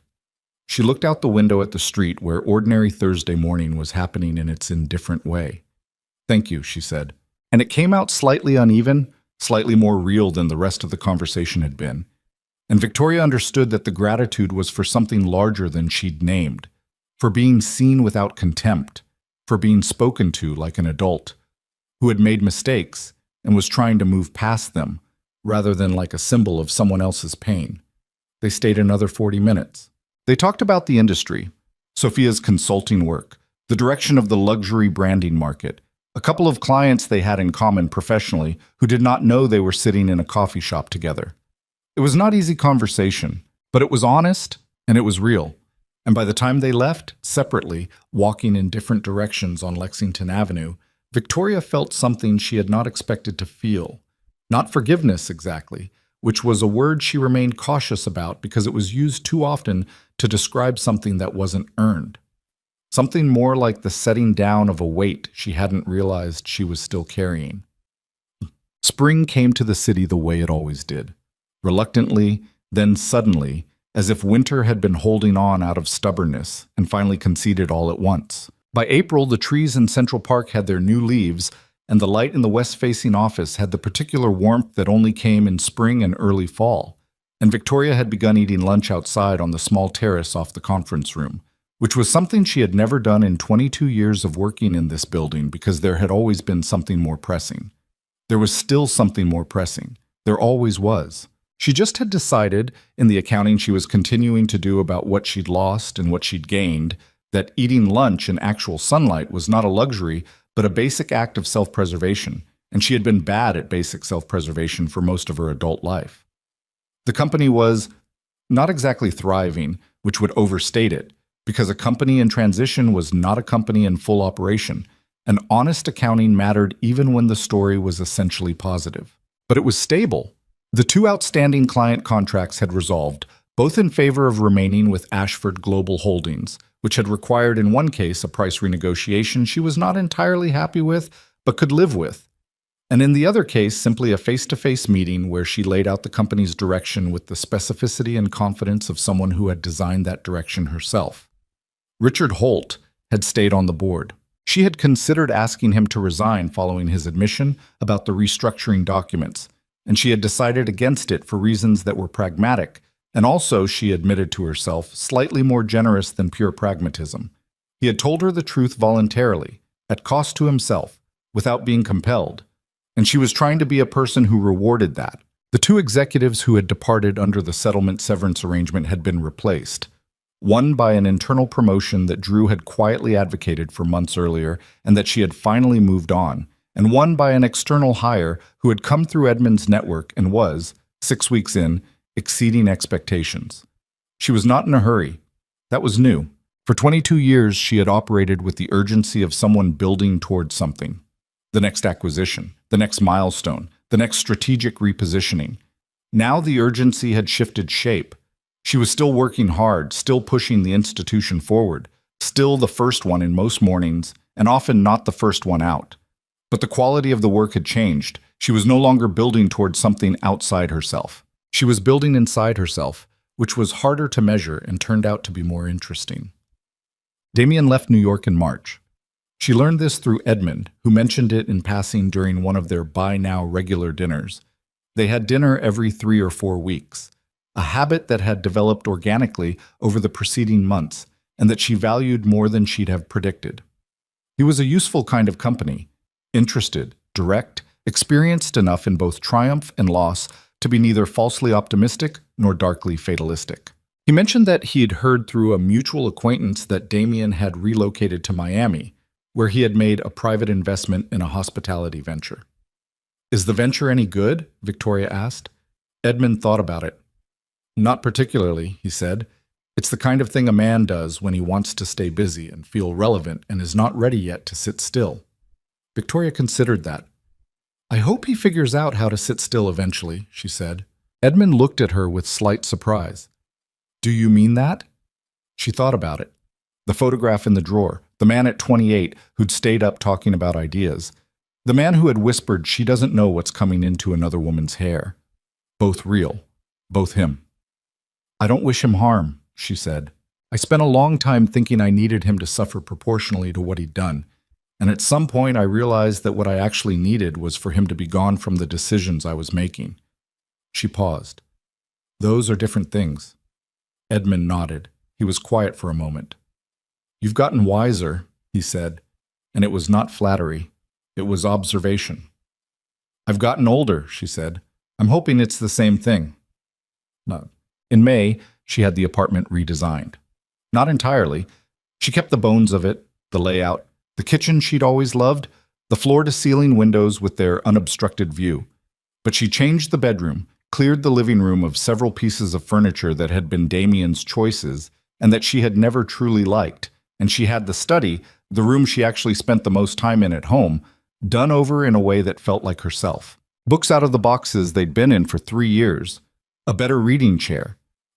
She looked out the window at the street where ordinary Thursday morning was happening in its indifferent way. Thank you, she said. And it came out slightly uneven, slightly more real than the rest of the conversation had been. And Victoria understood that the gratitude was for something larger than she'd named, for being seen without contempt, for being spoken to like an adult, who had made mistakes and was trying to move past them, rather than like a symbol of someone else's pain. They stayed another 40 minutes. They talked about the industry, Sophia's consulting work, the direction of the luxury branding market, a couple of clients they had in common professionally who did not know they were sitting in a coffee shop together. It was not easy conversation, but it was honest and it was real. And by the time they left, separately, walking in different directions on Lexington Avenue, Victoria felt something she had not expected to feel. Not forgiveness exactly, which was a word she remained cautious about because it was used too often to describe something that wasn't earned. Something more like the setting down of a weight she hadn't realized she was still carrying. Spring came to the city the way it always did. Reluctantly, then suddenly, as if winter had been holding on out of stubbornness and finally conceded all at once. By April, the trees in Central Park had their new leaves, and the light in the west-facing office had the particular warmth that only came in spring and early fall. And Victoria had begun eating lunch outside on the small terrace off the conference room, which was something she had never done in 22 years of working in this building because there had always been something more pressing. There was still something more pressing. There always was. She just had decided, in the accounting she was continuing to do about what she'd lost and what she'd gained, that eating lunch in actual sunlight was not a luxury, but a basic act of self-preservation, and she had been bad at basic self-preservation for most of her adult life. The company was not exactly thriving, which would overstate it, because a company in transition was not a company in full operation, and honest accounting mattered even when the story was essentially positive. But it was stable. The two outstanding client contracts had resolved, both in favor of remaining with Ashford Global Holdings, which had required in one case a price renegotiation she was not entirely happy with, but could live with, and in the other case simply a face-to-face meeting where she laid out the company's direction with the specificity and confidence of someone who had designed that direction herself. Richard Holt had stayed on the board. She had considered asking him to resign following his admission about the restructuring documents, and she had decided against it for reasons that were pragmatic, and also, she admitted to herself, slightly more generous than pure pragmatism. He had told her the truth voluntarily, at cost to himself, without being compelled, and she was trying to be a person who rewarded that. The two executives who had departed under the settlement severance arrangement had been replaced, one by an internal promotion that Drew had quietly advocated for months earlier and that she had finally moved on, and one by an external hire who had come through Edmund's network and was, 6 weeks in, exceeding expectations. She was not in a hurry. That was new. For 22 years, she had operated with the urgency of someone building towards something. The next acquisition, the next milestone, the next strategic repositioning. Now the urgency had shifted shape. She was still working hard, still pushing the institution forward, still the first one in most mornings, and often not the first one out. But the quality of the work had changed. She was no longer building towards something outside herself. She was building inside herself, which was harder to measure and turned out to be more interesting. Damien left New York in March. She learned this through Edmund, who mentioned it in passing during one of their by-now regular dinners. They had dinner every 3 or 4 weeks, a habit that had developed organically over the preceding months and that she valued more than she'd have predicted. He was a useful kind of company, interested, direct, experienced enough in both triumph and loss to be neither falsely optimistic nor darkly fatalistic. He mentioned that he had heard through a mutual acquaintance that Damien had relocated to Miami, where he had made a private investment in a hospitality venture. "Is the venture any good?" Victoria asked. Edmund thought about it. "Not particularly," he said. "It's the kind of thing a man does when he wants to stay busy and feel relevant and is not ready yet to sit still." Victoria considered that. "I hope he figures out how to sit still eventually," she said. Edmund looked at her with slight surprise. "Do you mean that?" She thought about it. The photograph in the drawer, the man at 28 who'd stayed up talking about ideas, the man who had whispered she doesn't know what's coming into another woman's hair. Both real, both him. "I don't wish him harm," she said. "I spent a long time thinking I needed him to suffer proportionally to what he'd done. And at some point I realized that what I actually needed was for him to be gone from the decisions I was making." She paused. "Those are different things." Edmund nodded. He was quiet for a moment. "You've gotten wiser," he said, and it was not flattery. It was observation. "I've gotten older," she said. "I'm hoping it's the same thing." No. In May, she had the apartment redesigned. Not entirely. She kept the bones of it, the layout, the kitchen she'd always loved, the floor-to-ceiling windows with their unobstructed view. But she changed the bedroom, cleared the living room of several pieces of furniture that had been Damien's choices and that she had never truly liked, and she had the study, the room she actually spent the most time in at home, done over in a way that felt like herself. Books out of the boxes they'd been in for 3 years, a better reading chair,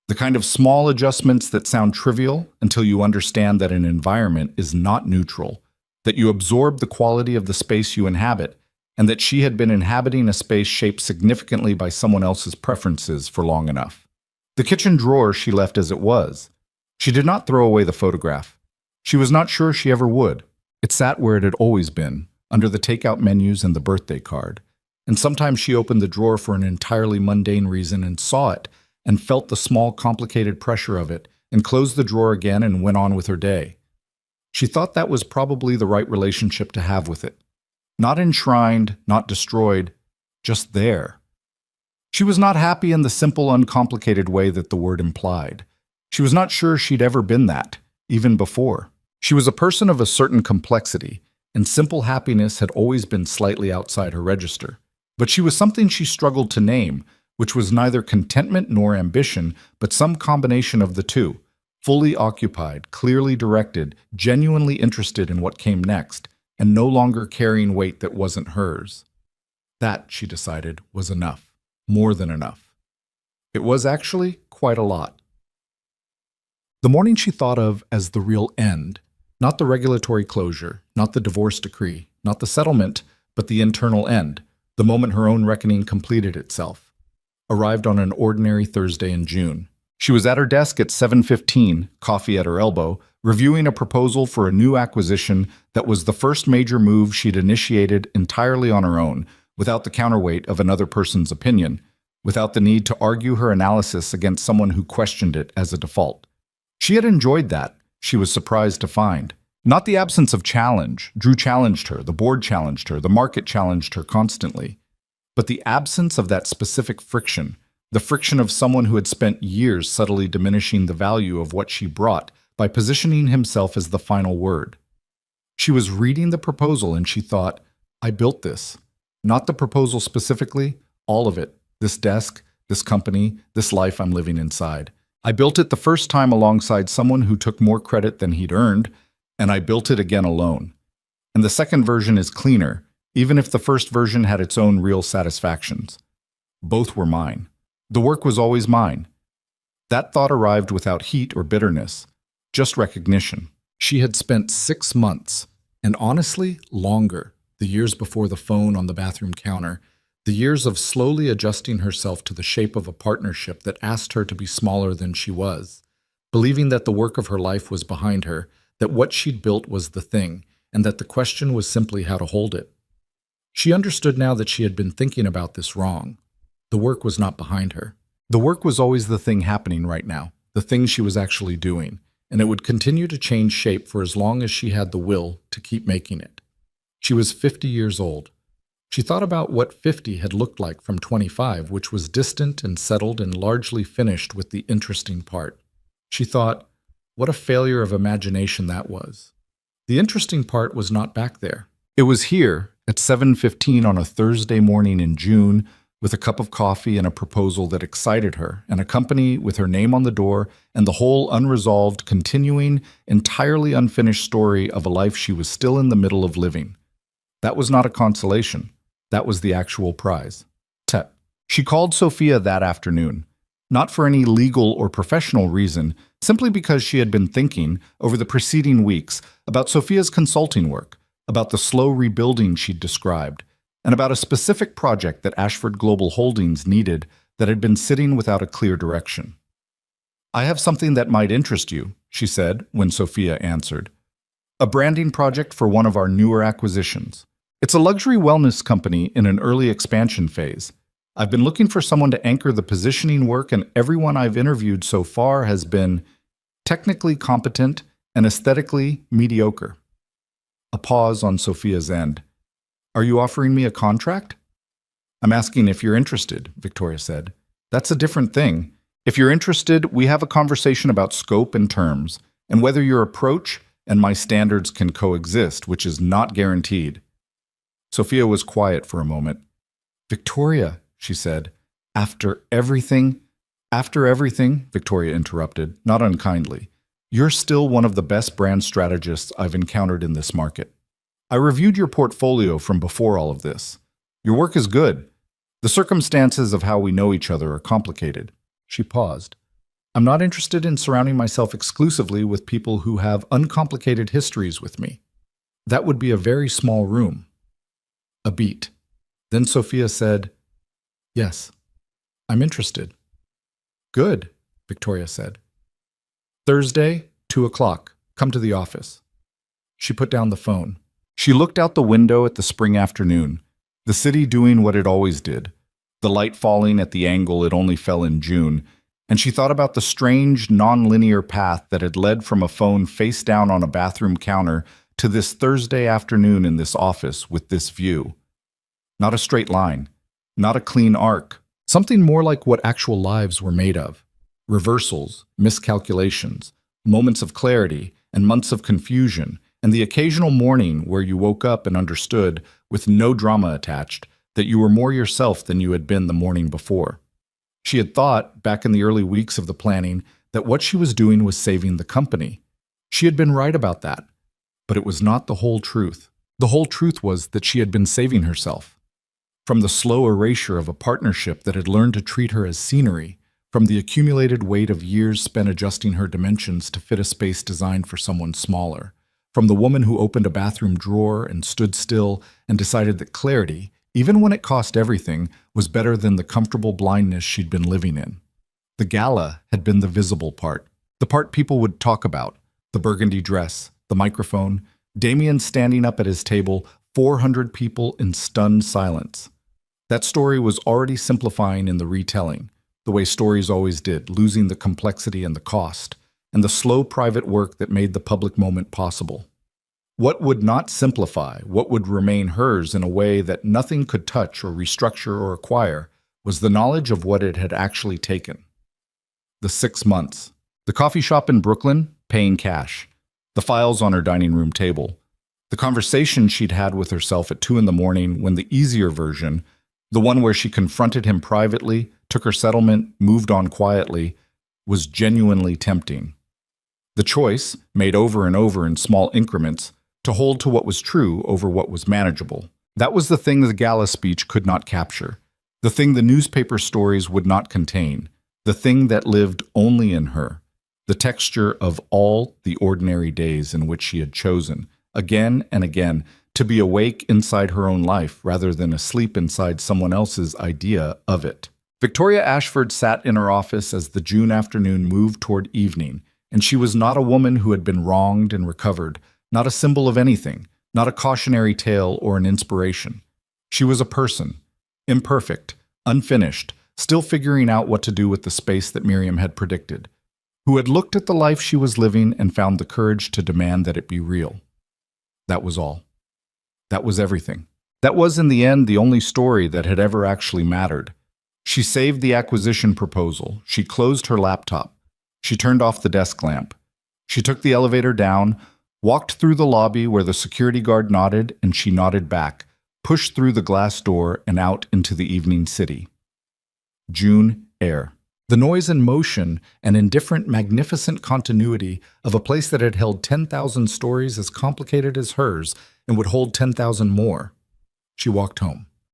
the kind of small adjustments that sound trivial until you understand that an environment is not neutral, that you absorb the quality of the space you inhabit, and that she had been inhabiting a space shaped significantly by someone else's preferences for long enough. The kitchen drawer she left as it was. She did not throw away the photograph. She was not sure she ever would. It sat where it had always been, under the takeout menus and the birthday card. And sometimes she opened the drawer for an entirely mundane reason and saw it, and felt the small, complicated pressure of it, and closed the drawer again and went on with her day. She thought that was probably the right relationship to have with it. Not enshrined, not destroyed, just there. She was not happy in the simple, uncomplicated way that the word implied. She was not sure she'd ever been that, even before. She was a person of a certain complexity, and simple happiness had always been slightly outside her register. But she was something she struggled to name, which was neither contentment nor ambition, but some combination of the two, fully occupied, clearly directed, genuinely interested in what came next, and no longer carrying weight that wasn't hers. That, she decided, was enough. More than enough. It was actually quite a lot. The morning she thought of as the real end, not the regulatory closure, not the divorce decree, not the settlement, but the internal end, the moment her own reckoning completed itself, arrived on an ordinary Thursday in June. She was at her desk at 7:15, coffee at her elbow, reviewing a proposal for a new acquisition that was the first major move she'd initiated entirely on her own, without the counterweight of another person's opinion, without the need to argue her analysis against someone who questioned it as a default. She had enjoyed that, she was surprised to find. Not the absence of challenge. Drew challenged her, the board challenged her, the market challenged her constantly. But the absence of that specific friction, the friction of someone who had spent years subtly diminishing the value of what she brought by positioning himself as the final word. She was reading the proposal and she thought, I built this. Not the proposal specifically, all of it. This desk, this company, this life I'm living inside. I built it the first time alongside someone who took more credit than he'd earned, and I built it again alone. And the second version is cleaner, even if the first version had its own real satisfactions. Both were mine. The work was always mine. That thought arrived without heat or bitterness, just recognition. She had spent 6 months, and honestly, longer, the years before the phone on the bathroom counter, the years of slowly adjusting herself to the shape of a partnership that asked her to be smaller than she was, believing that the work of her life was behind her, that what she'd built was the thing, and that the question was simply how to hold it. She understood now that she had been thinking about this wrong. The work was not behind her. The work was always the thing happening right now, the thing she was actually doing, and it would continue to change shape for as long as she had the will to keep making it. She was 50 years old. She thought about what 50 had looked like from 25, which was distant and settled and largely finished with the interesting part. She thought, what a failure of imagination that was. The interesting part was not back there. It was here at 7:15 on a Thursday morning in June, with a cup of coffee and a proposal that excited her, and a company with her name on the door, and the whole unresolved, continuing, entirely unfinished story of a life she was still in the middle of living. That was not a consolation. That was the actual prize. She called Sophia that afternoon, not for any legal or professional reason, simply because she had been thinking, over the preceding weeks, about Sophia's consulting work, about the slow rebuilding she'd described, and about a specific project that Ashford Global Holdings needed that had been sitting without a clear direction. I have something that might interest you, she said when Sophia answered. A branding project for one of our newer acquisitions. It's a luxury wellness company in an early expansion phase. I've been looking for someone to anchor the positioning work, and everyone I've interviewed so far has been technically competent and aesthetically mediocre. A pause on Sophia's end. Are you offering me a contract? I'm asking if you're interested, Victoria said. That's a different thing. If you're interested, we have a conversation about scope and terms, and whether your approach and my standards can coexist, which is not guaranteed. Sophia was quiet for a moment. Victoria, she said, after everything, Victoria interrupted, not unkindly. You're still one of the best brand strategists I've encountered in this market. I reviewed your portfolio from before all of this. Your work is good. The circumstances of how we know each other are complicated. She paused. I'm not interested in surrounding myself exclusively with people who have uncomplicated histories with me. That would be a very small room. A beat. Then Sophia said, Yes, I'm interested. Good, Victoria said. Thursday, 2:00. Come to the office. She put down the phone. She looked out the window at the spring afternoon, the city doing what it always did, the light falling at the angle it only fell in June, and she thought about the strange, non-linear path that had led from a phone face down on a bathroom counter to this Thursday afternoon in this office with this view. Not a straight line, not a clean arc, Something more like what actual lives were made of. Reversals, miscalculations, moments of clarity, and months of confusion, and the occasional morning where you woke up and understood, with no drama attached, that you were more yourself than you had been the morning before. She had thought, back in the early weeks of the planning, that what she was doing was saving the company. She had been right about that, but it was not the whole truth. The whole truth was that she had been saving herself. From the slow erasure of a partnership that had learned to treat her as scenery, from the accumulated weight of years spent adjusting her dimensions to fit a space designed for someone smaller, from the woman who opened a bathroom drawer and stood still and decided that clarity, even when it cost everything, was better than the comfortable blindness she'd been living in. The gala had been the visible part, the part people would talk about, the burgundy dress, the microphone, Damien standing up at his table, 400 people in stunned silence. That story was already simplifying in the retelling, the way stories always did, losing the complexity and the cost, and the slow private work that made the public moment possible. What would not simplify, what would remain hers in a way that nothing could touch or restructure or acquire, was the knowledge of what it had actually taken. The 6 months. The coffee shop in Brooklyn, paying cash. The files on her dining room table. The conversation she'd had with herself at 2 a.m. when the easier version, the one where she confronted him privately, took her settlement, moved on quietly, was genuinely tempting. The choice, made over and over in small increments, to hold to what was true over what was manageable. That was the thing the gala speech could not capture, the thing the newspaper stories would not contain, the thing that lived only in her, the texture of all the ordinary days in which she had chosen, again and again, to be awake inside her own life rather than asleep inside someone else's idea of it. Victoria Ashford sat in her office as the June afternoon moved toward evening, and she was not a woman who had been wronged and recovered, not a symbol of anything, not a cautionary tale or an inspiration. She was a person, imperfect, unfinished, still figuring out what to do with the space that Miriam had predicted, who had looked at the life she was living and found the courage to demand that it be real. That was all. That was everything. That was, in the end, the only story that had ever actually mattered. She saved the acquisition proposal. She closed her laptop. She turned off the desk lamp. She took the elevator down, walked through the lobby where the security guard nodded, and she nodded back, pushed through the glass door and out into the evening city. June air. The noise and motion and indifferent, magnificent continuity of a place that had held 10,000 stories as complicated as hers and would hold 10,000 more. She walked home.